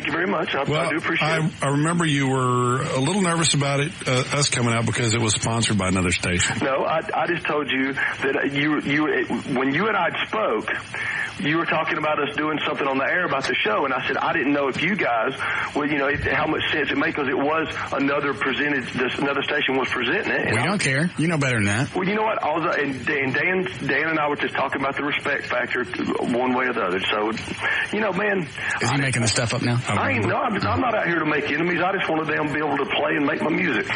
you very much. I do appreciate it. I remember you were a little nervous about it, us coming out because it was sponsored by another station. No, I just told you that when you and I spoke, you were talking about us doing something on the air about the show, and I said I didn't know if you guys, how much sense it made because it was another station was presenting it. We don't care. You know better than that. Well, you know what? Dan and I were just talking about the respect factor one way or the other. So, man. Is he making the stuff up now? I'm not out here to make enemies. I just want them to be able to play and make my music.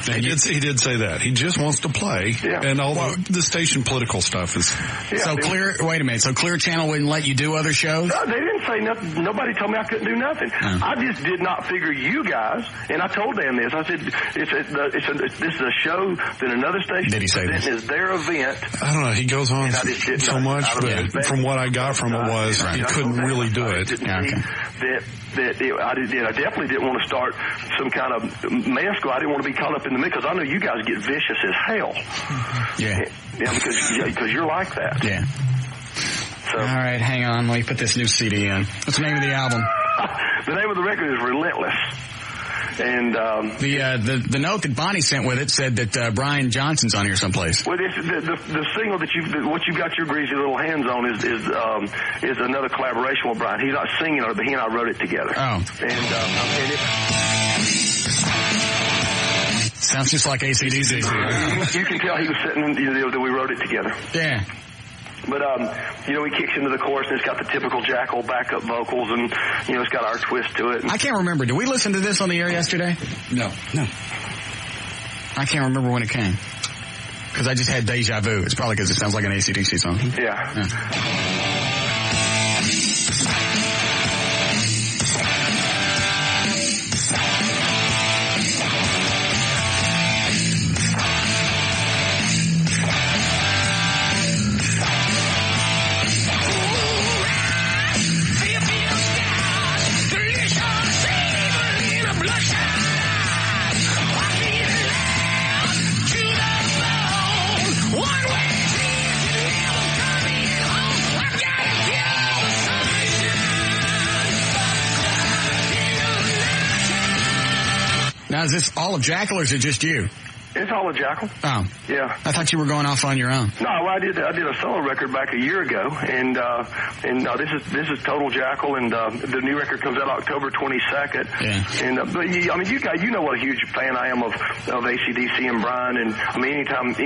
He did say that. He just wants to play, and all the station political stuff is... Yeah, wait a minute. So Clear Channel wouldn't let you do other shows? No, they didn't say nothing. Nobody told me I couldn't do nothing. I just did not figure you guys, and I told them this. I said, this is a show that another station... Did he say this? Is their event. I don't know. He goes on so much, but from what I got from it was he couldn't really do it. I definitely didn't want to start some kind of mess. I didn't want to be caught up in the mix because I know you guys get vicious as hell. Yeah. Because you're like that. Yeah. So. All right, hang on. Let me put this new CD in. What's the name of the album? The name of the record is Relentless. And the note that Bonnie sent with it said that Brian Johnson's on here someplace. Well, the single that what you got your greasy little hands on is another collaboration with Brian. He's not singing on it, but he and I wrote it together. Oh. And sounds just like AC/DC. You can tell he was sitting that we wrote it together. Yeah. But, he kicks into the chorus, and it's got the typical Jackal backup vocals, and, it's got our twist to it. I can't remember. Did we listen to this on the air yesterday? No. I can't remember when it came. Because I just had deja vu. It's probably because it sounds like an AC/DC song. Yeah. Now, is this all of Jackal or is it just you? It's all a Jackal. Oh. Yeah. I thought you were going off on your own. No, I did a solo record back a year ago, and this is total Jackal, and the new record comes out October 22nd. Yeah. And but you guys, you know what a huge fan I am of AC/DC and Brian, and I mean anytime he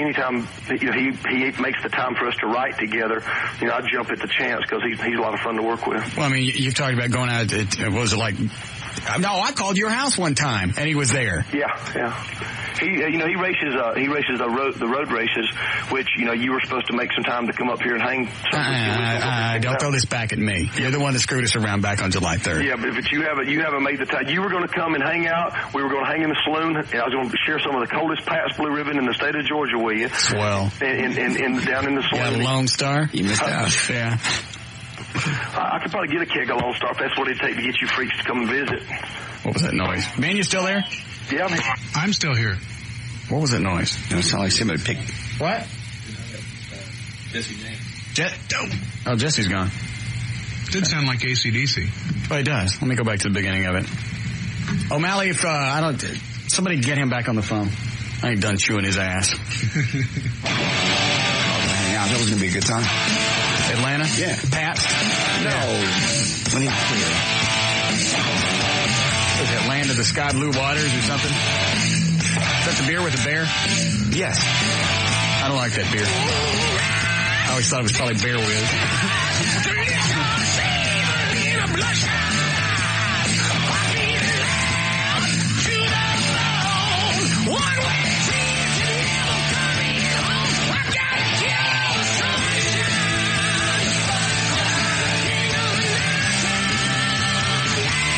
makes the time for us to write together, I jump at the chance because he's a lot of fun to work with. Well, I mean, you've talked about going out. What was it like? No, I called your house one time and he was there. Yeah. He races the road races, which you were supposed to make some time to come up here and hang. Don't throw this back at me. You're the one that screwed us around back on July 3rd. Yeah, but you haven't made the time. You were going to come and hang out. We were going to hang in the saloon. And I was going to share some of the coldest Pabst Blue Ribbon in the state of Georgia with you. Swell. And down in the saloon. Yeah, Lone Star. You missed out. Yeah. I could probably get a keg of Lone Star if that's what it'd take to get you freaks to come and visit. What was that noise? Man, you still there? Yeah, man. I'm still here. What was that noise? It sounded like somebody picked. What? Jesse James. Oh, Jesse's gone. Did sound like AC/DC. Oh, it does. Let me go back to the beginning of it. O'Malley, if somebody get him back on the phone. I ain't done chewing his ass. That was going to be a good time. Atlanta? Yeah. Pat? No. When he clear. Was it Land of the Sky Blue Waters or something? Is that the beer with the bear? Yes. I don't like that beer. I always thought it was probably Bear Whiz.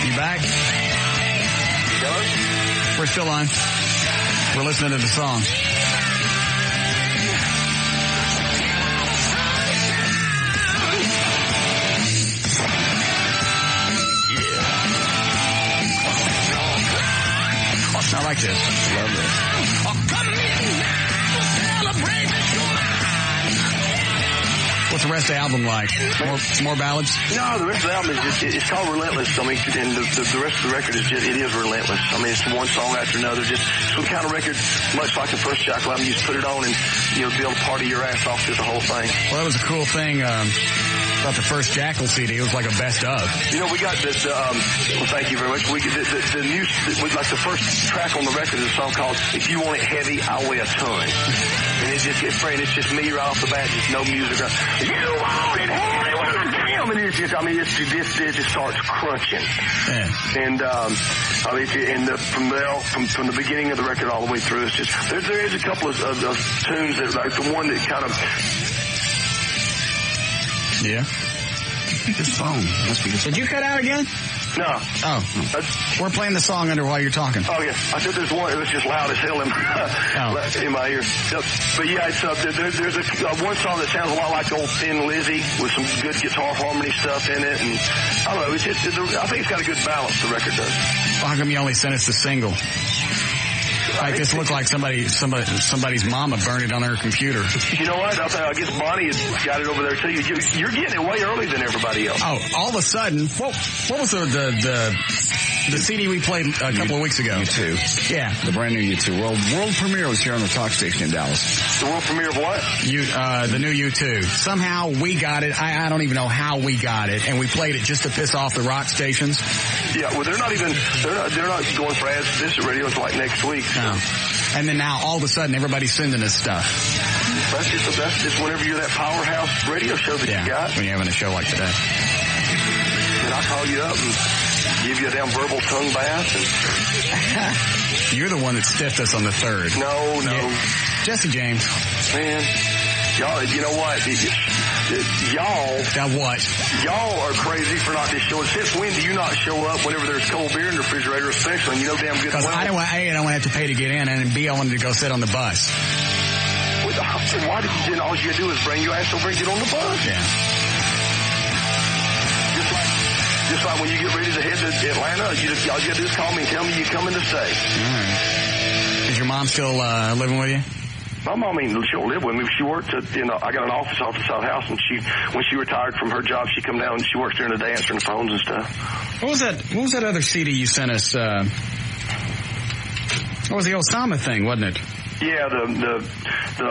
You back? We're still on. We're listening to the song. I like this. Love this. What's the rest of the album like? More ballads? No, the rest of the album is just, it's called Relentless. I mean, and the rest of the record is just, it is relentless. I mean, it's one song after another. Just some kind of record, much like the first Jackal album, you just put it on and, build a party your ass off to the whole thing. Well, that was a cool thing, about the first Jackal CD. It was like a best of. We got this, well, thank you very much. We get the new, like the first track on the record is a song called If You Want It Heavy, I'll Weigh a Ton. And it's just me right off the bat, just no music. You want it heavy, well, damn. And it just starts crunching. Yeah. And, from the beginning of the record all the way through, it's just, there is a couple of tunes that, like the one that kind of, yeah. His phone must be. Did you cut out again? No. Oh. We're playing the song under while you're talking. Oh, yeah. I said there's one. It was just loud as hell in my ear. But, yeah, it's, there's one song that sounds a lot like old Thin Lizzy with some good guitar harmony stuff in it. And I don't know. I think it's got a good balance, the record does. Well, how come you only sent us the single? Like this looked like somebody's mama burned it on her computer. You know what? I guess Bonnie has got it over there too. You're getting it way early than everybody else. Oh, all of a sudden, what was the CD we played a couple of weeks ago? U2. Yeah. The brand new U2. World premiere was here on the talk station in Dallas. The world premiere of what? The new U2. Somehow we got it. I don't even know how we got it, and we played it just to piss off the rock stations. Yeah, well, they're not going for ads to this radio until like next week. So. No. And then now all of a sudden everybody's sending us stuff. That's just whenever you're that powerhouse radio show that you got. When you're having a show like today. And I'll call you up and give you a damn verbal tongue bath. And you're the one that stiffed us on the 3rd. No. Yeah. Jesse James. Man, y'all, you know what? Y'all are crazy for not just showing. Since when do you not show up whenever there's cold beer in the refrigerator, especially when you know damn good? Because I don't want to have to pay to get in, and B, I wanted to go sit on the bus. Why did you? Then all you do is bring your ass over and get on the bus. Yeah. Just like when you get ready to head to Atlanta, all you gotta do is call me and tell me you're coming to stay. All right. Is your mom still living with you? My mom, she don't live with me. She worked I got an office off the South House, and when she retired from her job, she come down and she works during the day answering the phones and stuff. What was that other CD you sent us? What was the Osama thing, wasn't it? Yeah, the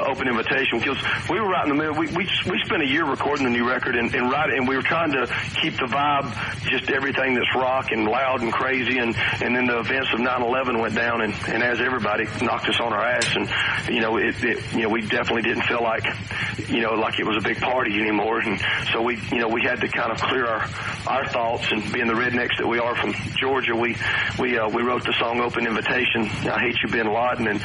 open invitation, because we were right in the middle. We spent a year recording the new record and we were trying to keep the vibe, just everything that's rock and loud and crazy, and then the events of 9/11 went down and as everybody knocked us on our ass, and we definitely didn't feel like like it was a big party anymore, and so we had to kind of clear our thoughts, and being the rednecks that we are from Georgia, we wrote the song Open Invitation, I Hate You Bin Laden, and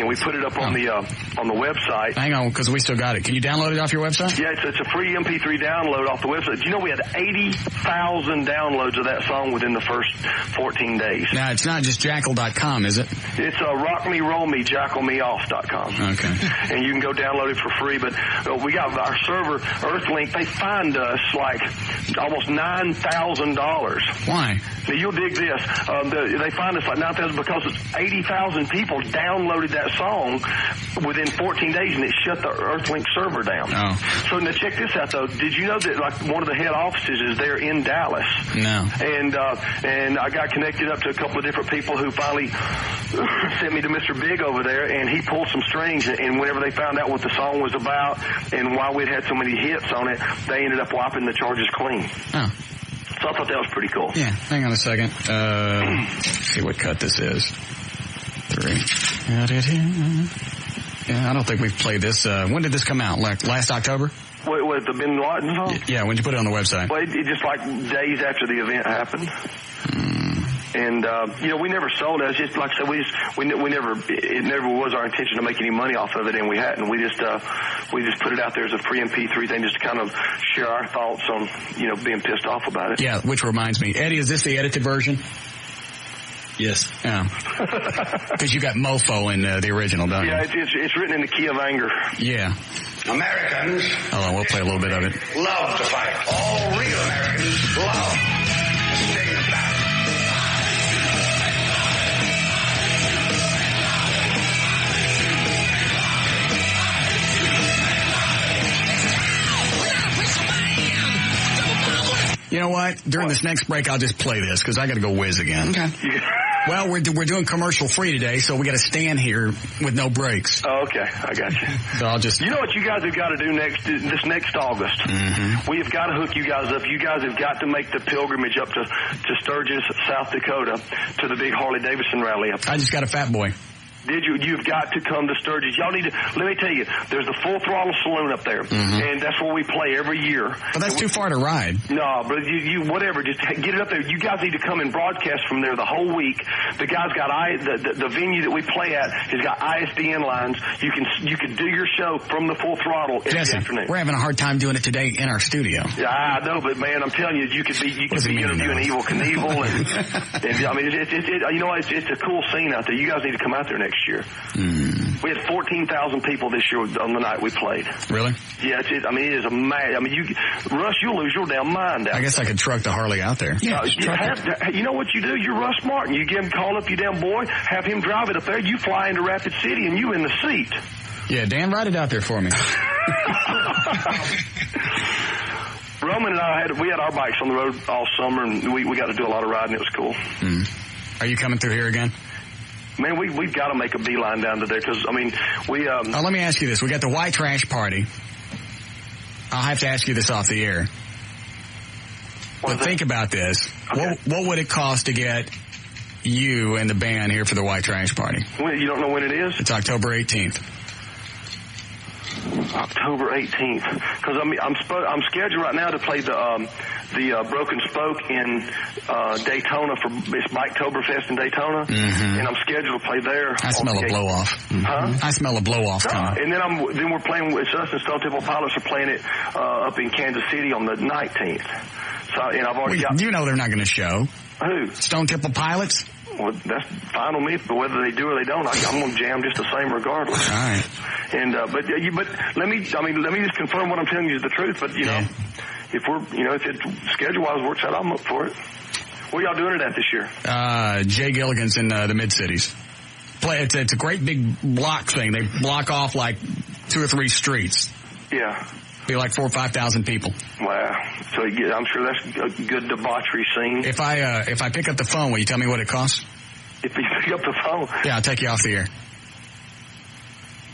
we put it up on the website. Hang on, because we still got it. Can you download it off your website? Yeah, it's a free MP3 download off the website. Do you know we had 80,000 downloads of that song within the first 14 days? Now, it's not just jackal.com, is it? It's rockmerollme.jackalmeoff.com. Okay. And you can go download it for free, but we got our server, Earthlink, they fined us like almost $9,000. Why? Now, you'll dig this. They fined us like $9,000 because 80,000 people downloaded that song within 14 days, and it shut the Earthlink server down. Oh. So now check this out, though. Did you know that like one of the head offices is there in Dallas? No. And I got connected up to a couple of different people who finally sent me to Mr. Big over there, and he pulled some strings, and whenever they found out what the song was about and why we'd had so many hits on it, they ended up wiping the charges clean. Oh. So I thought that was pretty cool. Yeah, hang on a second. Let's see what cut this is. 3. Yeah, I don't think we've played this. When did this come out? Like last October? What, the Bin Laden song? Yeah, when did you put it on the website? Well, it just like days after the event happened. And, we never sold it. It's just, like I said, it never was our intention to make any money off of it, and we hadn't. We just put it out there as a free MP3 thing just to kind of share our thoughts on, being pissed off about it. Yeah, which reminds me. Eddie, is this the edited version? Yes. Yeah. Because you got mofo in the original, don't you? Yeah, it's written in the key of anger. Yeah. Americans. Hold on, we'll play a little bit of it. Love to fight. All real Americans love staying back. You know what? During this next break, I'll just play this because I got to go whiz again. Okay. Well, we're doing commercial free today, so we got to stand here with no breaks. Oh, okay. I got you. So I'll just. You know what you guys have got to do this next August? Mm-hmm. We have got to hook you guys up. You guys have got to make the pilgrimage up to Sturgis, South Dakota, to the big Harley Davidson rally up there. I just got a fat boy. Did you? You've got to come to Sturgis. Y'all need to. Let me tell you, there's the Full Throttle Saloon up there, and that's where we play every year. But that's too far to ride. No, but you whatever. Just get it up there. You guys need to come and broadcast from there the whole week. The guy's got the venue that we play at has got ISDN lines. You can do your show from the Full Throttle every afternoon. We're having a hard time doing it today in our studio. Yeah, I know, but man, I'm telling you, you could be interviewing Evel Knievel, and I mean, it's a cool scene out there. You guys need to come out there next year. We had 14,000 people this year on the night we played. Really? Yeah, it is a mad. I mean, Russ, you'll lose your damn mind out. I guess I could truck the Harley out there. Yeah, you know what you do? You're Russ Martin. You get him, call up your damn boy, have him drive it up there. You fly into Rapid City, and you in the seat. Yeah, Dan, ride it out there for me. Roman and I we had our bikes on the road all summer, and we got to do a lot of riding. It was cool. Are you coming through here again? Man, we've got to make a beeline down to there because, I mean, we... let me ask you this. We got the white trash party. I'll have to ask you this off the air. But think about this. Okay. What would it cost to get you and the band here for the white trash party? You don't know when it is? It's October 18th. October 18th. Because I'm scheduled right now to play the Broken Spoke in Daytona for it's Biketoberfest in Daytona, and I'm scheduled to play there. I smell a blow off. Huh? I smell a blow off coming. And then we're playing with us and Stone Temple Pilots are playing it up in Kansas City on the 19th. So and I've already got. You know they're not going to show. Who? Stone Temple Pilots. Well, that's fine with me, but whether they do or they don't, I'm going to jam just the same regardless. All right. And but let me just confirm what I'm telling you is the truth. But you know, if it schedule wise works out, I'm up for it. Where y'all doing it at this year? Jay Gilligan's in the mid cities. It's a great big block thing. They block off like 2 or 3 streets. Yeah. Be like 4,000 or 5,000 people. Wow. So I'm sure that's a good debauchery scene. If I pick up the phone, will you tell me what it costs? If you pick up the phone. Yeah, I'll take you off the air.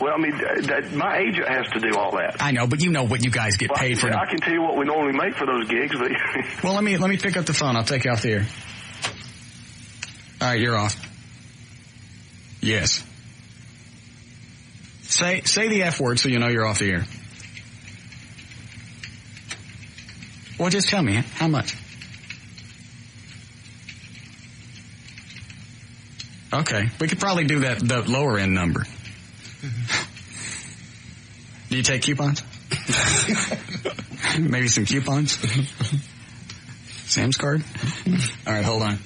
Well, I mean, my agent has to do all that. I know, but you know what you guys get paid for. I can tell you what we normally make for those gigs. But well, let me pick up the phone. I'll take you off the air. All right, you're off. Yes. Say the F word so you know you're off the air. Well, just tell me how much. Okay, we could probably do the lower end number. Do you take coupons? Maybe some coupons? Sam's card? All right, hold on.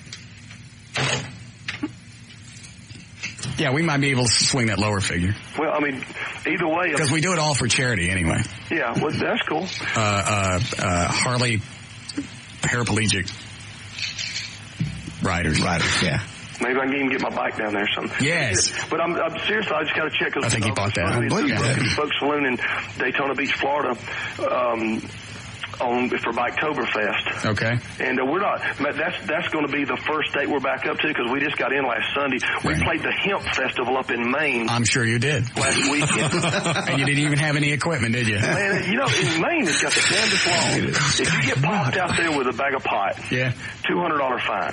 Yeah, we might be able to swing that lower figure. Well, I mean, either way. Because we do it all for charity anyway. Yeah, well, that's cool. Harley paraplegic riders, yeah. Maybe I can even get my bike down there or something. Yes. But I'm seriously, I just got to check. I think he bought that. I believe that. Spoke Saloon in Daytona Beach, Florida, for Biketoberfest. Okay. And we're not. That's going to be the first date we're back up to because we just got in last Sunday. We played the Hemp Festival up in Maine. I'm sure you did. Last weekend. And you didn't even have any equipment, did you? Man, you know, in Maine, it's got the damnedest law. If you get popped out there with a bag of pot, $200 fine.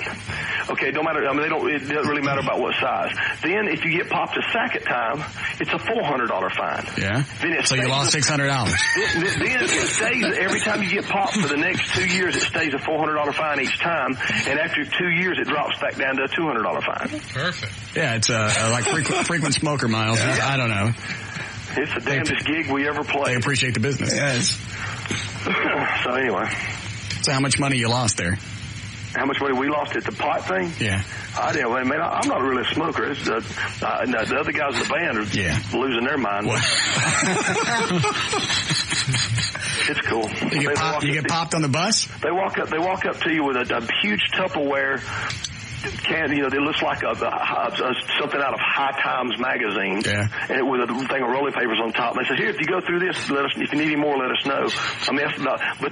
Okay, don't matter. I mean, it doesn't really matter about what size. Then, if you get popped a second time, it's a $400 fine. Yeah. So you lost $600. Then it stays every time you get popped for the next 2 years. It stays a $400 fine each time, and after 2 years, it drops back down to a $200 fine. Perfect. Yeah, it's like frequent smoker miles. I don't know. It's the damnedest gig we ever played. They appreciate the business. Yes. So anyway. So how much money you lost there? How much money we lost at the pot thing? Yeah. I did. Man, I'm not really a smoker. It's the other guys in the band are losing their mind. It's cool. You get popped on the bus? They walk up to you with a huge Tupperware can, you know, it looks like something out of High Times magazine. Yeah. And with a thing of rolling papers on top. And they say, here, if you go through this, if you need any more, let us know. I mean, but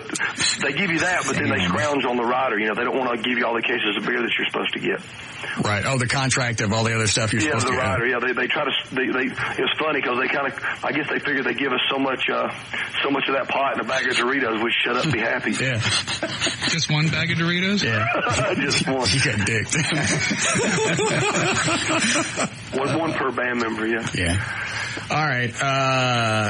they give you that, but then they scrounge on the rider. You know, they don't want to give you all the cases of beer that you're supposed to get. Right. Oh, the contract of all the other stuff you're supposed to get. Yeah, the rider. Yeah, they try to. It's funny because they kind of. I guess they figure they give us so much of that pot and a bag of Doritos, we shut up and be happy. Yeah. Just one bag of Doritos? Yeah. Just one. You got dicked. one per band member. Yeah. Yeah. All right.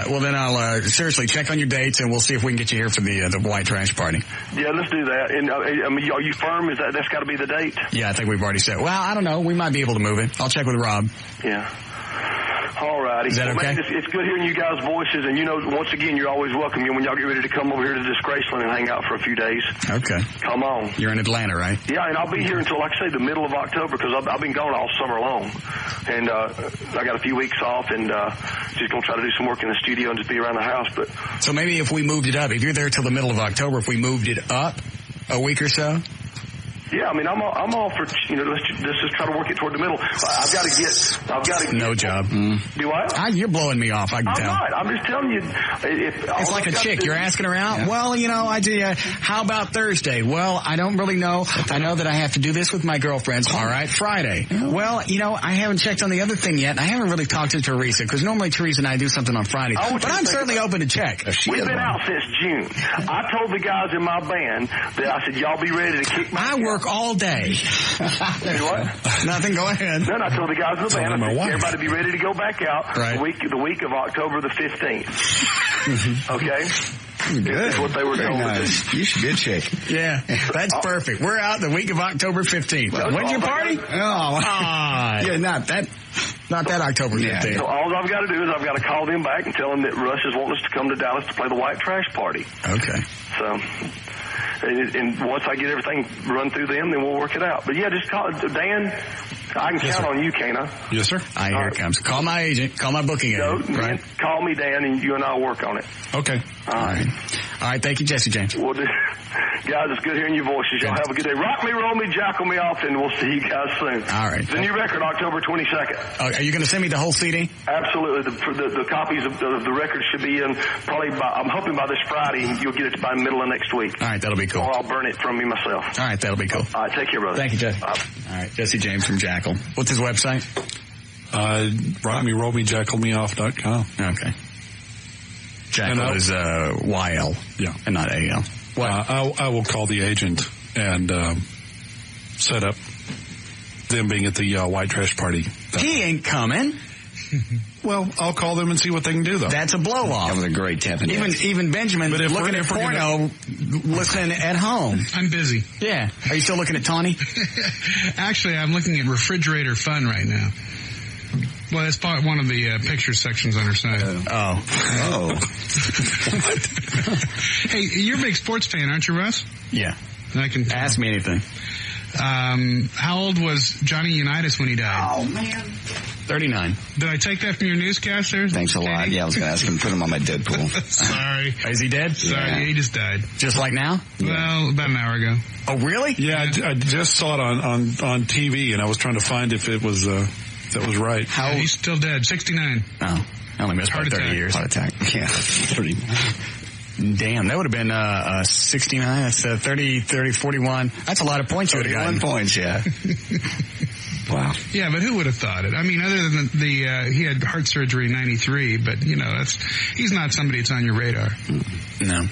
Well, then I'll seriously check on your dates, and we'll see if we can get you here for the white trash party. Yeah, let's do that. And I mean, are you firm? That's got to be the date? Yeah, I think we've already said. Well, I don't know. We might be able to move it. I'll check with Rob. Yeah. All righty. Is that okay? Man, it's good hearing you guys' voices, and you know, once again, you're always welcome. When y'all get ready to come over here to Disgraceland and hang out for a few days. Okay. Come on. You're in Atlanta, right? Yeah, and I'll be here until, like I say, the middle of October because I've been gone all summer long, and I got a few weeks off, and just gonna try to do some work in the studio and just be around the house. But so maybe if we moved it up, if you're there till the middle of October, if we moved it up a week or so. Yeah, I mean, I'm all for, you know, let's just try to work it toward the middle. I've got to get. No job. Do what? You're blowing me off. I can tell. I'm not. I'm just telling you. It's like a chick. You're asking her out. Yeah. Well, you know, how about Thursday? Well, I don't really know. I know that I have to do this with my girlfriends. All right, Friday. Well, you know, I haven't checked on the other thing yet. I haven't really talked to Teresa because normally Teresa and I do something on Friday. But I'm certainly open to check. We've been out since June. I told the guys in my band that I said, y'all be ready to kick my work all day. What? Nothing. Go ahead. Then I told the guys in the band, I said, everybody be ready to go back out the week of October the 15th. Okay? Good. That's what they were going nice. to do. You should be a chick. Yeah, that's perfect. We're out the week of October 15th. When's your party? Yeah, not that October 15th. So all I've got to do is I've got to call them back and tell them that Russ is wanting us to come to Dallas to play the White Trash Party. Okay. So... And once I get everything run through them, then we'll work it out. But yeah, just call Dan. I can count on you, can't I? Yes, sir. Here it comes. Call my agent. Call my booking agent. Right. Call me, Dan, and you and I'll work on it. Okay. All right. All right, thank you, Jesse James. Well, guys, it's good hearing your voices. Y'all have a good day. Rock me, roll me, jackal me off, and we'll see you guys soon. All right. The new record, October 22nd. Are you going to send me the whole CD? Absolutely. The copies of the record should be in probably I'm hoping by this Friday, and you'll get it by the middle of next week. All right, that'll be cool. Or I'll burn it from me myself. All right, that'll be cool. All right, take care, brother. Thank you, Jesse. All right, Jesse James from Jackal. What's his website? rockmerollmejacklemeoff.com. Okay. Jackal is YL. Yeah. And not AL. I will call the agent and set up them being at the white trash party. He ain't coming. Well, I'll call them and see what they can do, though. That's a blow-off. That was a great tap. Even Benjamin looking at porno, listening at home. I'm busy. Yeah. Are you still looking at Tawny? Actually, I'm looking at Refrigerator Fun right now. Well, that's one of the picture sections on her site. Oh. Hey, you're a big sports fan, aren't you, Russ? Yeah. I can ask me anything. How old was Johnny Unitas when he died? Oh, man. 39. Did I take that from your newscast there? Thanks a lot. Yeah, I was going to ask him to put him on my Deadpool. Sorry. Is he dead? Sorry, Yeah. he just died. Just like now? Well, about an hour ago. Oh, really? Yeah, I just saw it on TV, and I was trying to find if it was that was right. Yeah, he's still dead. 69. Oh, I only missed by 30 years. Heart attack. Yeah, 30. Damn, that would have been 69. That's 30, 41. That's a lot of points you would have gotten. 31 points, yeah. Wow. Yeah, but who would have thought it? I mean, other than he had heart surgery in 93, but, he's not somebody that's on your radar. No.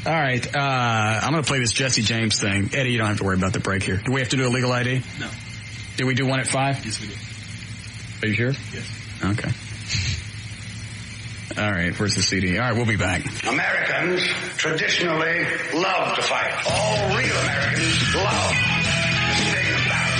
All right, I'm going to play this Jesse James thing. Eddie, you don't have to worry about the break here. Do we have to do a legal ID? No. Did we do one at 5? Yes, we did. Are you sure? Yes. Okay. All right, where's the CD? All right, we'll be back. Americans traditionally love to fight. All real Americans love to stay in battle.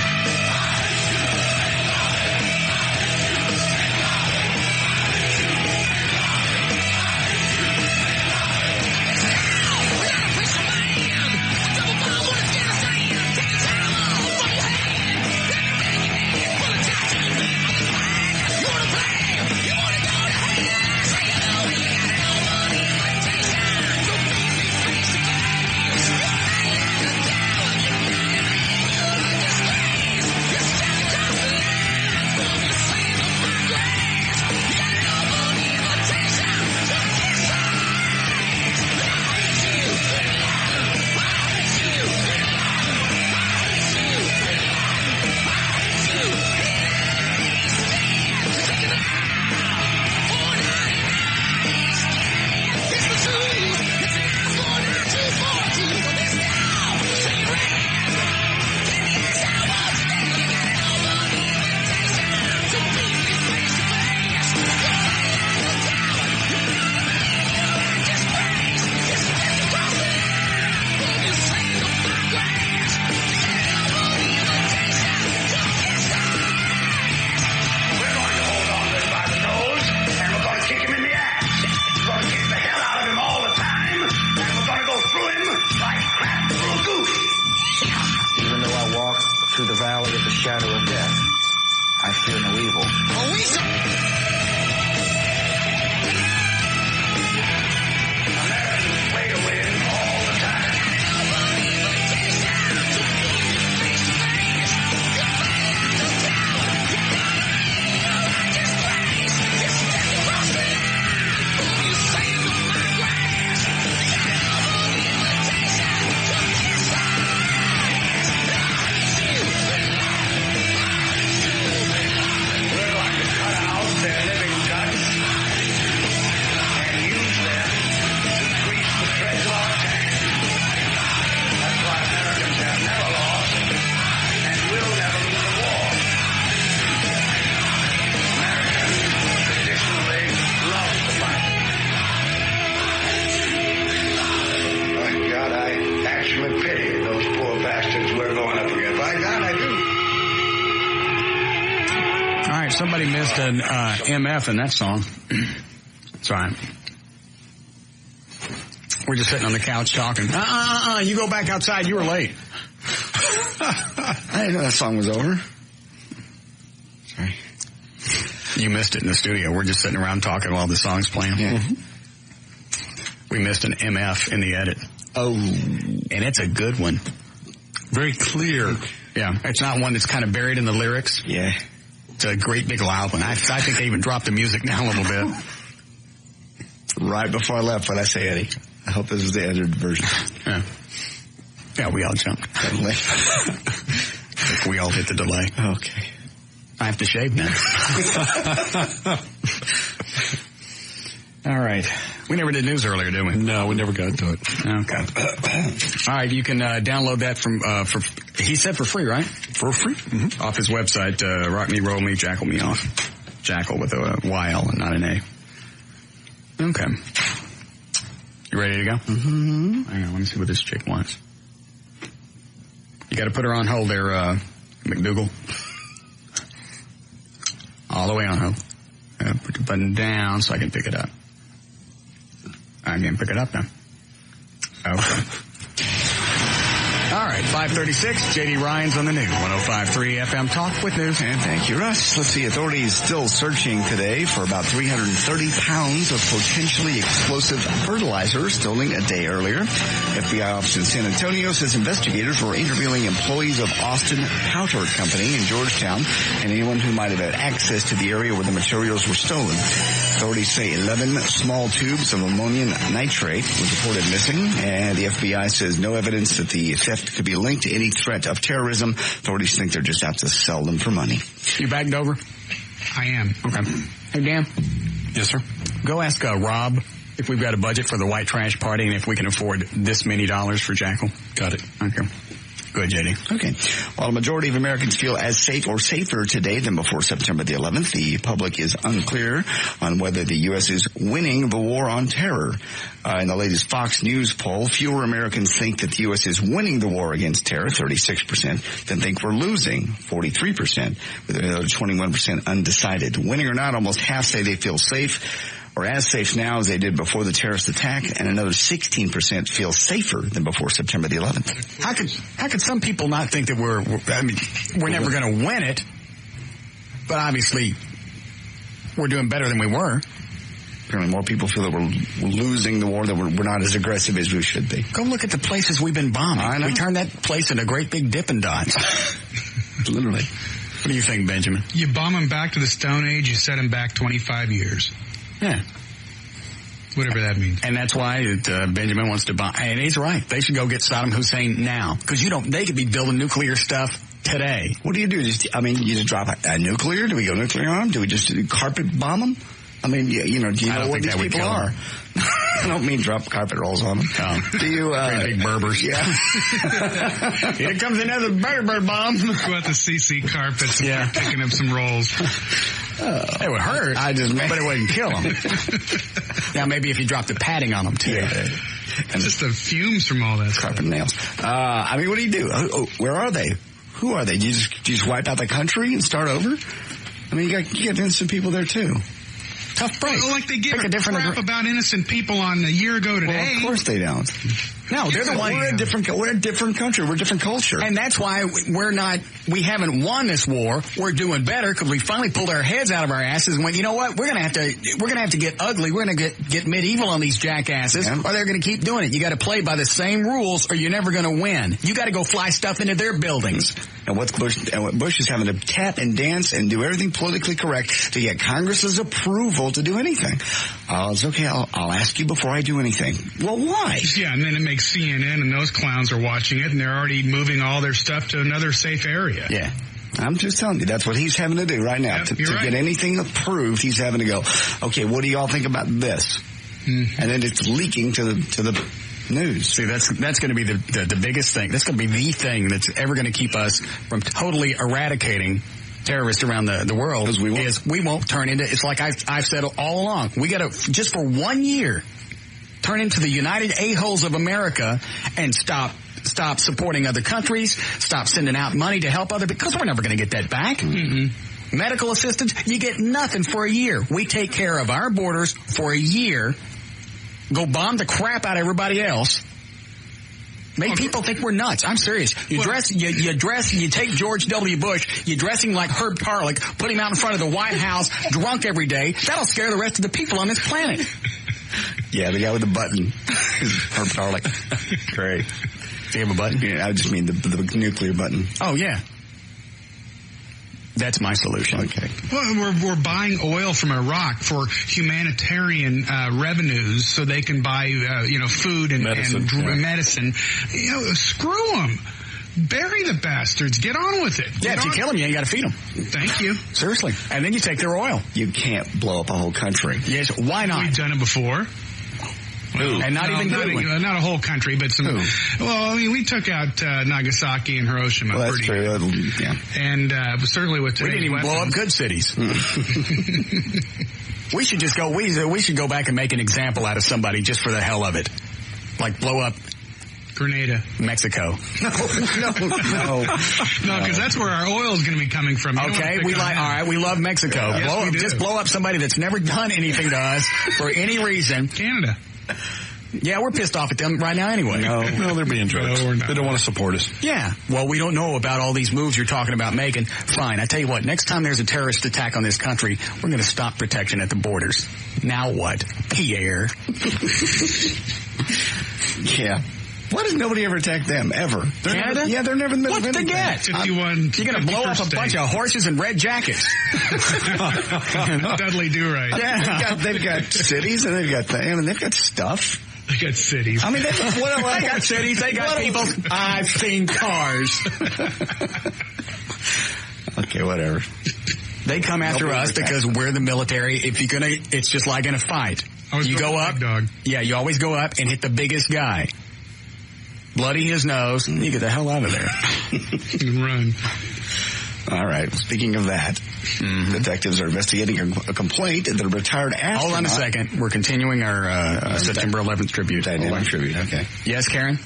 Somebody missed an MF in that song. It's all right. We're just sitting on the couch talking. You go back outside. You were late. I didn't know that song was over. Sorry. You missed it in the studio. We're just sitting around talking while the song's playing. Yeah. We missed an MF in the edit. Oh. And it's a good one. Very clear. Yeah. It's not one that's kind of buried in the lyrics. Yeah. It's a great big loud one. I think they even dropped the music down a little bit. Right before I left, what I say, Eddie? I hope this is the edited version. Yeah. Yeah, we all jumped. We all hit the delay. Okay. I have to shave now. All right. We never did news earlier, did we? No, we never got to it. Okay. All right, you can download that from, he said for free, right? For free. Mm-hmm. Off his website, Rock Me, Roll Me, Jackal Me Off. Jackal with a YL and not an A. Okay. You ready to go? Mm-hmm. Hang on, let me see what this chick wants. You got to put her on hold there, McDougal. All the way on hold. Put the button down so I can pick it up. I can pick it up now. Okay. All right, 5:36. J.D. Ryan's on the news. 105.3 FM Talk with news. And thank you, Russ. Let's see. Authorities still searching today for about 330 pounds of potentially explosive fertilizer stolen a day earlier. FBI office in San Antonio says investigators were interviewing employees of Austin Powder Company in Georgetown and anyone who might have had access to the area where the materials were stolen. Authorities say 11 small tubes of ammonium nitrate was reported missing, and the FBI says no evidence that the theft could be linked to any threat of terrorism. Authorities think they're just out to sell them for money. You bagged over? I am. Okay. Hey, Dan. Yes, sir. Go ask Rob if we've got a budget for the white trash party and if we can afford this many dollars for Jackal. Got it. Okay. Good, JD. Okay. While a majority of Americans feel as safe or safer today than before September the 11th, the public is unclear on whether the U.S. is winning the war on terror. In the latest Fox News poll, fewer Americans think that the U.S. is winning the war against terror, 36%, than think we're losing, 43%, with another 21% undecided. Winning or not, almost half say they feel safe, or as safe now as they did before the terrorist attack, and another 16% feel safer than before September the 11th. How could some people not think that we're never going to win it, but obviously we're doing better than we were. Apparently more people feel that we're losing the war, that we're not as aggressive as we should be. Go look at the places we've been bombing. I know. We turned that place into a great big Dippin' Dots. Literally. What do you think, Benjamin? You bomb them back to the Stone Age, you set them back 25 years. Yeah. Whatever that means. And that's why Benjamin wants to bomb. And he's right. They should go get Saddam Hussein now. Because they could be building nuclear stuff today. What do? You just drop a nuclear? Do we go nuclear on them? Do we just carpet bomb them? I mean, do you know what these people are? I don't mean drop carpet rolls on them. Oh. Do you, great big Berbers. Yeah. Here comes another Berber bomb. Go out the CC carpets and start picking up some rolls. It would hurt. But it wouldn't kill them. Now, maybe if you drop the padding on them, too. Yeah. And just the fumes from all that carpet nails. What do you do? Where are they? Who are they? Do you just wipe out the country and start over? I mean, you got innocent people there, too. Tough break. Well, like they give a crap about innocent people on a year ago today. Well, of course they don't. No, they're the ones. We're a different country. We're a different culture. And that's why we haven't won this war. We're doing better because we finally pulled our heads out of our asses and went, you know what? We're going to have to get ugly. We're going to get medieval on these jackasses, or they're going to keep doing it. You got to play by the same rules or you're never going to win. You got to go fly stuff into their buildings. And what Bush is having to tap and dance and do everything politically correct to get Congress's approval to do anything. It's okay. I'll ask you before I do anything. Well, why? Yeah, and then it makes CNN and those clowns are watching it, and they're already moving all their stuff to another safe area. Yeah. I'm just telling you, that's what he's having to do right now. To get anything approved, he's having to go, okay, what do y'all think about this? Mm-hmm. And then it's leaking to the news. See, that's going to be the biggest thing. That's going to be the thing that's ever going to keep us from totally eradicating terrorists around the world. Because we won't turn into, it's like I've said all along, we got to, just for 1 year, turn into the United A-holes of America and stop supporting other countries, stop sending out money to help other, because we're never going to get that back. Mm-hmm. Medical assistance, you get nothing for a year. We take care of our borders for a year, go bomb the crap out of everybody else. Make people think we're nuts. I'm serious. You take George W. Bush, you dress him like Herb Tarlick, put him out in front of the White House, drunk every day. That'll scare the rest of the people on this planet. Yeah, the guy with the button. Herb Tarlick. Great. Do you have a button? Yeah, I just mean the nuclear button. Oh, yeah. That's my solution. Okay. Well, we're buying oil from Iraq for humanitarian revenues, so they can buy food and medicine. Screw them. Bury the bastards. Get on with it. Yeah, if you kill them, you ain't got to feed them. Thank you. Seriously. And then you take their oil. You can't blow up a whole country. Yes. Why not? We've done it before. And not a whole country, but some. Well, I mean, we took out Nagasaki and Hiroshima. Well, that's true. Yeah. And certainly with we didn't even blow up good cities. We should just go. We should go back and make an example out of somebody just for the hell of it, like blow up Grenada, Mexico. No, because that's where our oil is going to be coming from. Okay, all right. We love Mexico. Yes, just blow up somebody that's never done anything to us for any reason. Canada. Yeah, we're pissed off at them right now anyway. No, they're being jerks. No, they don't want to support us. Yeah. Well, we don't know about all these moves you're talking about making. Fine. I tell you what, next time there's a terrorist attack on this country, we're going to stop protection at the borders. Now what? Pierre. Yeah. Why does nobody ever attack them, ever? Canada? They're never in the middle of anything. What's the get? You're going to blow up a bunch of horses in red jackets. Dudley Do-Right. Yeah. They've got cities, and they've got stuff. They got cities. I mean, they got cities. They got people. I've seen cars. Okay, whatever. They come after us because we're the military. If you're gonna, it's just like in a fight. You go up. Dog. Yeah, you always go up and hit the biggest guy. Bloody his nose, and you get the hell out of there. And run. All right. Speaking of that, detectives are investigating a complaint that a retired astronaut... Hold on a second. We're continuing our September 11th tribute. Tribute, okay. Yes, Karen?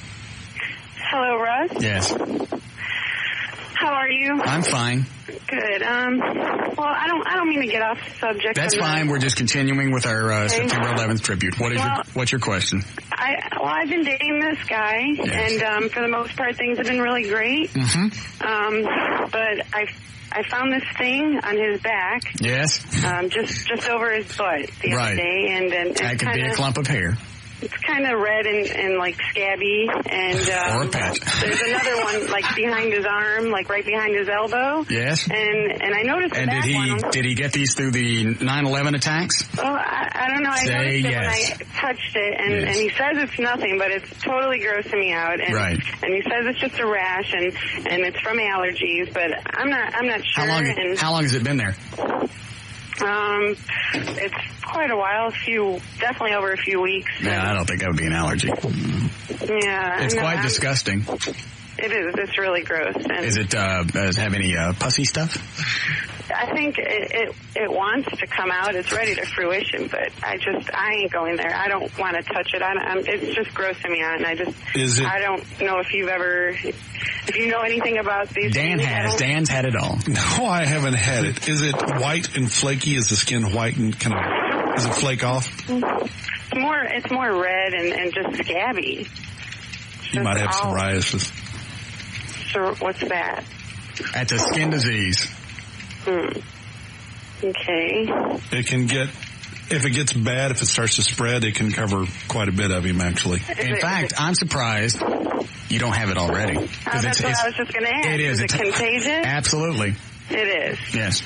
Hello, Russ. Yes. How are you? I'm fine. Good. Well, I don't mean to get off the subject. That's fine. We're just continuing with our September 11th tribute. What's your question? I've been dating this guy, yes. And for the most part, things have been really great. Mm-hmm. But I found this thing on his back. Yes. Just over his butt the other day, and that could be a clump of hair. It's kind of red and like scabby, and or a patch. There's another one like behind his arm, like right behind his elbow. Yes. And I noticed and did he get these through the 9/11 attacks? Well, I don't know. I noticed it when I touched it, and he says it's nothing, but it's totally grossing me out. And, right. And he says it's just a rash, and it's from allergies, but I'm not sure. How long has it been there? It's quite a while, definitely over a few weeks. Yeah, I don't think that would be an allergy. Yeah. It's quite disgusting. It is. It's really gross. And does it have any pussy stuff? I think it wants to come out. It's ready to fruition, but I ain't going there. I don't want to touch it. It's just grossing me out, and I don't know if you know anything about these. Dan's had it all. No, I haven't had it. Is it white and flaky? Is the skin white and does it flake off? It's more red and just scabby. You might have psoriasis. So what's that? That's a skin disease. Okay. It can if it gets bad, if it starts to spread, it can cover quite a bit of him, actually. In fact, I'm surprised you don't have it already. That's what I was just going to ask. It is. Is it contagious? Absolutely. It is. Yes.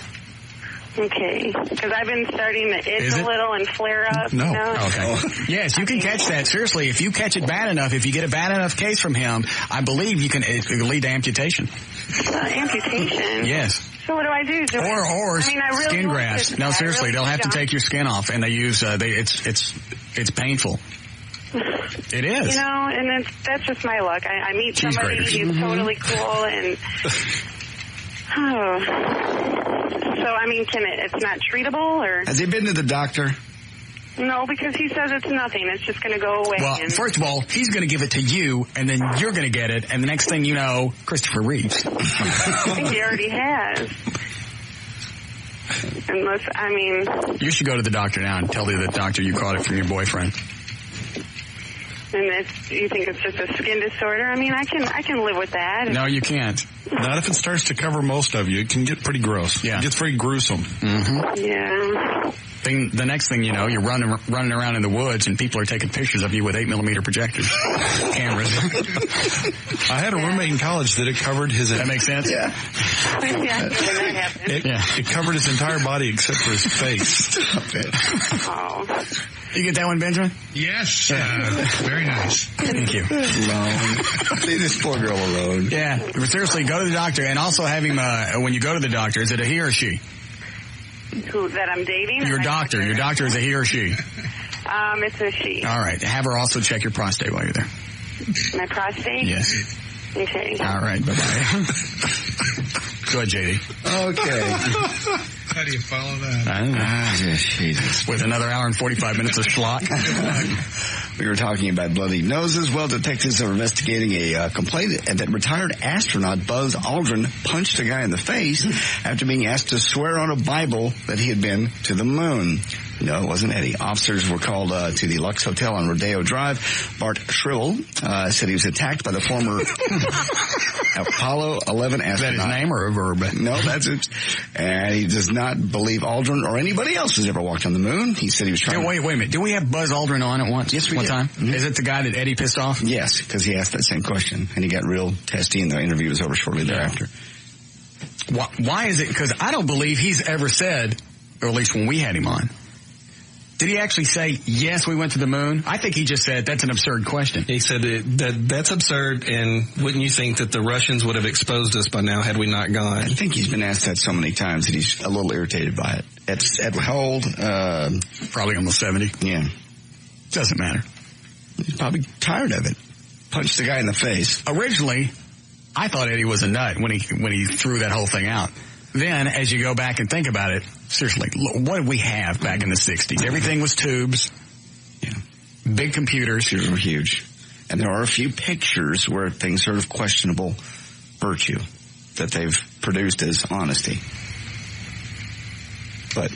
Okay. Because I've been starting to itch a little and flare up. No. Okay. Yes, you can catch that. Seriously, if you catch it bad enough, if you get a bad enough case from him, I believe it can lead to amputation. Amputation? Yes. So what do I do? Or skin grafts. No, seriously, they'll have to take your skin off, and they use it's painful. It is. And that's just my luck. I meet somebody who's totally cool, and so it's not treatable, or has he been to the doctor? No, because he says it's nothing. It's just going to go away. Well, first of all, he's going to give it to you, and then you're going to get it, and the next thing you know, Christopher Reeves. I think he already has. You should go to the doctor now and tell the doctor you caught it from your boyfriend. And you think it's just a skin disorder? I can live with that. No, you can't. Not if it starts to cover most of you. It can get pretty gross. Yeah. It gets very gruesome. Mm-hmm. Yeah. The next thing you know, you're running around in the woods, and people are taking pictures of you with 8mm projectors, cameras. I had a roommate in college that it covered his. That makes sense. Yeah. It covered his entire body except for his face. Stop it. Oh. You get that one, Benjamin? Yes. Very nice. Thank you. Alone. Leave this poor girl alone. Yeah. Seriously, go to the doctor, and also have him, when you go to the doctor, is it a he or she? Who, that I'm dating? Your doctor. Your doctor is a he or she? It's a she. All right. Have her also check your prostate while you're there. My prostate? Yes. Okay. All right. Bye-bye. Go ahead, JD. Okay. How do you follow that? I don't know. Jesus. With another hour and 45 minutes of schlock. We were talking about bloody noses. Well, detectives are investigating a complaint that retired astronaut Buzz Aldrin punched a guy in the face after being asked to swear on a Bible that he had been to the moon. No, it wasn't Eddie. Officers were called to the Lux Hotel on Rodeo Drive. Bart Shrivel said he was attacked by the former Apollo 11 astronaut. Is that his name or a verb? No, that's it. And he does not believe Aldrin or anybody else has ever walked on the moon. He said he was trying Wait a minute. Did we have Buzz Aldrin on at once? Yes, we did. Time? Mm-hmm. Is it the guy that Eddie pissed off? Yes, because he asked that same question, and he got real testy, and the interview was over shortly thereafter. Why is it? Because I don't believe he's ever said, or at least when we had him on, did he actually say, yes, we went to the moon? I think he just said, that's an absurd question. He said that's absurd, and wouldn't you think that the Russians would have exposed us by now had we not gone? I think he's been asked that so many times that he's a little irritated by it. At how old? Probably almost 70. Yeah. Doesn't matter. He's probably tired of it. Punched the guy in the face. Originally, I thought Eddie was a nut when he threw that whole thing out. Then, as you go back and think about it, seriously, what did we have back in the 60s? Everything was tubes. Yeah. Big computers. Computers were huge. And there are a few pictures where things are of questionable virtue that they've produced as honesty. But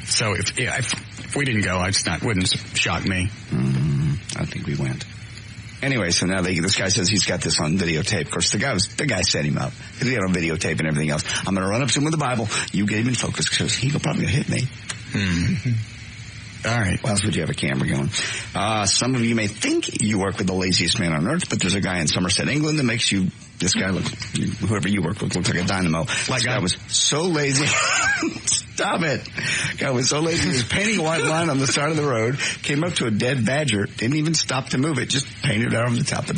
so if we didn't go, wouldn't shock me. I think we went. Anyway, so now this guy says he's got this on videotape. Of course, the guy set him up. He had on videotape and everything else. I'm going to run up to him with the Bible. You get him in focus because he'll probably hit me. All right. What else would you have a camera going? Some of you may think you work with the laziest man on earth, but there's a guy in Somerset, England that makes this guy look, whoever you work with, looks like a dynamo. This guy was so lazy. Stop it. Guy was so lazy. He was painting a white line on the side of the road, came up to a dead badger, didn't even stop to move it, just painted it on the top of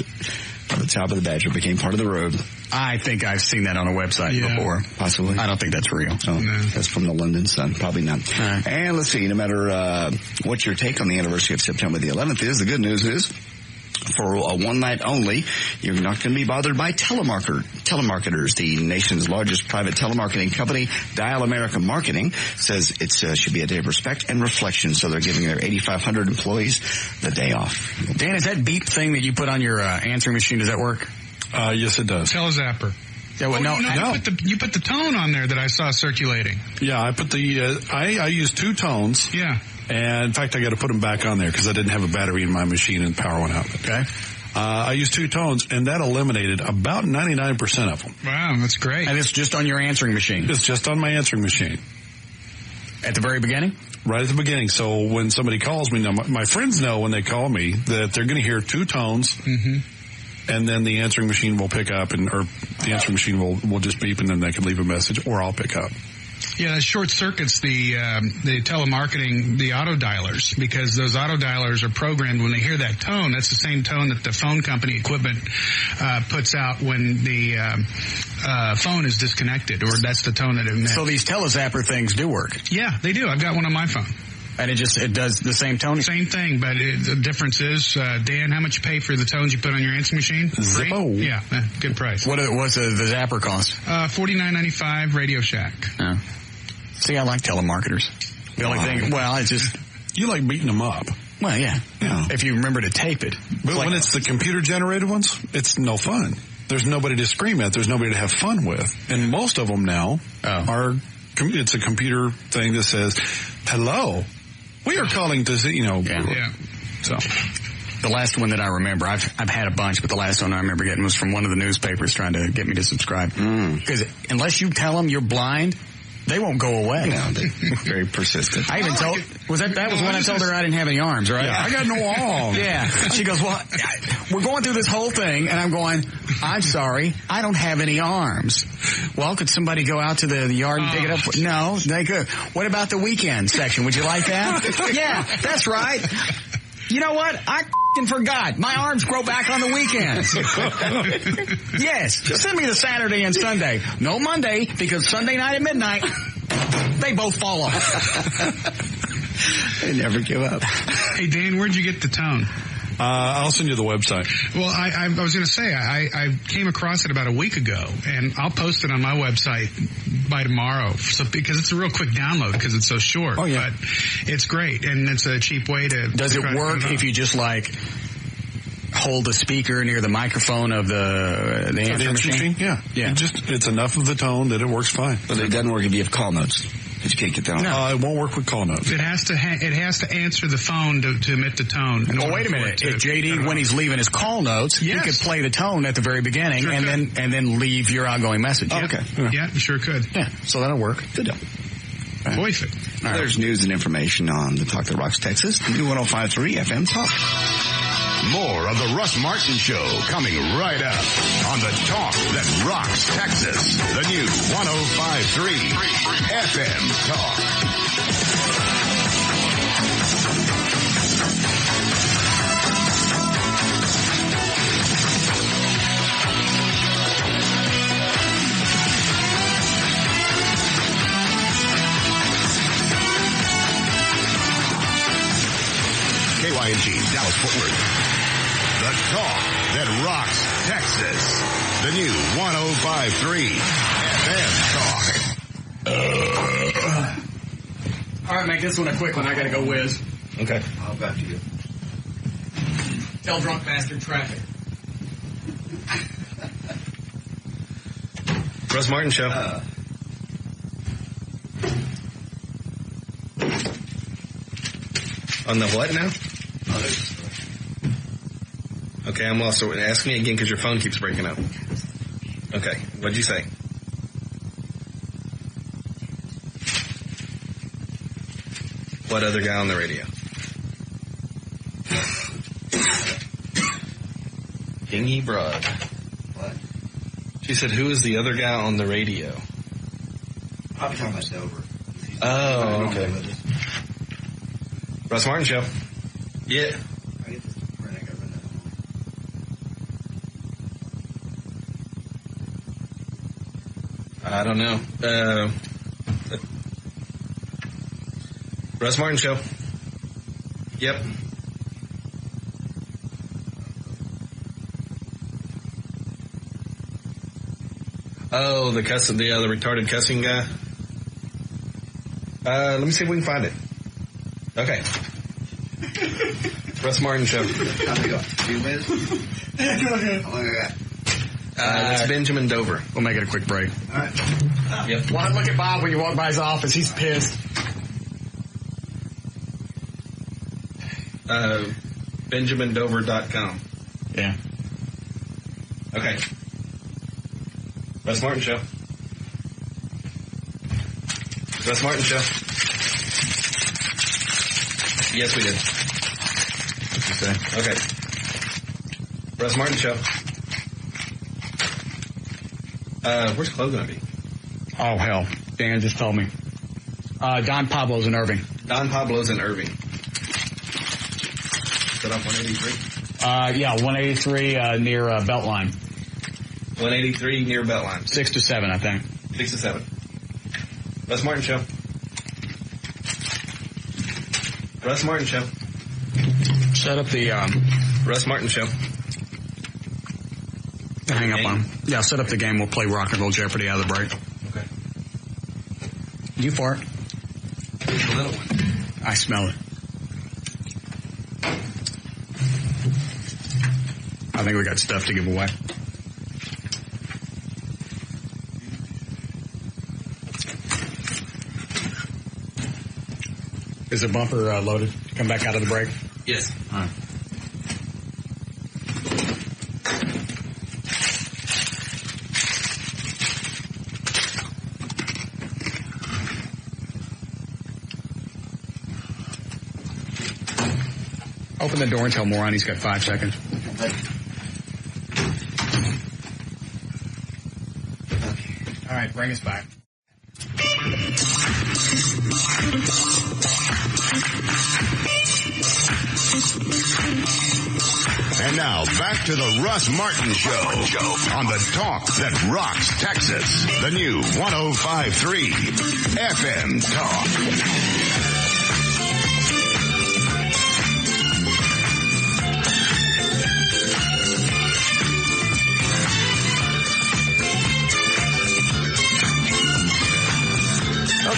the badger, became part of the road. I think I've seen that on a website before. Possibly. I don't think that's real. Oh, no. That's from the London Sun. Probably not. Right. And let's see, no matter what your take on the anniversary of September the 11th is, the good news is, for one night only, you're not going to be bothered by telemarketers. The nation's largest private telemarketing company, Dial America Marketing, says it should be a day of respect and reflection, so they're giving their 8,500 employees the day off. Dan, is that beep thing that you put on your answering machine, does that work? Yes, it does. Telezapper. Yeah, well, no. You put the tone on there that I saw circulating. Yeah, I put I use two tones. Yeah. And in fact, I got to put them back on there because I didn't have a battery in my machine and power went out. Okay. I used two tones, and that eliminated about 99% of them. Wow, that's great. And it's just on your answering machine? It's just on my answering machine. At the very beginning? Right at the beginning. So when somebody calls me, now my friends know when they call me that they're going to hear two tones. Mm-hmm. And then the answering machine will pick up, or the answering machine will just beep, and then they can leave a message, or I'll pick up. Yeah, that short circuits the telemarketing, the auto dialers, because those auto dialers are programmed when they hear that tone. That's the same tone that the phone company equipment puts out when the phone is disconnected, or that's the tone that it emits. So these telezapper things do work? Yeah, they do. I've got one on my phone. And it does the same tone? Same thing, but the difference is, Dan, how much you pay for the tones you put on your answering machine? Zippo. Yeah, good price. What's the zapper cost? $49.95 Radio Shack. Oh. See, I like telemarketers. The only thing, it's just... You like beating them up. Well, yeah. If you remember to tape it. But when it's the computer-generated ones, it's no fun. There's nobody to scream at. There's nobody to have fun with. And most of them now it's a computer thing that says, hello. We are calling to see, Yeah. So, the last one that I remember, I've had a bunch, but the last one I remember getting was from one of the newspapers trying to get me to subscribe. Because unless you tell them you're blind, They won't go away. No, they're very persistent. I even told, that was when I told her I didn't have any arms, right? Yeah, I got no arms. Yeah. She goes, well, we're going through this whole thing, and I'm going, I'm sorry, I don't have any arms. Well, could somebody go out to the yard and pick it up? No, they could. What about the weekend section? Would you like that? Yeah, that's right. You know what? I forgot. My arms grow back on the weekends. Yes. Send me the Saturday and Sunday. No Monday, because Sunday night at midnight, they both fall off. They never give up. Hey, Dan, where'd you get the tone? I'll send you the website. Well, I was going to say, I came across it about a week ago, and I'll post it on my website by tomorrow, because it's a real quick download because it's so short. Oh, yeah. But it's great, and it's a cheap way to... Does it work if you just, hold the speaker near the microphone of the answer machine? Yeah. It's enough of the tone that it works fine. But it doesn't work if you have call notes. But you can't get that on. No, it won't work with call notes. It has to answer the phone to emit the tone. Well, wait a minute. If JD, when he's leaving his call notes, he could play the tone at the very beginning and then leave your outgoing message. Oh, okay. Yeah, sure could. Yeah, so that'll work. Good deal. Perfect. Right. There's news and information on the Talk That Rocks Texas, the new 105.3 FM Talk. More of the Russ Martin Show coming right up on the Talk That Rocks Texas, the new 105.3 FM Talk. KYNG, Dallas Fort Worth. The Talk That Rocks Texas. The new 105.3 FM Talk. All right, make this one a quick one. I got to go whiz. Okay. I'll back to you. Tell drunk bastard traffic. Russ Martin Show. On the what now? Okay, I'm also... Ask me again because your phone keeps breaking up. Okay, what'd you say? What other guy on the radio? Dingy Broad. What? She said, who is the other guy on the radio? Probably talking about Dover. Oh, okay. Russ Martin Show. Yeah. I don't know. Russ Martin Show. Yep. Oh, the retarded cussing guy. Let me see if we can find it. Okay. Russ Martin Show. That's Benjamin Dover. We'll make it a quick break. All right. Yep. Well, look at Bob when you walk by his office. He's pissed. BenjaminDover.com. Yeah. Okay. Russ Martin Show. Russ Martin Show. Yes, we did. What'd you say? Okay. Russ Martin Show. Where's Chloe going to be? Oh, hell. Dan just told me. Don Pablo's in Irving. Don Pablo's in Irving. Is that off 183? Yeah, 183 near Beltline. 183 near Beltline. 6 to 7, I think. 6 to 7. Russ Martin Show. Russ Martin Show. Set up the Russ Martin Show. Hang up on. Yeah, set up the game. We'll play Rock and Roll Jeopardy out of the break. Okay. You fart. There's a little one. I smell it. I think we got stuff to give away. Is the bumper loaded? Come back out of the break? Yes. All right. Open the door and tell Moron he's got 5 seconds. All right, bring us back. And now, back to the Russ Martin Show on the talk that rocks Texas. The new 105.3 FM Talk.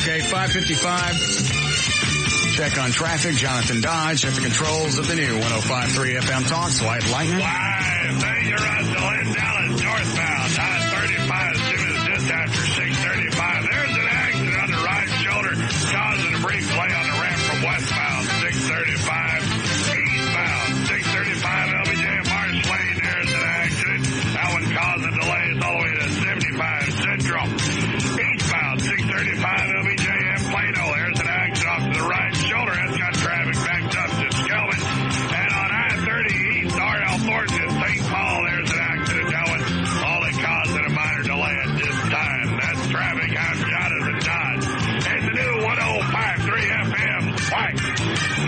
Okay, 5:55. Check on traffic. Jonathan Dodge at the controls of the new 105.3 FM Talk. White Lightning. Live, thank you, Russell, in Dallas, northbound. I-35, just after 6:35. There's an accident on the right shoulder, causing a brief delay on the ramp from westbound, 6:35. Eastbound, 6:35, LBJ Marsh Lane. There's an accident. That one causing delays all the way to 75 Central. Eastbound, 6:35, LBJ and Plano. There's an accident off to the right shoulder. That's got traffic backed up to Skelman. And on I-30 East, R.L. Thornton in St. Paul, there's an accident. That one only causing a minor delay at this time. That's traffic. I'm Jonathan Dodge. And the new 105.3 FM. White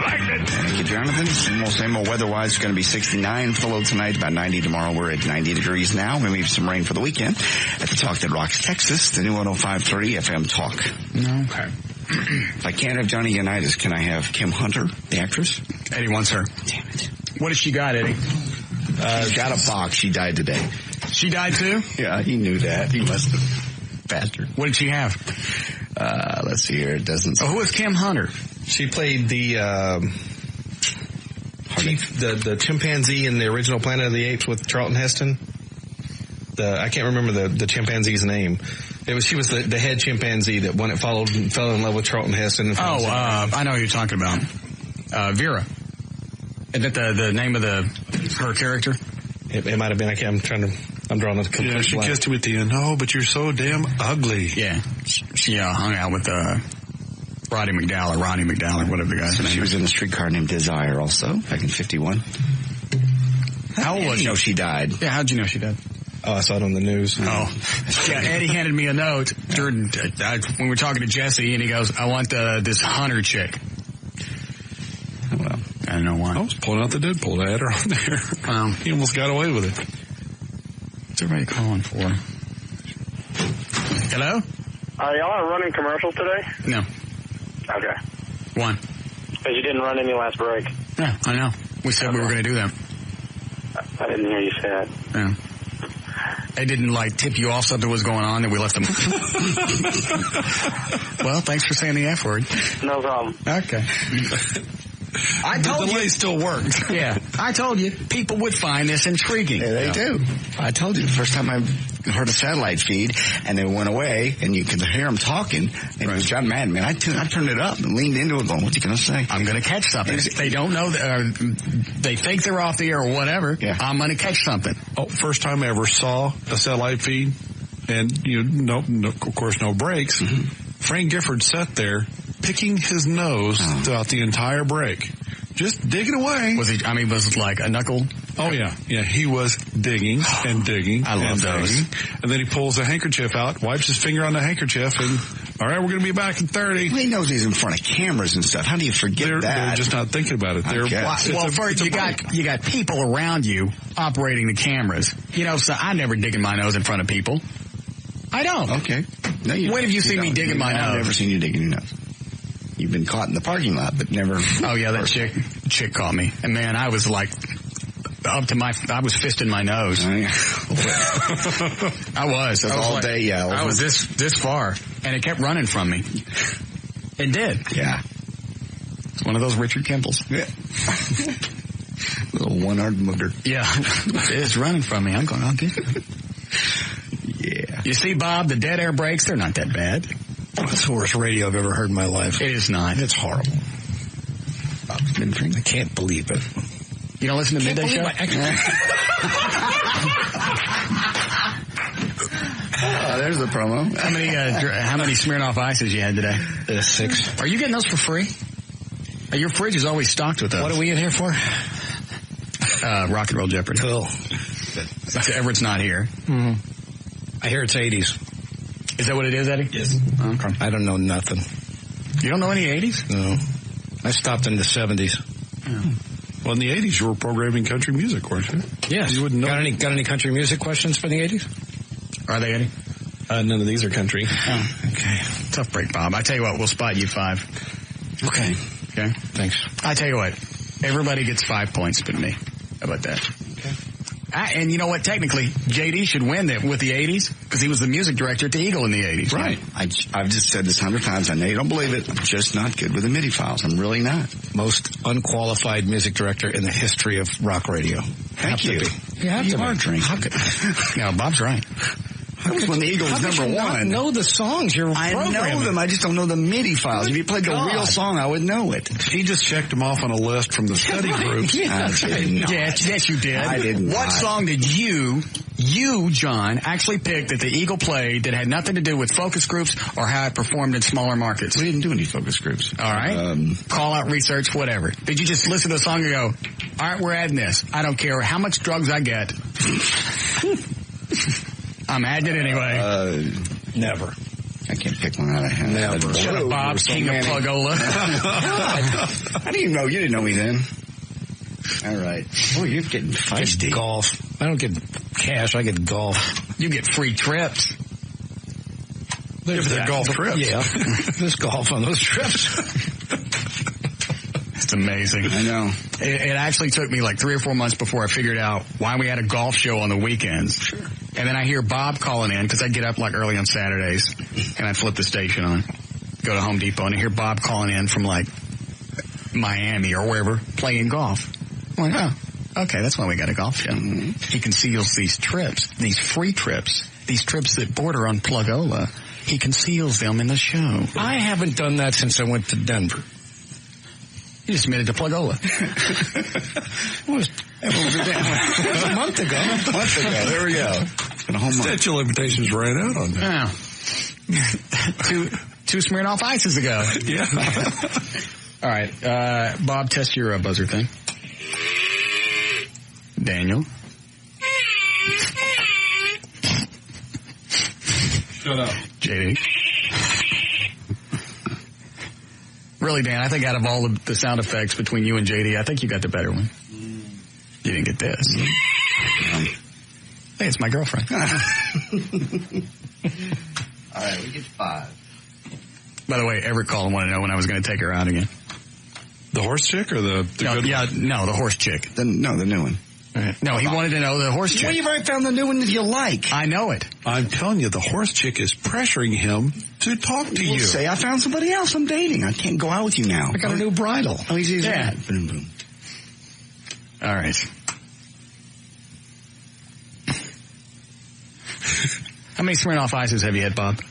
Lightning. Thank you, Jonathan. Same old weather-wise. It's going to be 69 full load tonight, about 90 tomorrow. We're at 90 degrees now. Maybe some rain for the weekend. At the Talk That Rocks Texas, the new 105.3 FM Talk. Okay. If I can't have Johnny Unitas, can I have Kim Hunter, the actress? Eddie wants her. Damn it. What has she got, Eddie? She's got a box. She died today. She died too? Yeah, he knew that. He must have. Bastard. What did she have? Let's see here. It doesn't. Oh, who is Kim Hunter? She played the chimpanzee in the original Planet of the Apes with Charlton Heston. I can't remember the chimpanzee's name. She was the head chimpanzee that when it fell in love with Charlton Heston. I know who you're talking about. Vera. Isn't that the name of her character? It might have been. I'm drawing a complete blank. She kissed him at the end. Oh, but you're so damn ugly. Yeah. She hung out with Roddy McDowell, whatever the guy's name. She was in a streetcar named Desire also, back in 51. How old was she? You know she died. Yeah, how'd you know she died? Oh, I saw it on the news. Oh. Yeah, Eddie handed me a note when we were talking to Jesse, and he goes, I want this Hunter chick. Well, I don't know why. I was pulling out the Deadpool ad on there. He almost got away with it. What's everybody calling for? Hello? Y'all are running commercials today? No. Okay. One. Because you didn't run any last break. Yeah, I know. We said we were going to do that. I didn't hear you say that. Yeah. They didn't, tip you off something was going on that we left them. Well, thanks for saying the F word. No problem. Okay. I told the delay still worked. Yeah. I told you, people would find this intriguing. Yeah, they do. I told you the first time I heard a satellite feed and they went away and you could hear them talking and it was driving mad, man. I turned it up and leaned into it going, what's he going to say? I'm going to catch something. They don't know, they think they're off the air or whatever. Yeah. I'm going to catch something. Oh, first time I ever saw a satellite feed and, of course, no breaks. Mm-hmm. Frank Gifford sat there picking his nose throughout the entire break. Just digging away. Was it like a knuckle? Oh, yeah. Yeah, he was digging and digging. I love those. And then he pulls a handkerchief out, wipes his finger on the handkerchief, and, all right, we're going to be back in 30. Well, he knows he's in front of cameras and stuff. How do you forget that? They're just not thinking about it. First, you got people around you operating the cameras. So I never dig in my nose in front of people. I don't. Okay. No, when have you seen me digging my nose? I've never seen you digging your nose. You've been caught in the parking lot, but never. Oh yeah, that chick caught me, and man, I was like I was fisting my nose. Oh, yeah. I was all day. Yeah, I was this far, and it kept running from me. It did. Yeah, it's one of those Richard Kimball's. Yeah. Little one-armed mugger. Yeah, it's running from me. I'm going, I'll get it. Yeah. You see, Bob, the dead air brakes, they're not that bad. That's the worst radio I've ever heard in my life. It is not. It's horrible. I can't believe it. You don't listen to Midday Show? There's the promo. How many Smirnoff Ices you had today? 6. Are you getting those for free? Your fridge is always stocked with those. What are we in here for? Rock and Roll Jeopardy. Cool. Everett's not here. Mm-hmm. I hear it's 80s. Is that what it is, Eddie? Yes. Okay. I don't know nothing. You don't know any 80s? No. I stopped in the 70s. Yeah. Well, in the 80s, you were programming country music, weren't you? Yes. You wouldn't know. Got any country music questions for the 80s? Are they, Eddie? None of these are country. Oh, okay. Tough break, Bob. I tell you what, we'll spot you 5. Okay. Okay? Thanks. I tell you what, everybody gets 5 points but me. How about that? Okay. And you know what? Technically, JD should win that with the 80s because he was the music director at the Eagle in the 80s. Right. I've just said this 100 times. I know you don't believe it. I'm just not good with the MIDI files. I'm really not. Most unqualified music director in the history of rock radio. Thank you. You are drinking. No, Bob's right. That was when the Eagle was number one. I know the songs you're programming. I know them. I just don't know the MIDI files. If you played the real song, I would know it. He just checked them off on a list from the study groups. Yes, you did. I did not. What song did you, John, actually pick that the Eagle played that had nothing to do with focus groups or how it performed in smaller markets? We didn't do any focus groups. All right. Call out research, whatever. Did you just listen to the song and go, all right, we're adding this. I don't care how much drugs I get. I'm adding it anyway. Never. I can't pick one out of hand. Never. Shut up, Bob, king of Plugola. I didn't even know. You didn't know me then. All right. Oh, you're getting feisty. Golf. I don't get cash. I get golf. You get free trips. There's that golf trips. Yeah. There's golf on those trips. It's amazing. I know. It actually took me like 3 or 4 months before I figured out why we had a golf show on the weekends. Sure. And then I hear Bob calling in because I get up like early on Saturdays and I flip the station on, go to Home Depot, and I hear Bob calling in from like Miami or wherever playing golf. I'm like, oh, okay, that's why we got a golf show. Mm-hmm. He conceals these trips, these free trips, these trips that border on Plugola. He conceals them in the show. I haven't done that since I went to Denver. You just made it to Plugola. It was a month ago. There we go. Been a whole month. Statute of limitations ran out on that. Yeah. two Smirnoff Ices ago. Yeah. All right. Bob, test your buzzer thing. Daniel. Shut up. JD. Really, Dan, I think out of all the sound effects between you and JD, I think you got the better one. You didn't get this. Hey, it's my girlfriend. All right, we get 5. By the way, Everett called and wanted to know when I was going to take her out again. The horse chick or the good one? No, the horse chick. The new one. Right. No, he wanted to know the horse chick. Well, you've already found the new one that you like. I know it. I'm telling you, the horse chick is pressuring him to talk to you. Say, I found somebody else I'm dating. I can't go out with you now. I got a new bridle. Oh, he's easy. Yeah. Boom, boom. All right. How many Smirnoff Ices have you had, Bob?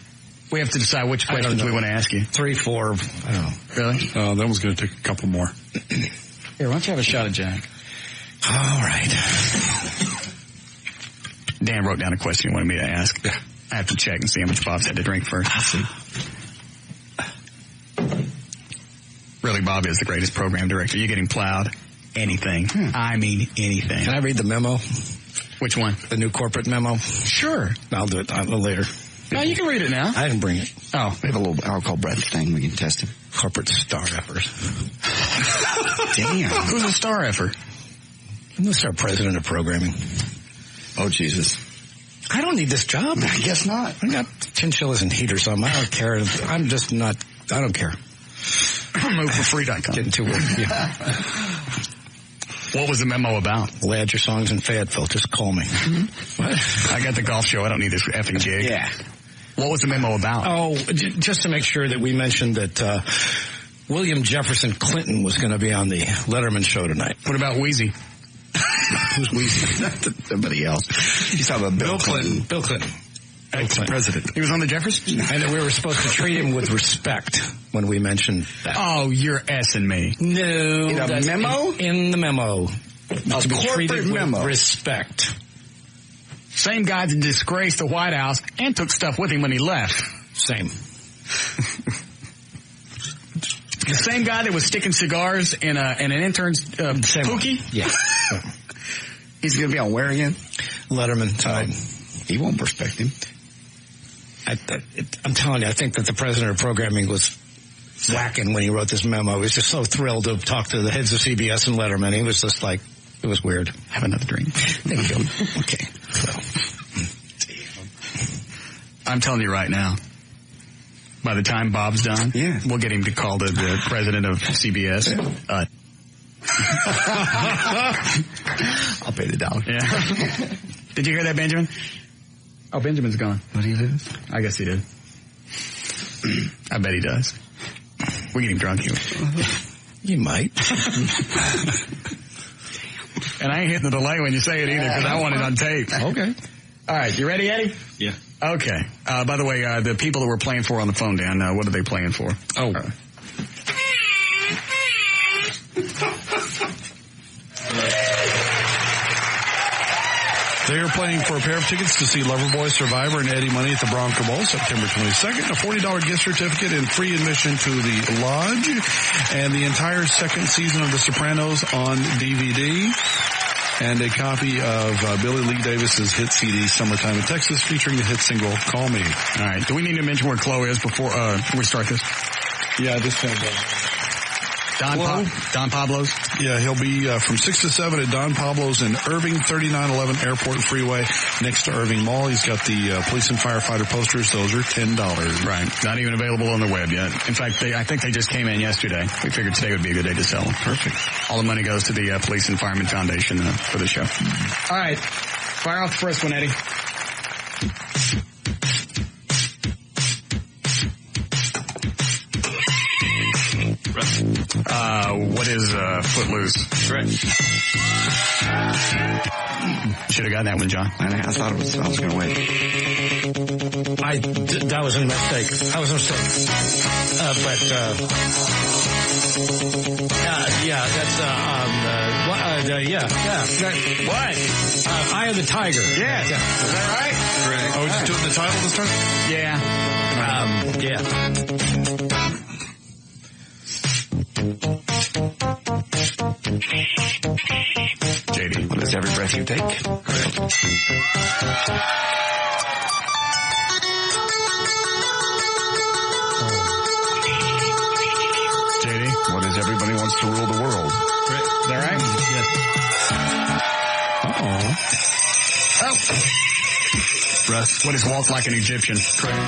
We have to decide which questions we want to ask you. 3, 4. I don't know. Really? That one's going to take a couple more. Here, why don't you have a shot of Jack? All right. Dan wrote down a question he wanted me to ask. I have to check and see how much Bob's had to drink first. Let's see. Really, Bob is the greatest program director. You get him plowed. Anything. I mean anything. Can I read the memo? Which one? The new corporate memo? Sure. I'll do it later. No, you can read it now. I didn't bring it. Oh. We have a little alcohol breath thing. We can test it. Corporate star effort. Damn. Who's a star effort? I'm the star president of programming. Oh, Jesus. I don't need this job. I guess not. I got chinchillas and heaters on. I don't care. I'm just not. I don't care. MoveForFree.com. Getting too weird. Yeah. What was the memo about? We'll add your songs in Fayetteville. Just call me. What? I got the golf show. I don't need this effing gig. Yeah. What was the memo about? Oh, just to make sure that we mentioned that William Jefferson Clinton was going to be on the Letterman show tonight. What about Wheezy? Who's Wheezy? Somebody else. He's talking about Bill Clinton. Bill Clinton. Ex-president. He was on the Jefferson? And that we were supposed to treat him with respect when we mentioned that. Oh, you're S-ing me. No. In a memo? In the memo. A corporate memo. With respect. Same guy that disgraced the White House and took stuff with him when he left. Same. The same guy that was sticking cigars in an intern's pookie? Yeah. He's going to be on where again? Letterman tonight. He won't respect him. I'm telling you, I think that the president of programming was whacking when he wrote this memo. He was just so thrilled to talk to the heads of CBS and Letterman. He was just like, it was weird. Have another drink. There you go. Okay. So, I'm telling you right now, by the time Bob's done, we'll get him to call the president of CBS. Yeah. I'll pay the dollar. Yeah. Did you hear that, Benjamin? Oh, Benjamin's gone. What do you lose? I guess he did. I bet he does. We get him drunk. You might. And I ain't hitting the delay when you say it either because I want it on tape. Okay. All right. You ready, Eddie? Yeah. Okay. By the way, the people that we're playing for on the phone, Dan, what are they playing for? Oh. They are playing for a pair of tickets to see Loverboy, Survivor, and Eddie Money at the Bronco Bowl, September 22nd. A $40 gift certificate and free admission to the lodge. And the entire second season of The Sopranos on DVD. And a copy of Billy Lee Davis's hit CD, Summertime in Texas, featuring the hit single, Call Me. All right. Do we need to mention where Chloe is before we start this? Yeah, just Don Pablo's? Yeah, he'll be from 6 to 7 at Don Pablo's in Irving, 3911 Airport Freeway, next to Irving Mall. He's got the police and firefighter posters. Those are $10. Right. Not even available on the web yet. In fact, I think they just came in yesterday. We figured today would be a good day to sell them. Perfect. All the money goes to the Police and Firemen Foundation for the show. All right. Fire off the first one, Eddie. What is Footloose? Correct. Should have gotten that one, John. I thought I was going to wait. That was a mistake. That was a mistake. What? Eye of the Tiger. Yeah. Is that right? Correct. Oh, just doing the title this time? Yeah. JD. What is Every Breath You Take? Correct. JD. What is Everybody Wants to Rule the World? Correct. Is that right? Yes. Oh. Russ. What is Walk Like an Egyptian? Correct.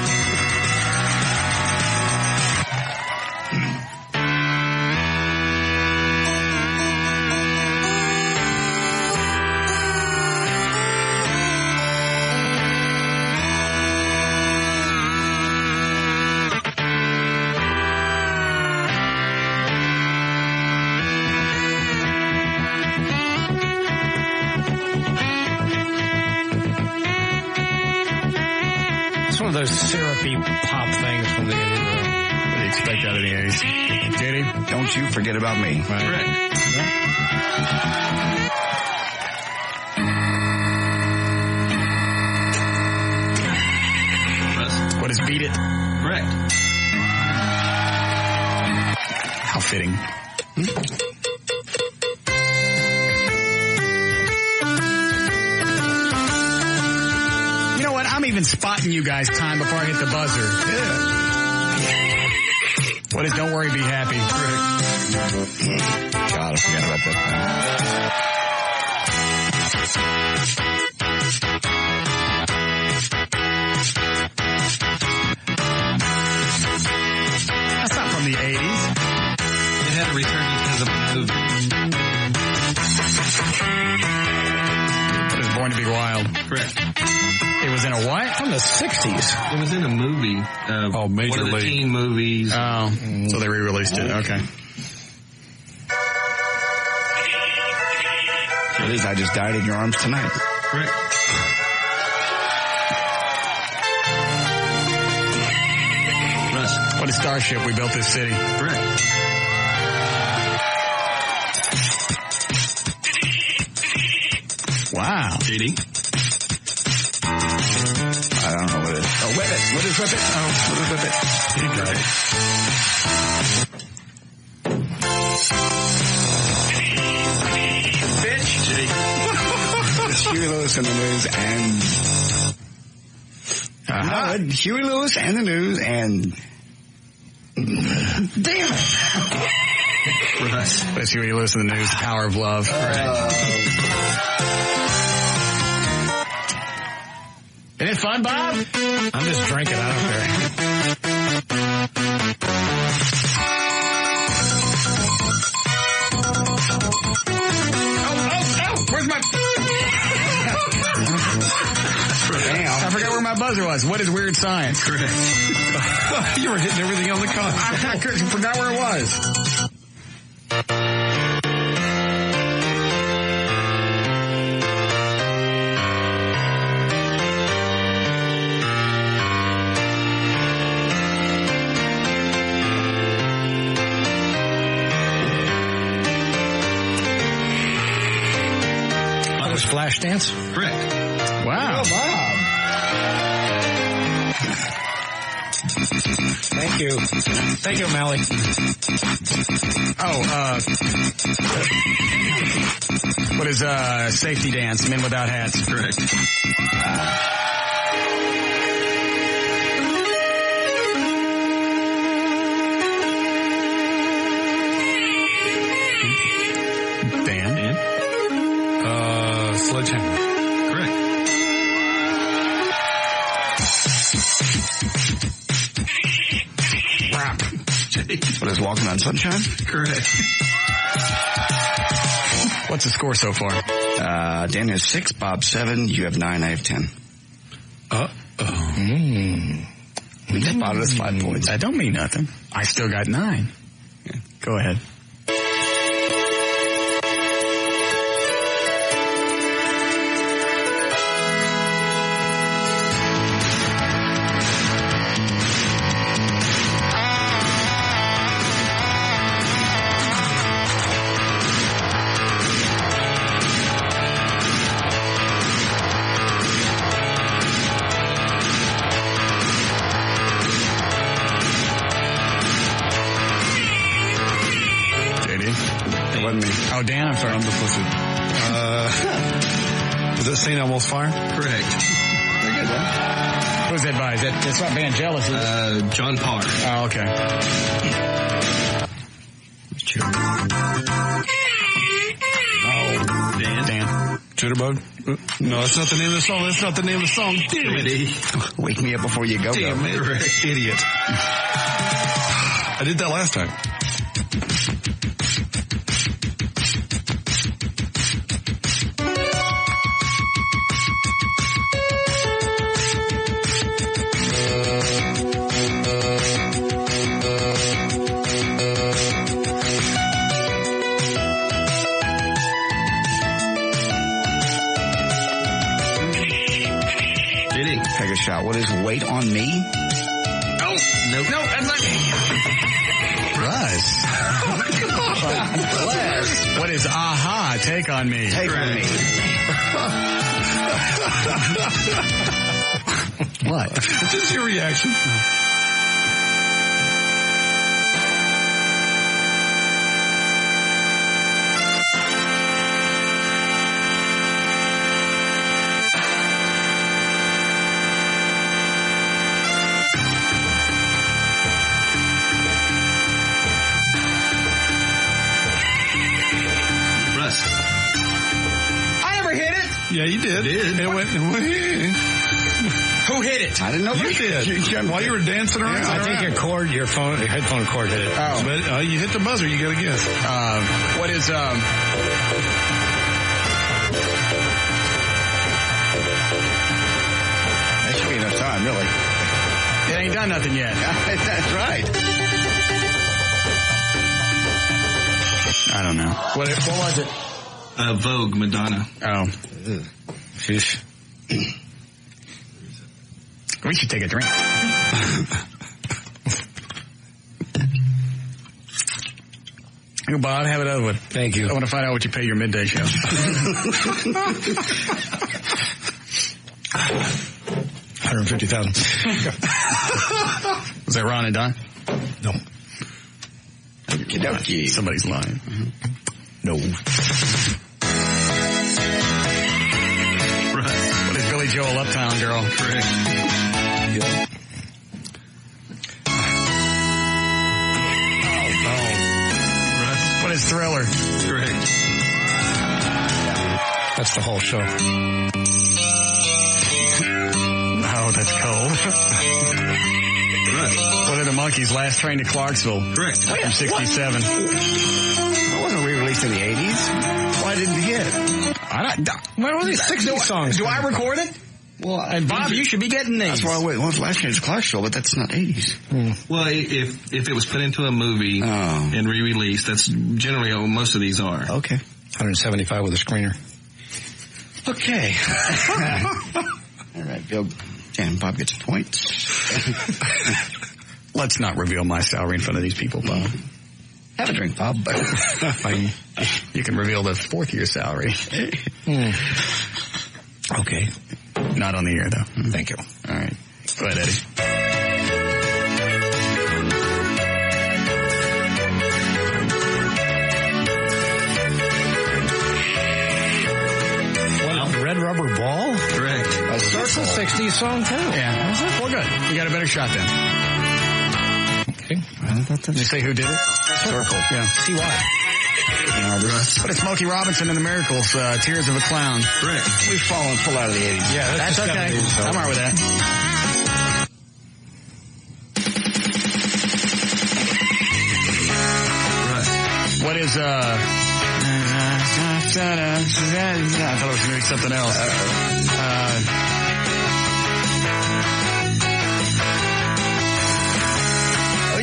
Those syrupy pop things from the 80s. What do you expect out of the 80s? JD? Don't You Forget About Me. Right. Correct. What is Beat It? Correct. How fitting. I'm even spotting you guys time before I hit the buzzer. Yeah. What is Don't Worry, Be Happy? God, I forgot about that. That's not from the 80s. It had to return because of a movie. What is Born to Be Wild? Correct. It was in a what? From the 60s. It was in a movie. Major one of the League. teen movies. Oh, so they re-released it. Okay. It is I Just Died in Your Arms Tonight. Correct. Russ. What is Starship? We Built This City? Correct. Wow. JD. I don't know what it is. Oh, Whip It. What is Whip It? Oh, what is Whip It? You got it. Bitch. JD. Huey Lewis and the News and... Huey Lewis and the News and... Damn it! Russ. That's Huey Lewis and the News, The Power of Love. Isn't it fun, Bob? I'm just drinking. I don't care. Oh, where's my... Damn. I forgot where my buzzer was. What is weird science? Correct. You were hitting everything on the car. I forgot where it was. Flash dance? Correct. Wow. Oh, Bob. Thank you. Thank you, Mally. What is safety dance? Men without hats. Correct. Dan? Sledgehammer. Correct. Rap. What is Walking on Sunshine? Correct. What's the score so far? Dan has 6, Bob 7, you have 9, I have 10. We just bought us 5 points. That don't mean nothing. I still got 9. Yeah. Go ahead. Oh, Dan, I'm sorry. I'm the pussy. Is that St. Elmo's Fire? Correct. Very good, huh? Who's that by? That's not Vangelis, is it? John Parr. Oh, okay. Dan. Jitterbug? No, that's not the name of the song. That's not the name of the song. Damn it. Wake me up before you go. Damn it. Idiot. I did that last time. Shot. What is Wait on Me? No, that's not me. Russ. What is Aha? Take on Me. Take on Me. What? Just your reaction. Yeah, you did. It went. Who hit it? I didn't know. You did. While you were dancing around. I think your headphone cord hit it. Oh. But you hit the buzzer. You got to guess. What is That should be enough time, really. It ain't done nothing yet. That's right. I don't know. What was it? Vogue, Madonna. Oh. Sheesh. We should take a drink. Here, Bob, have it over with. Thank you. I want to find out what you pay your midday show. $150,000. Was that Ron and Don? No. Okey-dokey. Somebody's lying. No. Billy Joel, Uptown Girl. Correct. Yep. What is Thriller? Correct. That's the whole show. Oh, that's cold. Right. What are the Monkees? Last Train to Clarksville. Correct. From 67. It wasn't re-released in the 80s. Why didn't it hit? What were these 60 songs? Do I record it? Well, and Bob, you should be getting these. That's why I went Last Train to Clarksville, but that's not 80s. Well, if it was put into a movie and re-released, that's generally how most of these are. Okay. 175 with a screener. Okay. All right, Bill. And Bob gets a point. Let's not reveal my salary in front of these people, Bob. Have a drink, Bob. You can reveal the fourth year salary. Okay. Not on the air, though. Thank you. All right. Go ahead, Eddie. Red Rubber Ball? Correct. A Circle 60s song, too. Yeah. Well, good. You got a better shot then. Okay. Did you say who did it? Circle. Yeah. See why. But it's Smokey Robinson and the Miracles, Tears of a Clown. Correct. We've fallen full out of the 80s. Yeah, that's okay. I'm all right with that. Right. What is, I thought it was going to be something else.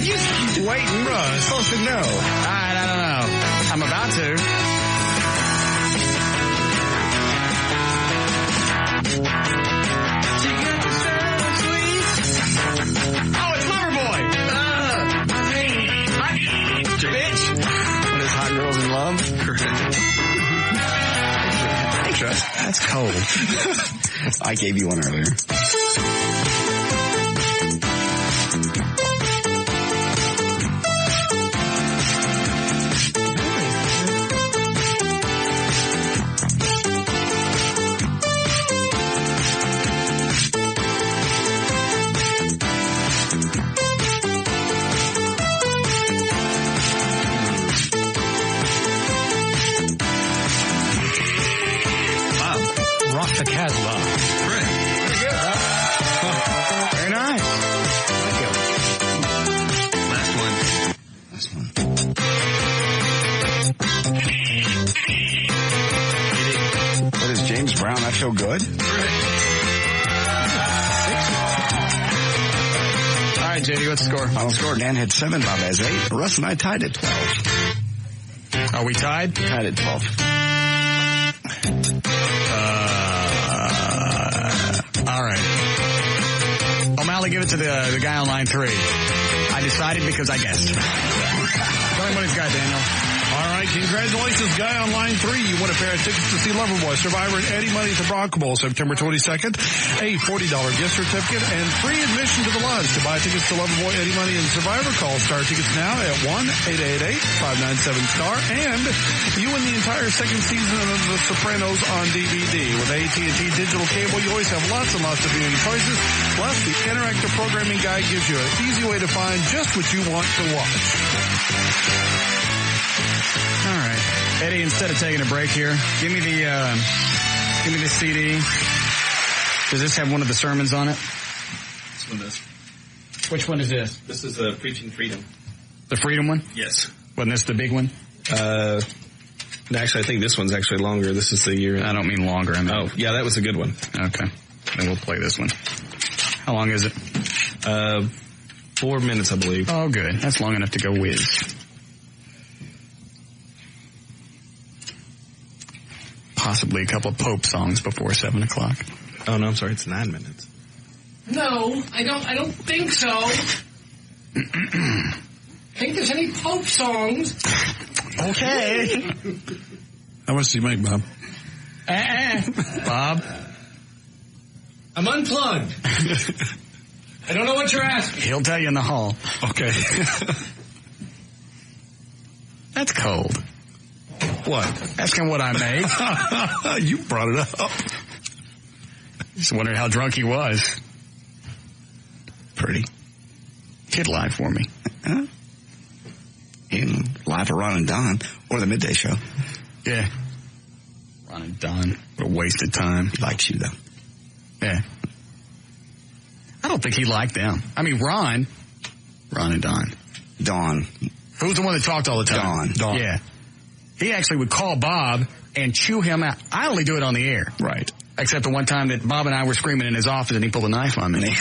You wait and run. You're supposed to know. I don't know. I'm about to. Oh, it's Loverboy. Bitch. What is Hot Girls in Love? Hey, Trust. That's cold. I gave you one earlier. The Casbah. Correct. Pretty good, huh? Very nice. Thank you. Last one. What is James Brown? That feel good? All right, JD, what's the score? Final score. Dan had 7, Bob has 8. Russ and I tied at 12. Are we tied? Tied at 12. All right. O'Malley, give it to the guy on line 3. I decided because I guessed. Tell him what he's got, Daniel. All right, congratulations, guy on line 3. You won a pair of tickets to see Loverboy, Survivor, and Eddie Money at the Bronco Bowl, September 22nd. A $40 gift certificate and free admission to the lodge. To buy tickets to Loverboy, Eddie Money, and Survivor, call Star Tickets now at 1-888-597-STAR. And you win the entire second season of The Sopranos on DVD. With AT&T Digital Cable, you always have lots and lots of viewing choices. Plus, the interactive programming guide gives you an easy way to find just what you want to watch. All right. Eddie, instead of taking a break here, give me the CD. Does this have one of the sermons on it? This one does. Which one is this? This is Preaching Freedom. The Freedom one? Yes. Wasn't this the big one? Actually, I think this one's actually longer. This is the year. I don't mean longer. I mean, oh, yeah, that was a good one. Okay. Then we'll play this one. How long is it? 4 minutes, I believe. Oh, good. That's long enough to go whiz. Possibly a couple of Pope songs before 7 o'clock. Oh, no, I'm sorry. It's 9 minutes. No, I don't think so. Think there's any Pope songs. Okay. How much do you make, Bob? Bob? I'm unplugged. I don't know what you're asking. He'll tell you in the hall. Okay. That's cold. What? Asking what I make. You brought it up. Just wondering how drunk he was. Pretty. Kid live for me. In live for Ron and Don or the midday show. Yeah. Ron and Don. What a waste of time. He likes you, though. Yeah. I don't think he liked them. I mean, Ron and Don. Don. Who's the one that talked all the time? Don. Yeah. He actually would call Bob and chew him out. I only do it on the air. Right. Except the one time that Bob and I were screaming in his office and he pulled a knife on me.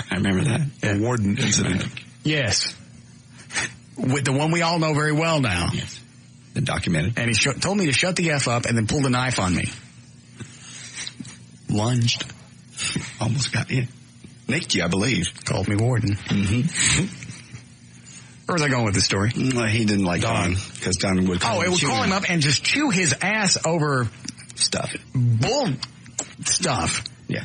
I remember that. The Warden incident. Yes. With the one we all know very well now. Yes. The documented. And he told me to shut the F up and then pulled a knife on me. Lunged. Almost got you. Nicked you, I believe. Called me Warden. Mm-hmm. Where was I going with this story? Well, he didn't like Don because Don would call it would call him up and just chew his ass over stuff. Bull stuff. Yeah.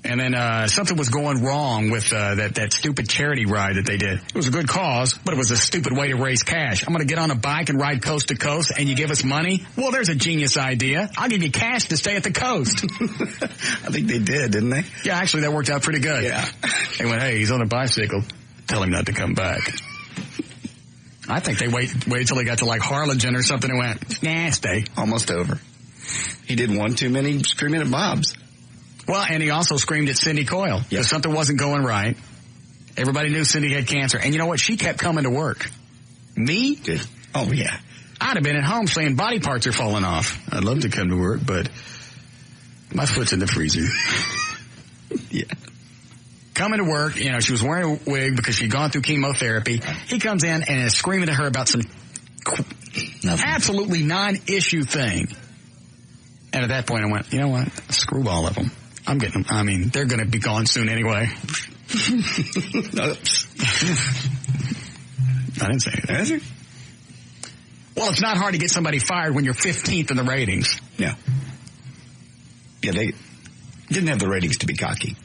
And then something was going wrong with that stupid charity ride that they did. It was a good cause, but it was a stupid way to raise cash. I'm going to get on a bike and ride coast to coast, and you give us money? Well, there's a genius idea. I'll give you cash to stay at the coast. I think they did, didn't they? Yeah, actually, that worked out pretty good. Yeah. They went, hey, he's on a bicycle. Tell him not to come back. I think they waited till they got to like Harlingen or something and went, nah, stay. Almost over. He did one too many screaming at Bob's. Well, and he also screamed at Cindy Coyle because something wasn't going right. Everybody knew Cindy had cancer. And you know what? She kept coming to work. Me? Good. Oh, yeah. I'd have been at home saying body parts are falling off. I'd love to come to work, but my foot's in the freezer. Yeah. Coming to work, you know, she was wearing a wig because she'd gone through chemotherapy. He comes in and is screaming at her about some absolutely non-issue thing. And at that point I went, you know what? Screw all of them. They're going to be gone soon anyway. Oops. I didn't say it. Well, it's not hard to get somebody fired when you're 15th in the ratings. Yeah. Yeah, they didn't have the ratings to be cocky.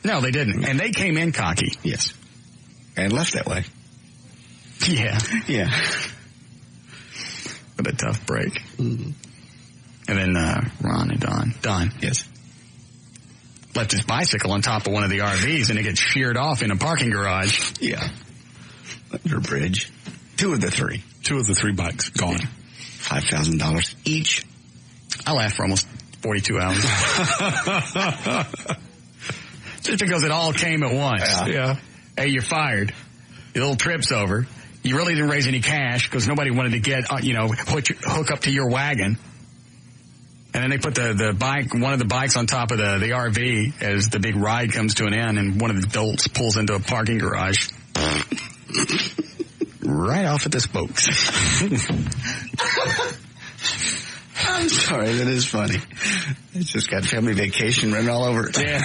No, they didn't. And they came in cocky. Yes. And left that way. Yeah. Yeah. With a tough break. Mm-hmm. And then Ron and Don. Yes. Left his bicycle on top of one of the RVs and it gets sheared off in a parking garage. Yeah. Under a bridge. Two of the three bikes gone. $5,000 each. I laughed for almost 42 hours. Just because it all came at once. Yeah. Hey, you're fired. The little trip's over. You really didn't raise any cash because nobody wanted to get, hook up to your wagon. And then they put one of the bikes on top of the RV as the big ride comes to an end, and one of the adults pulls into a parking garage. Right off at the spokes. I'm sorry, that is funny. It's just got family vacation written all over it. Yeah.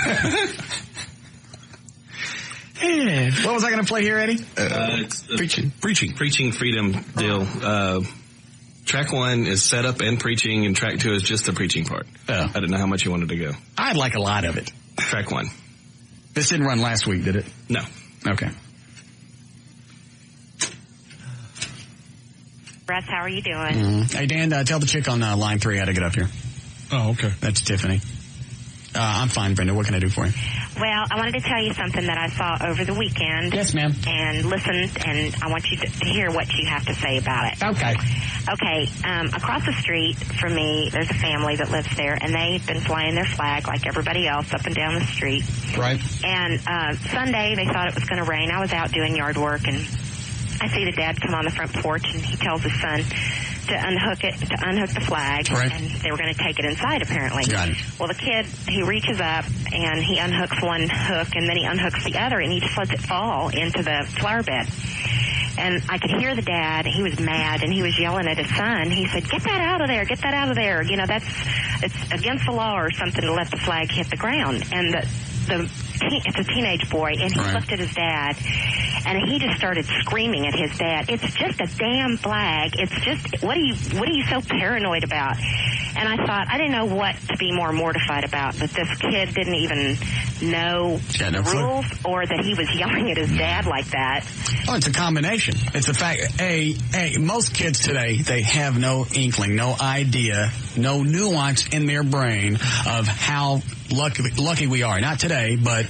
What was I going to play here, Eddie? It's Preaching Freedom deal. Track 1 is setup and preaching, and track 2 is just the preaching part. Oh. I didn't know how much you wanted to go. I'd like a lot of it. Track 1. This didn't run last week, did it? No. Okay. Russ, how are you doing? Mm-hmm. Hey, Dan, tell the chick on line 3 how to get up here. Oh, okay. That's Tiffany. I'm fine, Brenda. What can I do for you? Well, I wanted to tell you something that I saw over the weekend. Yes, ma'am. And listened, and I want you to hear what you have to say about it. Okay. Okay, across the street from me, there's a family that lives there, and they've been flying their flag like everybody else up and down the street. Right. And Sunday, they thought it was going to rain. I was out doing yard work, and I see the dad come on the front porch, and he tells his son to unhook the flag, right. And they were going to take it inside, apparently. Got it. Well, the kid, he reaches up, and he unhooks one hook, and then he unhooks the other, and he just lets it fall into the flower bed. And I could hear the dad. He was mad, and he was yelling at his son. He said, "Get that out of there! Get that out of there! You know, it's against the law or something to let the flag hit the ground." And it's a teenage boy, and he looked at his dad, and he just started screaming at his dad. "It's just a damn flag. It's just what are you so paranoid about?" And I thought, I didn't know what to be more mortified about, that this kid didn't even know the rules or that he was yelling at his dad like that. Oh, it's a combination. It's the fact, most kids today, they have no inkling, no idea, no nuance in their brain of how lucky we are. Not today, but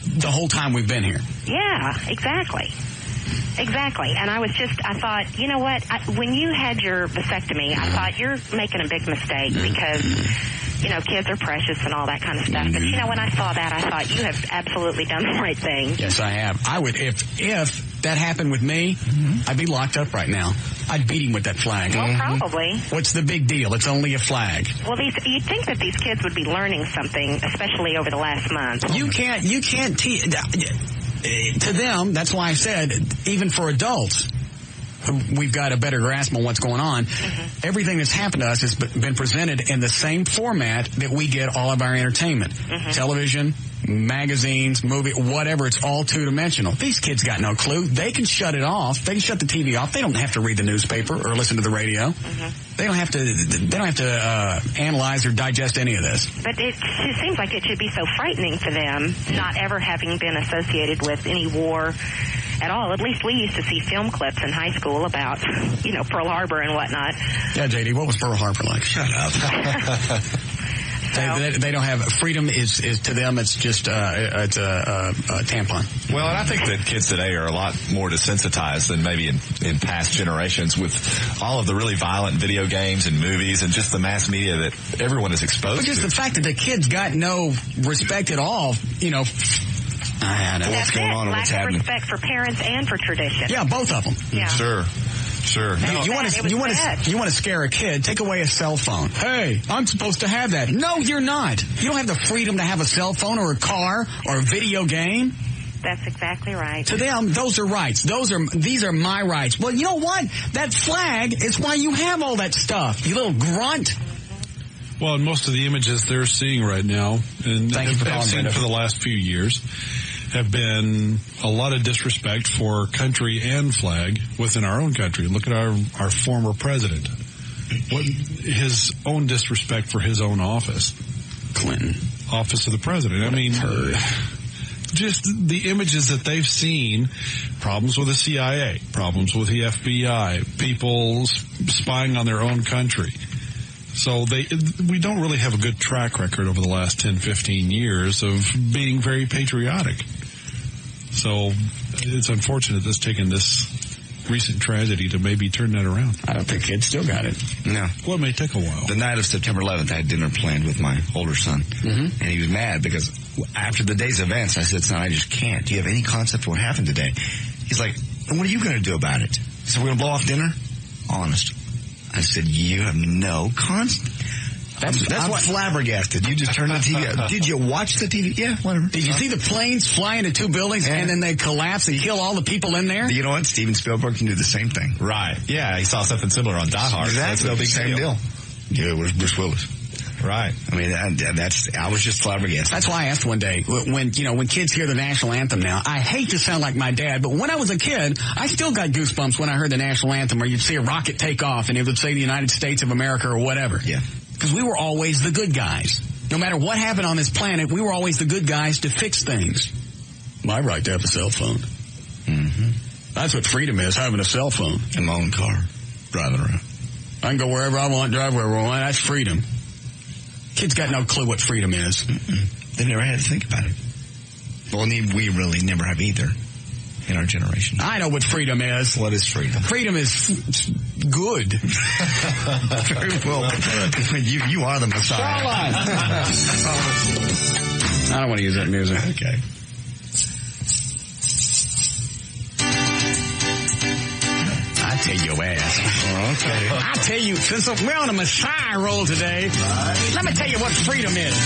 the whole time we've been here. Yeah, exactly. Exactly. And I thought, you know what? When you had your vasectomy, I thought you're making a big mistake because, you know, kids are precious and all that kind of stuff. But, you know, when I saw that, I thought you have absolutely done the right thing. Yes, I have. I would, if that happened with me, I'd be locked up right now. I'd beat him with that flag. Well, probably. What's the big deal? It's only a flag. Well, you'd think that these kids would be learning something, especially over the last month. You can't teach. To them, that's why I said, even for adults, we've got a better grasp on what's going on. Everything that's happened to us has been presented in the same format that we get all of our entertainment. Television, magazines, movie, whatever. It's all two-dimensional. These kids got no clue. They can shut it off. They can shut the TV off. They don't have to read the newspaper or listen to the radio. They don't have to analyze or digest any of this. But it seems like it should be so frightening for them, not ever having been associated with any war at all. At least we used to see film clips in high school about, you know, Pearl Harbor and whatnot. Yeah, JD, what was Pearl Harbor like? Shut up. They don't have freedom. Is to them it's just it's a tampon. Well, and I think that kids today are a lot more desensitized than maybe in past generations with all of the really violent video games and movies and just the mass media that everyone is exposed to. But just the fact that the kids got no respect at all, you know. I don't know what's going on and what's happening. Lack of respect for parents and for tradition. Yeah, both of them. Yeah. Sure. Hey, you want to scare a kid? Take away a cell phone. Hey, I'm supposed to have that. No, you're not. You don't have the freedom to have a cell phone or a car or a video game. That's exactly right. To them, those are rights. These are my rights. Well, you know what? That flag is why you have all that stuff. You little grunt. Well, and most of the images they're seeing right now, and have seen for the last few years, have been a lot of disrespect for country and flag within our own country. Look at our former president. His own disrespect for his own office. Clinton. Office of the president. I mean, just the images that they've seen, problems with the CIA, problems with the FBI, people spying on their own country. So we don't really have a good track record over the last 10, 15 years of being very patriotic. So it's unfortunate that's taken this recent tragedy to maybe turn that around. I don't think kids still got it. No. Well, it may take a while. The night of September 11th, I had dinner planned with my older son. And he was mad because after the day's events, I said, son, I just can't. Do you have any concept of what happened today? He's like, what are you going to do about it? So we're going to blow off dinner? Honest. I said, you have no concept. I'm flabbergasted. You just turned the TV on. Did you watch the TV? Yeah, whatever. Did you see the planes fly into two buildings and then they collapse and kill all the people in there? You know what? Steven Spielberg can do the same thing. Right. Yeah, he saw something similar on Die Hard. Exactly. That's no big same deal. Yeah, it was Bruce Willis. Right. I mean, I was just flabbergasted. That's why I asked one day, when kids hear the national anthem now, I hate to sound like my dad, but when I was a kid, I still got goosebumps when I heard the national anthem, or you'd see a rocket take off and it would say the United States of America or whatever. Yeah. Because we were always the good guys. No matter what happened on this planet, we were always the good guys to fix things. My right to have a cell phone. That's what freedom is, having a cell phone. In my own car, driving around. I can go wherever I want, drive wherever I want. That's freedom. Kids got no clue what freedom is. They never had to think about it. Well, we really never have either in our generation. I know what freedom is. What is freedom? Freedom is good. Very well. You are the Messiah. I don't want to use that music. Okay. I tell your ass. Okay. I tell you, since we're on a Messiah roll today, let me tell you what freedom is.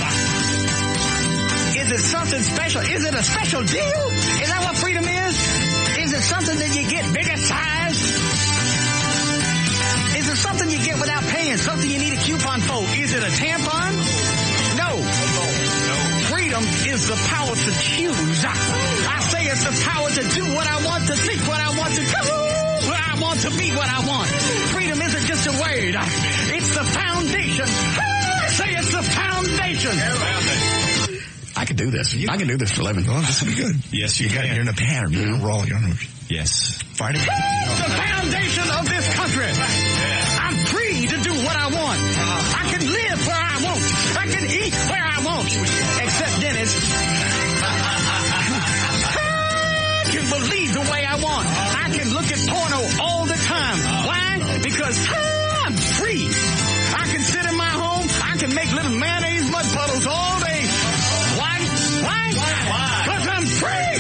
Is it something special? Is it a special deal? Is that what freedom is? Is it something that you get bigger size? Is it something you get without paying? Something you need a coupon for? Is it a tampon? No. Freedom is the power to choose. I say it's the power to do what I want, to think what I want, to do what I want, to be what I want. Freedom isn't just a word. It's the foundation. Say it's the foundation. I can do this. I can do this for a living. Well, this will be good. Yes, you can. You're in a pattern. You're in a roll. You're on a... Yes. Fight it. The foundation of this country. I'm free to do what I want. I can live where I want. I can eat where I want. Except Dennis. I can believe the way I want. I can look at porno all the time. Why? Because I'm free. I can sit in my home. I can make little mayonnaise mud puddles all day. Why? Because I'm free.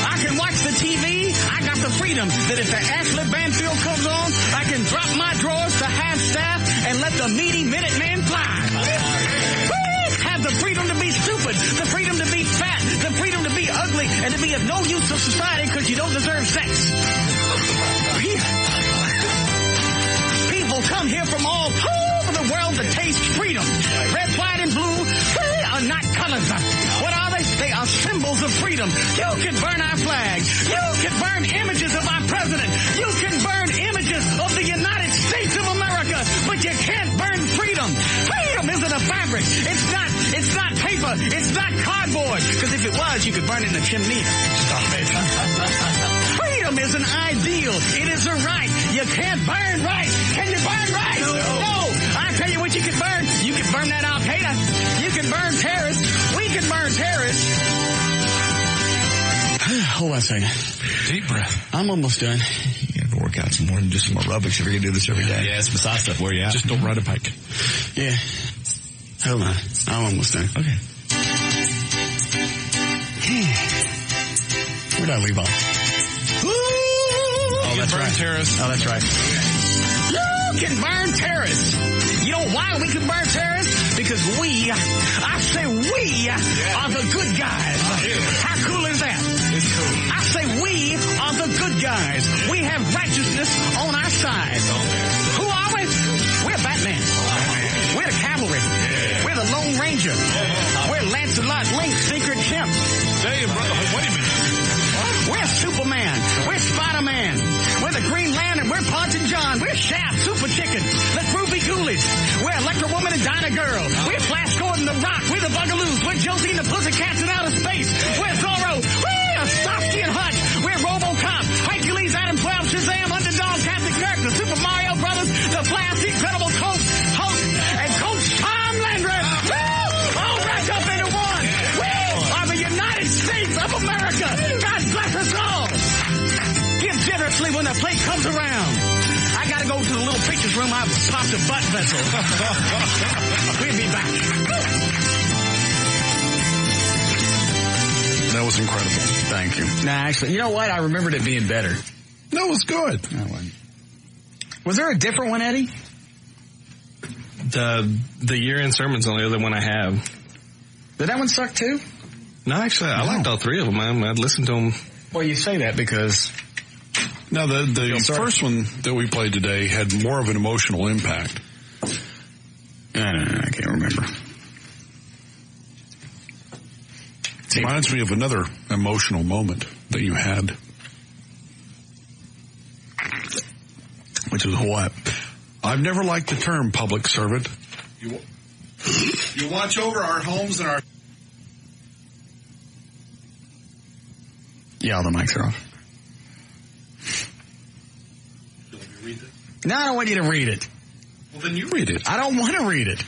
I can watch the TV. I got the freedom that if the Ashley Banfield comes on, I can drop my drawers to half staff and let the meaty Minutemen fly. Have the freedom to be stupid, the freedom to be fat, the freedom to be ugly, and to be of no use to society because you don't deserve sex. People come here from all over the world to taste freedom. Red, white, and blue are not colors. What are they? They are symbols of freedom. You can burn our flag. You can burn images of our president. You can burn images of the United States of America, but you can't burn freedom. Freedom isn't a fabric. It's not paper. It's not cardboard. Because if it was, you could burn it in the chimney. Stop it. Freedom is an ideal. It is a right. You can't burn right. Can you burn right? No. I tell you what you can burn. You can burn that Al-Qaeda. You can burn terrorists. We can burn terrorists. Hold on a second. Deep breath. I'm almost done. You have to work out some more and do some aerobics if you're going to do this every day. Yeah, it's beside stuff. Where you at? Just don't ride a bike. Yeah. Hold on. I'm almost done. Okay. Where did I leave off? Oh, that's right. Terrorists. Oh, that's right. You can burn terrorists. You know why we can burn terrorists? Because I say we are the good guys. How cool is that? It's cool. I say we are the good guys. We have righteousness on our side. Who are we? We're Batman. We're the cavalry. We're the Lone Ranger. We're Lancelot Link, Secret Chimp. Hey, brother, wait a minute. We're Superman. We're Spider-Man. We're the Green Lantern. We're Punch and John. We're Shaft, Super Chicken. The Groovy Ghoulies. We're Electra Woman and Dinah Girl. We're Flash Gordon the Rock. We're the Bugaloos. We're Josie and the Pussycats in outer space. We're Zorro. We're Starsky and Hutch. We're RoboCop. Hercules, Adam 12, Shazam, Underdog, Captain Kirk, the Super Mario Brothers, the Flash, the Incredible Hulk, and Coach Tom Landry. All wrapped up into one. We are the United States of America. God bless us all. Give generously when the plate comes around. I got to go to the little pictures room. I popped a butt vessel. We'll be back. That was incredible. Thank you. Nah, actually, you know what? I remembered it being better. No, it was good. Was there a different one, Eddie? The year-end sermon's the only other one I have. Did that one suck too? No, actually, I liked all three of them. I'd listen to them. Well, you say that because... Now, the first one that we played today had more of an emotional impact. I can't remember. It reminds me of another emotional moment that you had. Which is what? I've never liked the term public servant. You watch over our homes and our... Yeah, all the mics are off. No, I don't want you to read it. Well, then you read it. I don't want to read it.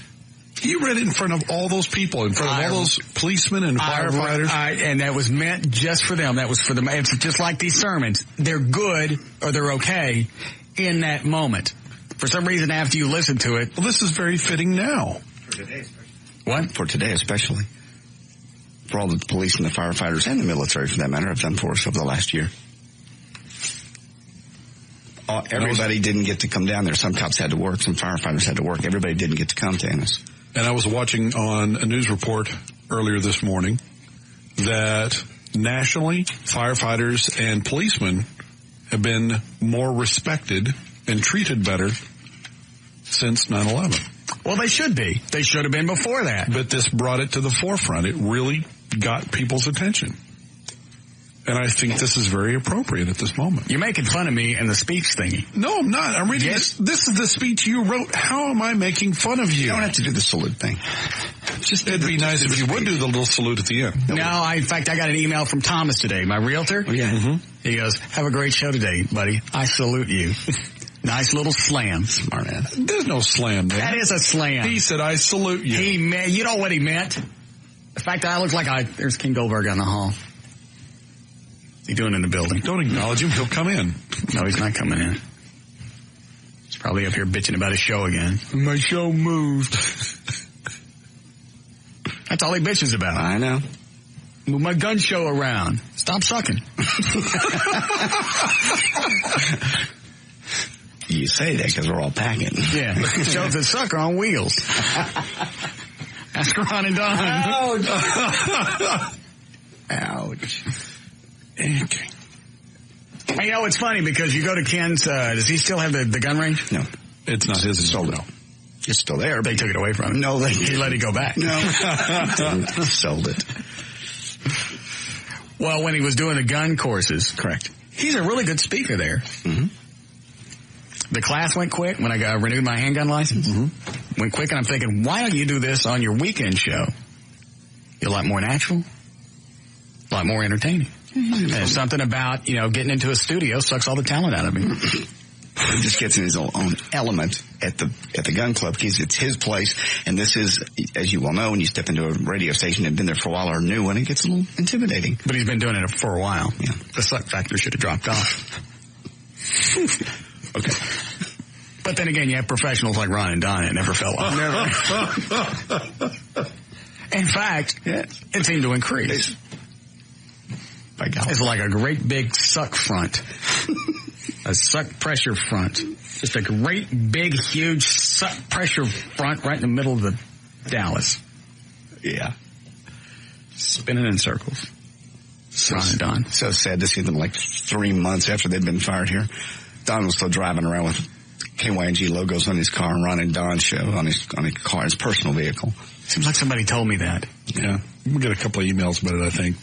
You read it in front of all those people, in front of all those policemen and firefighters. And that was meant just for them. That was for them. It's just like these sermons. They're good or they're okay in that moment. For some reason, after you listen to it. Well, this is very fitting now. For today, especially. What? For today, especially. For all the police and the firefighters and the military, for that matter, have done for us over the last year. Everybody didn't get to come down there. Some cops had to work. Some firefighters had to work. Everybody didn't get to come to Ennis. And I was watching on a news report earlier this morning that nationally, firefighters and policemen have been more respected and treated better since 9/11. Well, they should be. They should have been before that. But this brought it to the forefront. It really got people's attention. And I think this is very appropriate at this moment. You're making fun of me and the speech thingy. No, I'm not. I'm reading this. This is the speech you wrote. How am I making fun of you? You don't have to do the salute thing. It'd be nice if you would do the little salute at the end. No, in fact, I got an email from Thomas today, my realtor. Oh, yeah. Mm-hmm. He goes, have a great show today, buddy. I salute you. Nice little slam. Smart ass. There's no slam there. That is a slam. He said, I salute you. You know what he meant? The fact that I look like there's King Goldberg on the hall. What's he doing in the building? Don't acknowledge him. He'll come in. No, he's not coming in. He's probably up here bitching about his show again. My show moved. That's all he bitches about. I know. Move my gun show around. Stop sucking. You say that because we're all packing. Yeah. Shows that sucker on wheels. Ask Ron and Don. Ouch. Ouch. Okay. You know, it's funny because you go to Ken's, does he still have the gun range? No. It's not his. Sold it. It's still there. They took it away from him. No, he let it go back. No. Sold it. Well, when he was doing the gun courses. Correct. He's a really good speaker there. Mm-hmm. The class went quick when I renewed my handgun license. Mm-hmm. Went quick, and I'm thinking, why don't you do this on your weekend show? You're a lot more natural, a lot more entertaining. Mm-hmm. And something about, getting into a studio sucks all the talent out of me. He just gets in his own element at the gun club because it's his place, and this is, as you well know, when you step into a radio station and been there for a while or new one, it gets a little intimidating. But he's been doing it for a while. Yeah. The suck factor should have dropped off. Okay. But then again, you have professionals like Ron and Don. It never fell off. Never. In fact, it seemed to increase. By God. It's like a great big suck front. A suck pressure front. Just a great big huge suck pressure front right in the middle of the Dallas. Yeah. Spinning in circles. Ron and Don. So sad to see them like 3 months after they'd been fired here. Don was still driving around with KYNG logos on his car and Ron and Don show on his car, his personal vehicle. Seems like somebody told me that. Yeah. We'll get a couple of emails about it, I think.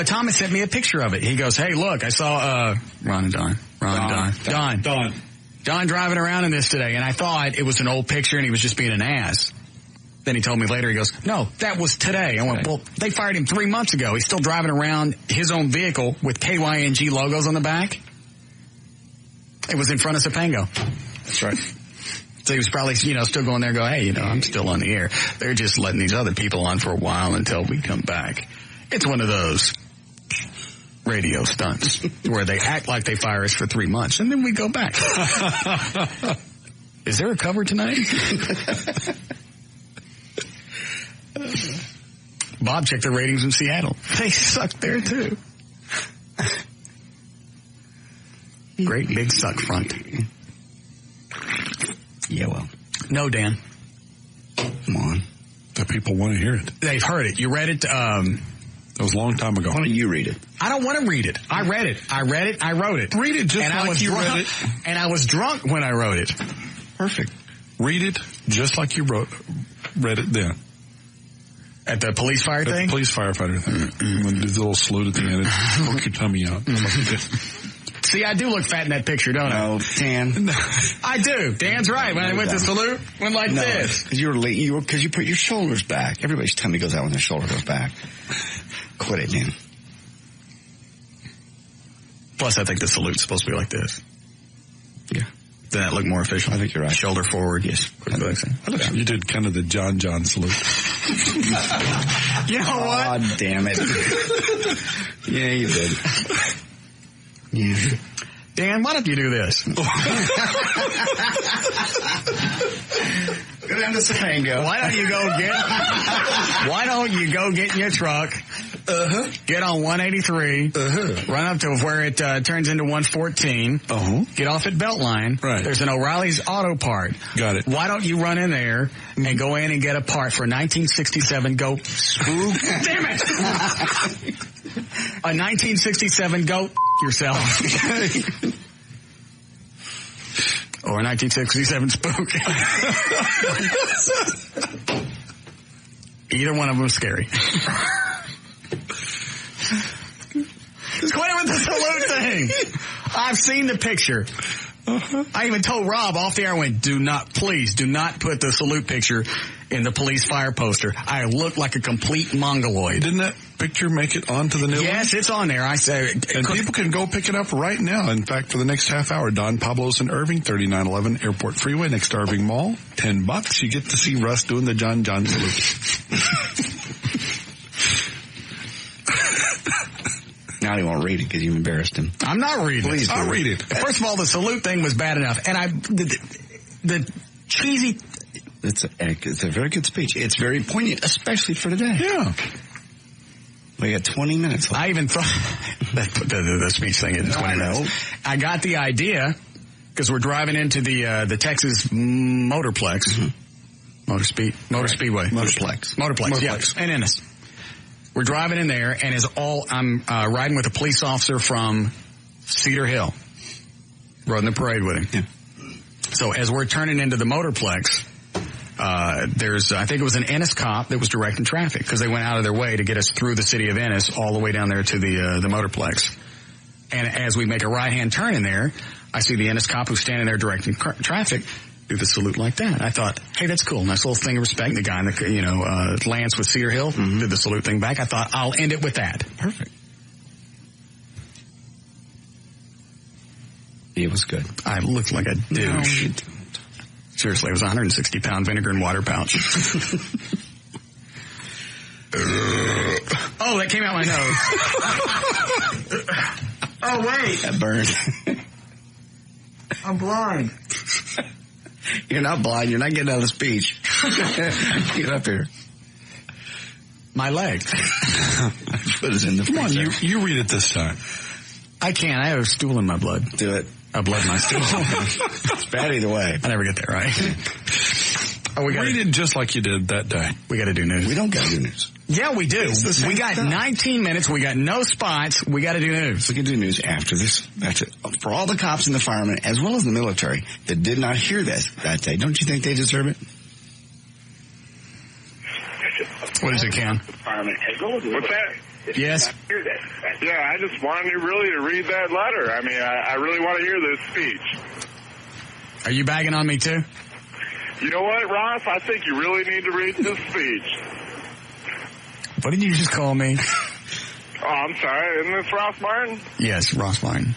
Thomas sent me a picture of it. He goes, hey, look, I saw Ron and Don. Don driving around in this today, and I thought it was an old picture and he was just being an ass. Then he told me later, he goes, no, that was today. I went, well, they fired him 3 months ago. He's still driving around his own vehicle with KYNG logos on the back. It was in front of Sopango. That's right. So he was probably, still going there and go, hey, I'm still on the air. They're just letting these other people on for a while until we come back. It's one of those radio stunts where they act like they fire us for 3 months and then we go back. Is there a cover tonight? Bob checked the ratings in Seattle. They suck there too. Great big suck front. Yeah, well. No, Dan. Come on. The people want to hear it. They've heard it. You read it. That was a long time ago. Why don't you read it? I don't want to read it. I read it. I wrote it. Read it just like you read it. And I was drunk when I wrote it. Perfect. Read it just like you read it then. At the police fire thing? The police firefighter thing. Mm-hmm. When you do the little salute at the end, poke your tummy out. See, I do look fat in that picture, don't I? No, Dan. I do. Dan's right. When I went to salute, went like this. Because you put your shoulders back. Everybody's tummy goes out when their shoulder goes back. Quit it, Dan. Plus, I think the salute's supposed to be like this. Yeah. Does that look more official? I think you're right. Shoulder forward. Yes. You did kind of the John salute. You know what? God damn it. Yeah, you did. Yeah. Dan, why don't you do this? Go down to Sopango. Why don't you go get in your truck, get on 183, run up to where it turns into 114, get off at Beltline. Right. There's an O'Reilly's Auto Part. Got it. Why don't you run in there and go in and get a part for 1967 Go Spook? Damn it! A 1967 Go yourself. Or a 1967 Spook. Either one of them is scary. Quit it with the salute thing. I've seen the picture. I even told Rob off the air, I went, please do not put the salute picture in the police fire poster. I look like a complete mongoloid. Didn't that picture make it onto the new one? Yes, it's on there. I say, and people can go pick it up right now. In fact, for the next half hour, Don Pablo's in Irving, 3911 Airport Freeway next to Irving Mall. $10. You get to see Russ doing the John salute. Now he won't read it because you embarrassed him. I'm not reading Please it. I'll read it. First of all, the salute thing was bad enough. And the cheesy... It's a very good speech. It's very poignant, especially for today. Yeah. We got 20 minutes left. I even thought... the speech thing in 20 minutes. I got the idea, because we're driving into the Texas Motorplex. Mm-hmm. Motorplex, yeah, in Ennis. We're driving in there, and I'm riding with a police officer from Cedar Hill. Rode in the parade with him. Yeah. So as we're turning into the Motorplex, I think it was an Ennis cop that was directing traffic, because they went out of their way to get us through the city of Ennis all the way down there to the Motorplex. And as we make a right-hand turn in there, I see the Ennis cop who's standing there directing traffic do the salute like that. I thought, hey, that's cool. Nice little thing of respect. The guy, Lance with Cedar Hill did the salute thing back. I thought, I'll end it with that. Perfect. It was good. I looked like a douche. No. Seriously, it was a 160-pound vinegar and water pouch. Oh, that came out my nose. Oh, wait. That burned. I'm blind. You're not blind. You're not getting out of the speech. Get up here. My leg. Foot is in the Come on, you read it this time. I can't. I have a stool in my blood. Do it. I blood my stool. It's bad either way. I never get that right. Read it just like you did that day. We got to do news. We don't got to do news. Yeah, we do. We got 19 minutes. We got no spots. We got to do news. We can do news after this. That's it. For all the cops and the firemen, as well as the military, that did not hear that day, don't you think they deserve it? What is it, Cam? What's that? Yes. Yeah, I just wanted you really to read that letter. I mean, I really want to hear this speech. Are you bagging on me, too? You know what, Ross? I think you really need to read this speech. What did you just call me? Oh, I'm sorry. Isn't this Ross Martin? Yes, Ross Martin.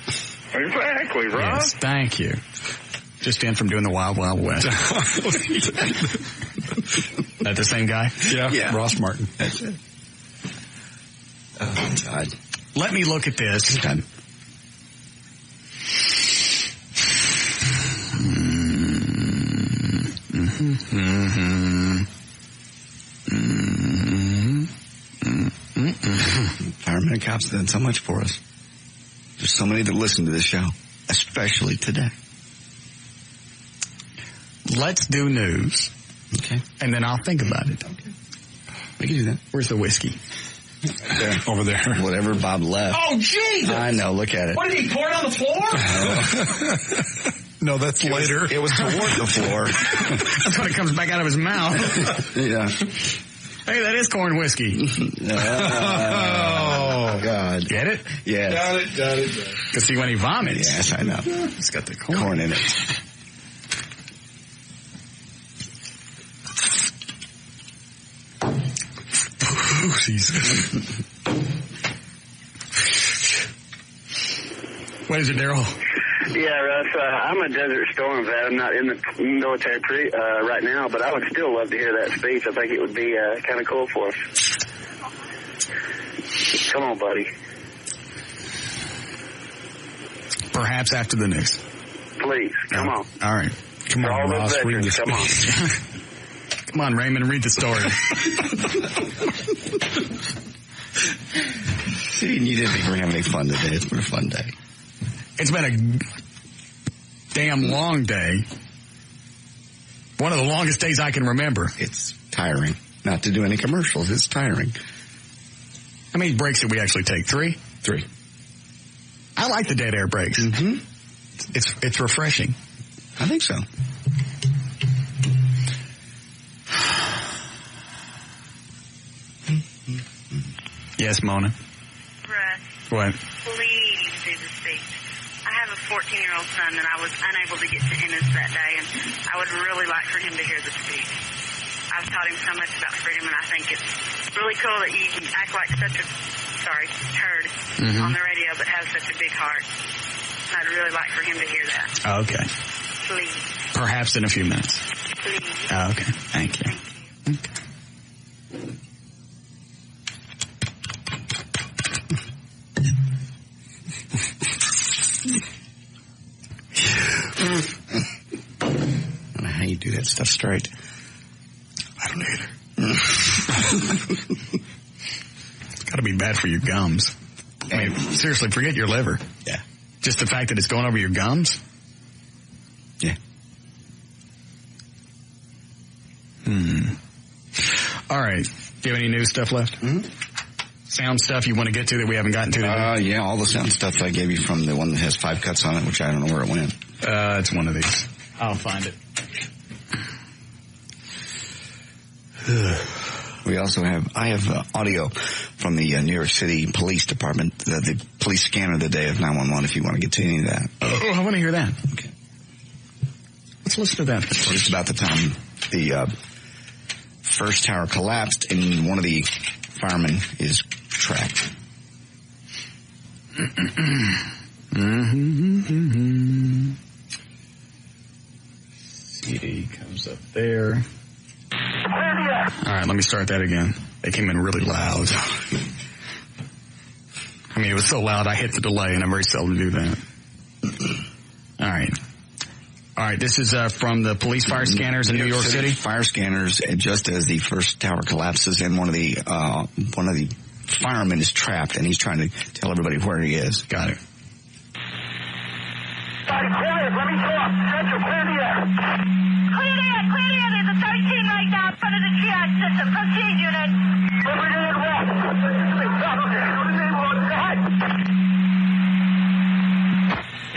Exactly, Ross. Yes, thank you. Just in from doing the Wild Wild West. That the same guy? Yeah. Ross Martin. That's it. Oh, God. Let me look at this. Okay. Firemen and cops have done so much for us. There's so many that listen to this show, especially today. Let's do news. Okay. And then I'll think about it. Okay. We can do that. Where's the whiskey? There. Over there. Whatever Bob left. Oh, Jesus! I know. Look at it. What, did he pour it on the floor? No, that's later. It was toward the floor. That's when it comes back out of his mouth. Yeah. Hey, that is corn whiskey. Oh, God. Get it? Yeah. Got it. Because see, when he vomits. Yes, I know. It's got the corn in it. Oh, Jesus. What is it, Daryl? Yeah, Russ, I'm a Desert Storm vet. I'm not in the military right now, but I would still love to hear that speech. I think it would be kind of cool for us. Come on, buddy. Perhaps after the news. Please, come on. All right. Come on, Ross, read the come on. Come on, Raymond, read the story. See, you didn't think we were having any fun today. It's been a fun day. It's been a damn long day. One of the longest days I can remember. It's tiring. Not to do any commercials. It's tiring. How many breaks did we actually take? 3? 3. I like the dead air breaks. Mm-hmm. It's refreshing. I think so. Yes, Mona. Right. What? Please do the speech. I have a 14-year-old son that I was unable to get to Ennis that day, and I would really like for him to hear the speech. I've taught him so much about freedom, and I think it's really cool that you can act like such a, turd on the radio, but have such a big heart. I'd really like for him to hear that. Okay. Please. Perhaps in a few minutes. Please. Okay. Thank you. I don't know how you do that stuff straight. I don't either. It's got to be bad for your gums. I mean, seriously, forget your liver. Yeah. Just the fact that it's going over your gums? Yeah. All right. Do you have any new stuff left? Mm-hmm. Sound stuff you want to get to that we haven't gotten to today? Yeah, all the sound stuff I gave you from the one that has 5 cuts on it, which I don't know where it went. It's one of these. I'll find it. We also have, I have audio from the New York City Police Department, the police scanner the day of 911, if you want to get to any of that. Oh, I want to hear that. Okay. Let's listen to that. It's just about the time the first tower collapsed and one of the firemen is trapped. CD comes up there. All right, let me start that again. They came in really loud. I mean, it was so loud I hit the delay, and I very seldom do that. All right, this is from the police fire scanners in New York City. Fire scanners, just as the first tower collapses, and one of the firemen is trapped, and he's trying to tell everybody where he is. Got it. Quiet, let me talk. Central, clear the air. Clear the air, clear the air. There's a 13 right now in front of the triage system. Proceed, unit. Everything west. Go ahead.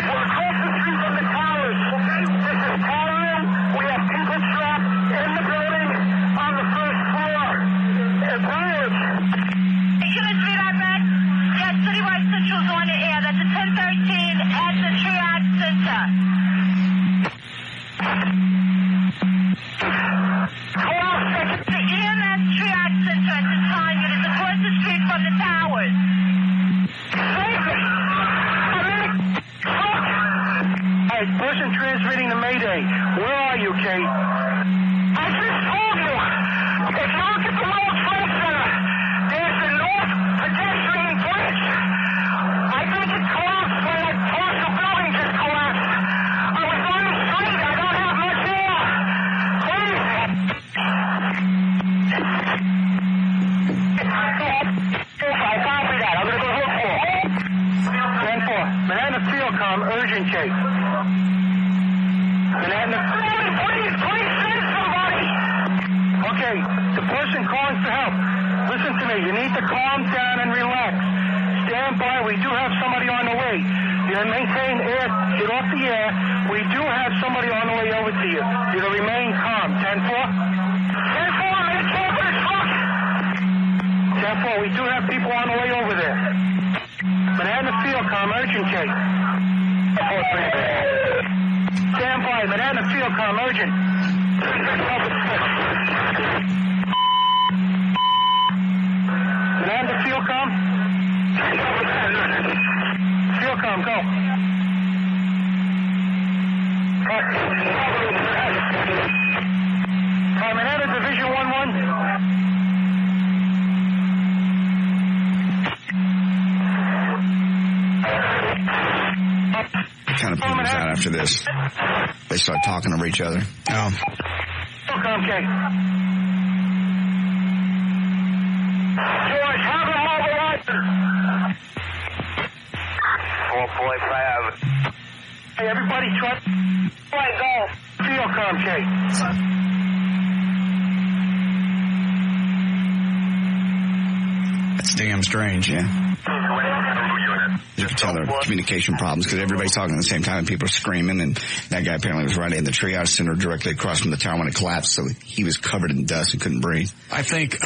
We're across the street from the towers. Okay, this is Tower Room. We have people trapped in the building on the first floor. Bridge. Unit 3, I bet. Yes, Citywide Central's on the air. That's a 1013 at the triage center. The EMS triage center at the time unit is across the street from the towers. Hey, person transmitting to Mayday. Where are you, Kate? I just told you. If you look at the World Trade Center, there's the North Pedestrian Bridge. I think it collapsed when that partial building just collapsed. I was on the street. I don't have much more. Please. I copy that. I'm going to go hook for. 10-4. Manhattan Fieldcom, urgent case. Manhattan, please send somebody. Okay, the person calling for help. Listen to me. You need to calm down and relax. Stand by. We do have somebody on the way. You maintain air. Get off the air. We do have somebody on the way over to you. You to remain calm. 10-4. 10-4. I'm in the camper truck. 10-4. We do have people on the way over there. Manhattan Fieldcom, urgent case. Stand by. Manhattan Fieldcom, urgent. Manhattan Fieldcom. Fieldcom, go. Manhattan Division 1-1. Kind of peters out after this. They start talking over each other. Okay. George, have a mobilizer. 4.5. Hey, everybody, try. Go. Fieldcom, Kate. That's damn strange. Yeah. You can tell there are communication problems because everybody's talking at the same time and people are screaming, and that guy apparently was right in the triage center directly across from the tower when it collapsed, so he was covered in dust and couldn't breathe. I think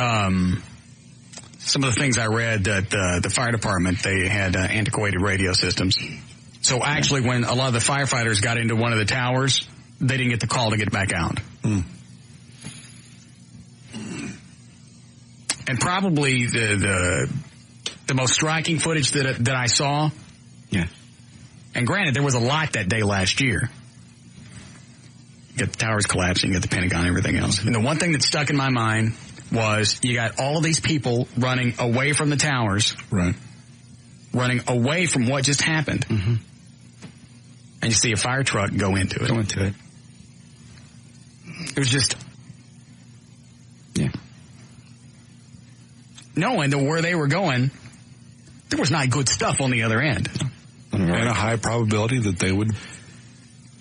some of the things I read that the fire department, they had antiquated radio systems. So actually, when a lot of the firefighters got into one of the towers, they didn't get the call to get back out. And probably the most striking footage that I saw. Yeah. And granted, there was a lot that day last year. You got the towers collapsing, you got the Pentagon, everything else. And the one thing that stuck in my mind was you got all of these people running away from the towers. Right. Running away from what just happened. Mm-hmm. And you see a fire truck go into it. It was just... Yeah. Knowing that where they were going, there was not good stuff on the other end. And a high probability that they would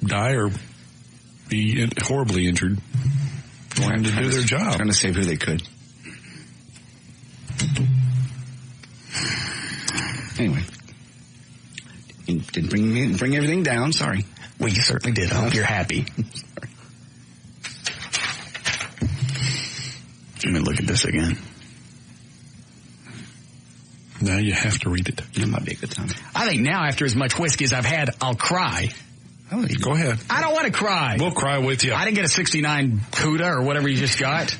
die or be horribly injured trying to do their job. Trying to save who they could. Anyway. Didn't bring everything down, sorry. Well, you certainly did. I hope you're happy. Let me look at this again. Now you have to read it. It might be a good time. I think now, after as much whiskey as I've had, I'll cry. Oh, go ahead. I don't want to cry. We'll cry with you. I didn't get a 69 Cuda or whatever you just got.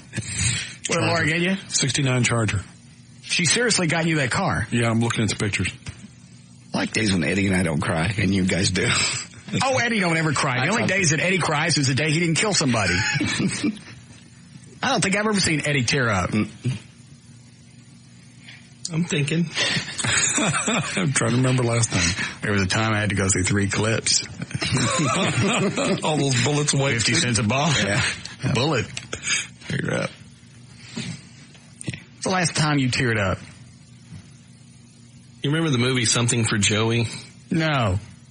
What did Laura get you? 69 Charger. She seriously got you that car. Yeah, I'm looking at the pictures. I like days when Eddie and I don't cry, and you guys do. Oh, Eddie don't ever cry. The only days that Eddie cries is the day he didn't kill somebody. I don't think I've ever seen Eddie tear up. I'm thinking. I'm trying to remember last time. There was a time I had to go through 3 clips. All those bullets weigh 50 cents a ball. Yeah. Bullet. Figure up. What's the last time you teared up? You remember the movie Something for Joey? No.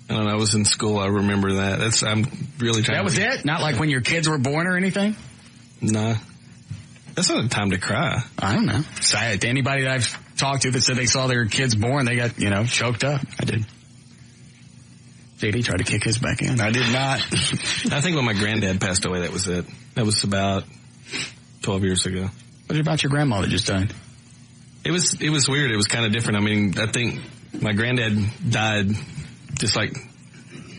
I don't know. I was in school. I remember that. I'm really trying. That was it? Not like when your kids were born or anything? Nah. That's not a time to cry. I don't know. To anybody that I've talked to that said they saw their kids born, they got, choked up. I did. JD tried to kick his back in. I did not. I think when my granddad passed away, that was it. That was about 12 years ago. What about your grandma that just died? It was weird. It was kind of different. I mean, I think my granddad died just like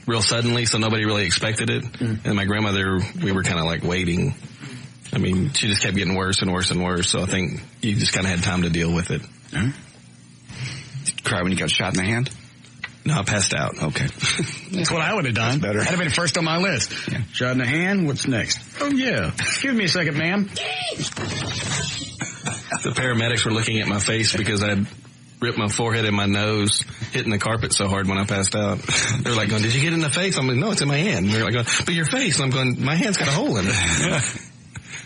real suddenly, so nobody really expected it. And my grandmother, we were kind of like waiting. I mean, she just kept getting worse and worse and worse, so I think you just kind of had time to deal with it. Did you cry when you got shot in the hand? No, I passed out. Okay. That's what I would have done. That's better. That'd have been first on my list. Yeah. Shot in the hand, what's next? Oh, yeah. Excuse me a second, ma'am. The paramedics were looking at my face because I'd ripped my forehead and my nose hitting the carpet so hard when I passed out. They were like going, did you get it in the face? I'm like, no, it's in my hand. And they're like, going, but your face. And I'm going, my hand's got a hole in it.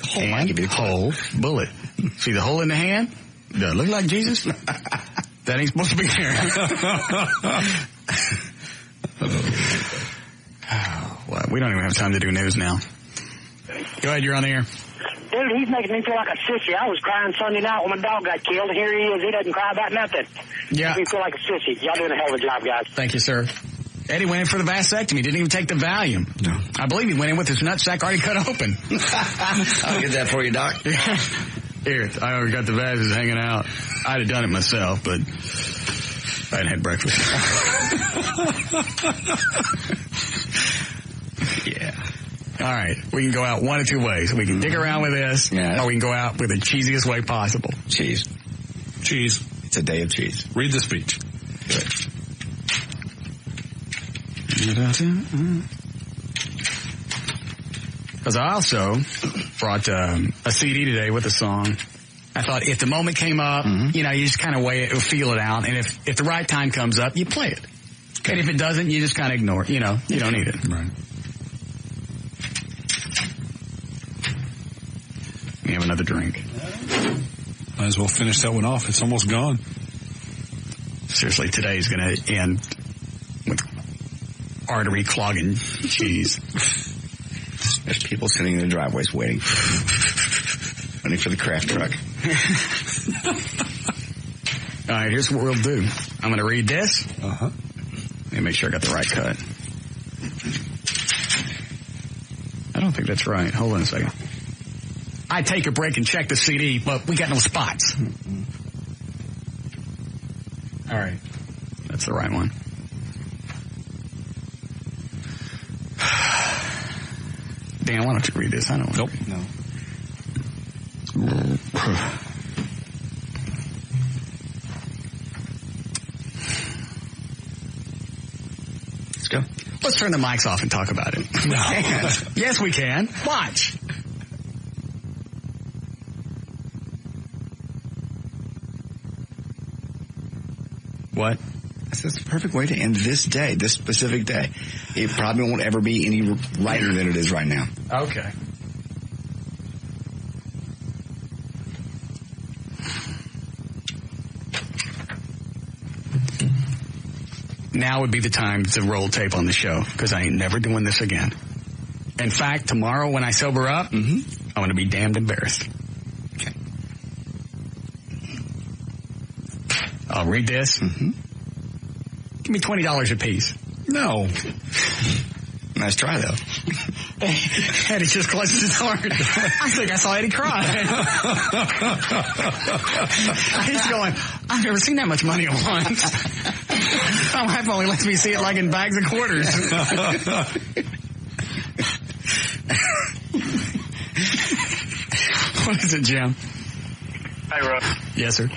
Hole, I give you a hole, bullet. See the hole in the hand? Does it look like Jesus? That ain't supposed to be there. Well, we don't even have time to do news now. Go ahead, you're on the air. Dude, he's making me feel like a sissy. I was crying Sunday night when my dog got killed, and here he is. He doesn't cry about nothing. Yeah. Makes me feel like a sissy. Y'all doing a hell of a job, guys. Thank you, sir. Eddie went in for the vasectomy. Didn't even take the Valium. No. I believe he went in with his nutsack already cut open. I'll get that for you, Doc. Here, I already got the vases hanging out. I'd have done it myself, but I hadn't had breakfast. Yeah. All right. We can go out one of two ways. We can dig around with this, or we can go out with the cheesiest way possible. Cheese. Cheese. It's a day of cheese. Read the speech. Good. Because I also brought a CD today with a song. I thought if the moment came up, you just kind of feel it out. And if the right time comes up, you play it. Okay. And if it doesn't, you just kind of ignore it. You don't need it. Right. We have another drink. Might as well finish that one off. It's almost gone. Seriously, today's going to end with artery clogging cheese. There's people sitting in the driveways waiting for the craft truck. All right, here's what we'll do. I'm going to read this. Let me make sure I got the right cut. I don't think that's right. Hold on a second. I take a break and check the CD, but we got no spots. All right. That's the right one. Dan, why don't you read this? I don't know. Nope. No. Let's go. Let's turn the mics off and talk about it. No. Yes, we can. Watch. What? That's the perfect way to end this day, this specific day. It probably won't ever be any lighter than it is right now. Okay. Now would be the time to roll tape on the show, because I ain't never doing this again. In fact, tomorrow when I sober up, I'm going to be damned embarrassed. Okay. I'll read this. Give me $20 a piece. No. Nice try, though. Eddie just closed his heart. I think I saw Eddie cry. He's going, I've never seen that much money at once. My wife only lets me see it like in bags of quarters. What is it, Jim? Hey, Russ. Yes, sir.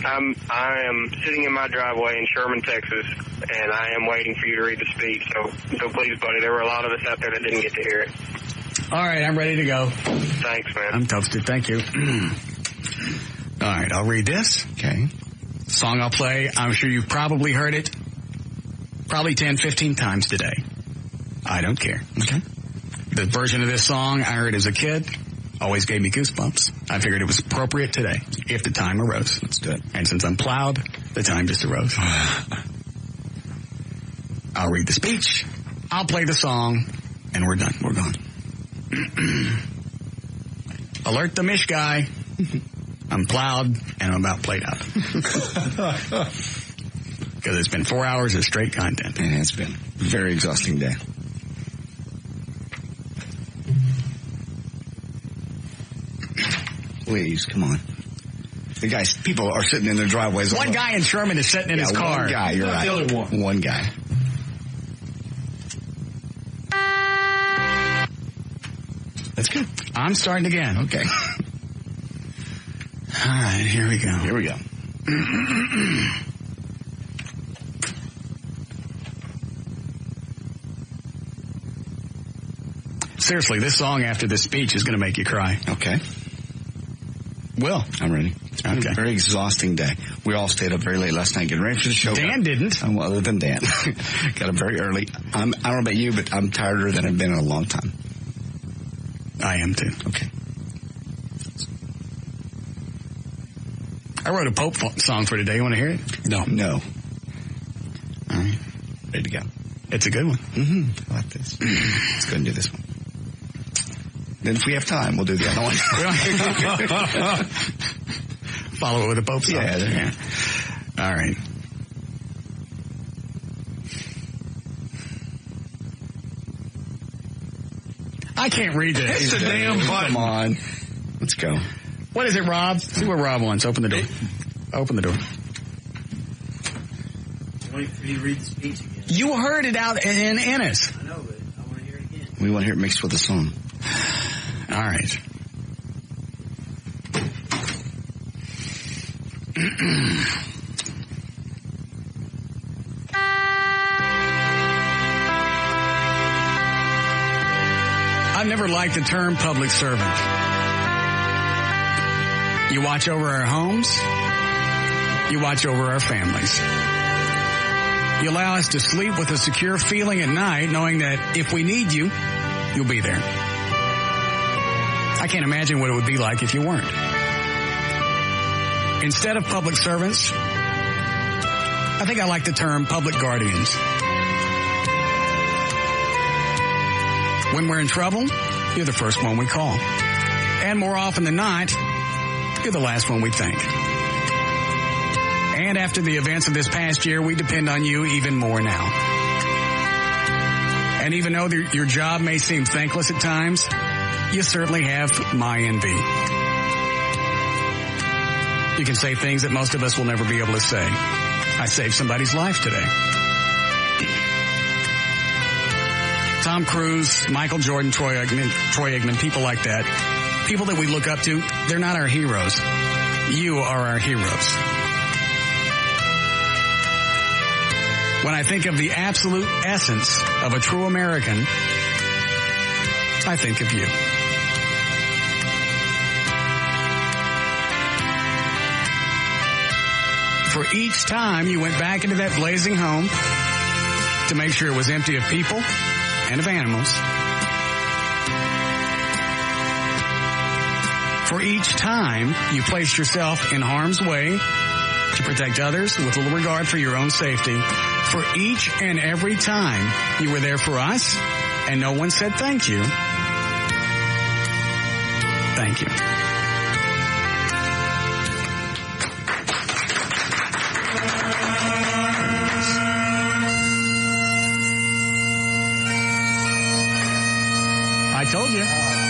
I am sitting in my driveway in Sherman, Texas, and I am waiting for you to read the speech. So please, buddy, there were a lot of us out there that didn't get to hear it. All right, I'm ready to go. Thanks, man. I'm toasted. Thank you. All right, I'll read this. Okay. Song I'll play. I'm sure you've probably heard it probably 10, 15 times today. I don't care. Okay. The version of this song I heard as a kid always gave me goosebumps. I figured it was appropriate today if the time arose. Let's do it. And since I'm plowed, the time just arose. I'll read the speech. I'll play the song, and we're done. We're gone. Alert the Mish guy. I'm plowed, and I'm about played out. Because it's been 4 hours of straight content. And it's been a very exhausting day. Please, come on. The guys, people are sitting in their driveways. One guy in Sherman is sitting in his car. One guy, you're right. The other one. One guy. That's good. I'm starting again. Okay. All right, here we go. Here we go. Seriously, this song after this speech is going to make you cry. Okay. Will. I'm ready. It's been a very exhausting day. We all stayed up very late last night getting ready for the show. Dan didn't. Well, other than Dan. Got up very early. I don't know about you, but I'm tireder than I've been in a long time. I am too. Okay. I wrote a Pope song for today. You want to hear it? No. All right. Ready to go. It's a good one. I like this. Let's go and do this one. Then if we have time, we'll do the other one. Follow it with a Pope song. Yeah. All right. I can't read this. It's a damn button. Come on. Let's go. What is it, Rob? See what Rob wants. Open the door. Open the door. Wait for you to read the speech again. You heard it out in Ennis. I know, but I want to hear it again. We want to hear it mixed with a song. All right. I've never liked the term public servant. You watch over our homes. You watch over our families. You allow us to sleep with a secure feeling at night, knowing that if we need you, you'll be there. I can't imagine what it would be like if you weren't. Instead of public servants, I think I like the term public guardians. When we're in trouble, you're the first one we call. And more often than not, you're the last one we think. And after the events of this past year, we depend on you even more now. And even though your job may seem thankless at times, you certainly have my envy. You can say things that most of us will never be able to say. I saved somebody's life today. Tom Cruise, Michael Jordan, Troy Aikman, people like that. People that we look up to, they're not our heroes. You are our heroes. When I think of the absolute essence of a true American, I think of you. For each time you went back into that blazing home to make sure it was empty of people and of animals. For each time you placed yourself in harm's way to protect others with little regard for your own safety. For each and every time you were there for us and no one said thank you. Thank you. I told you.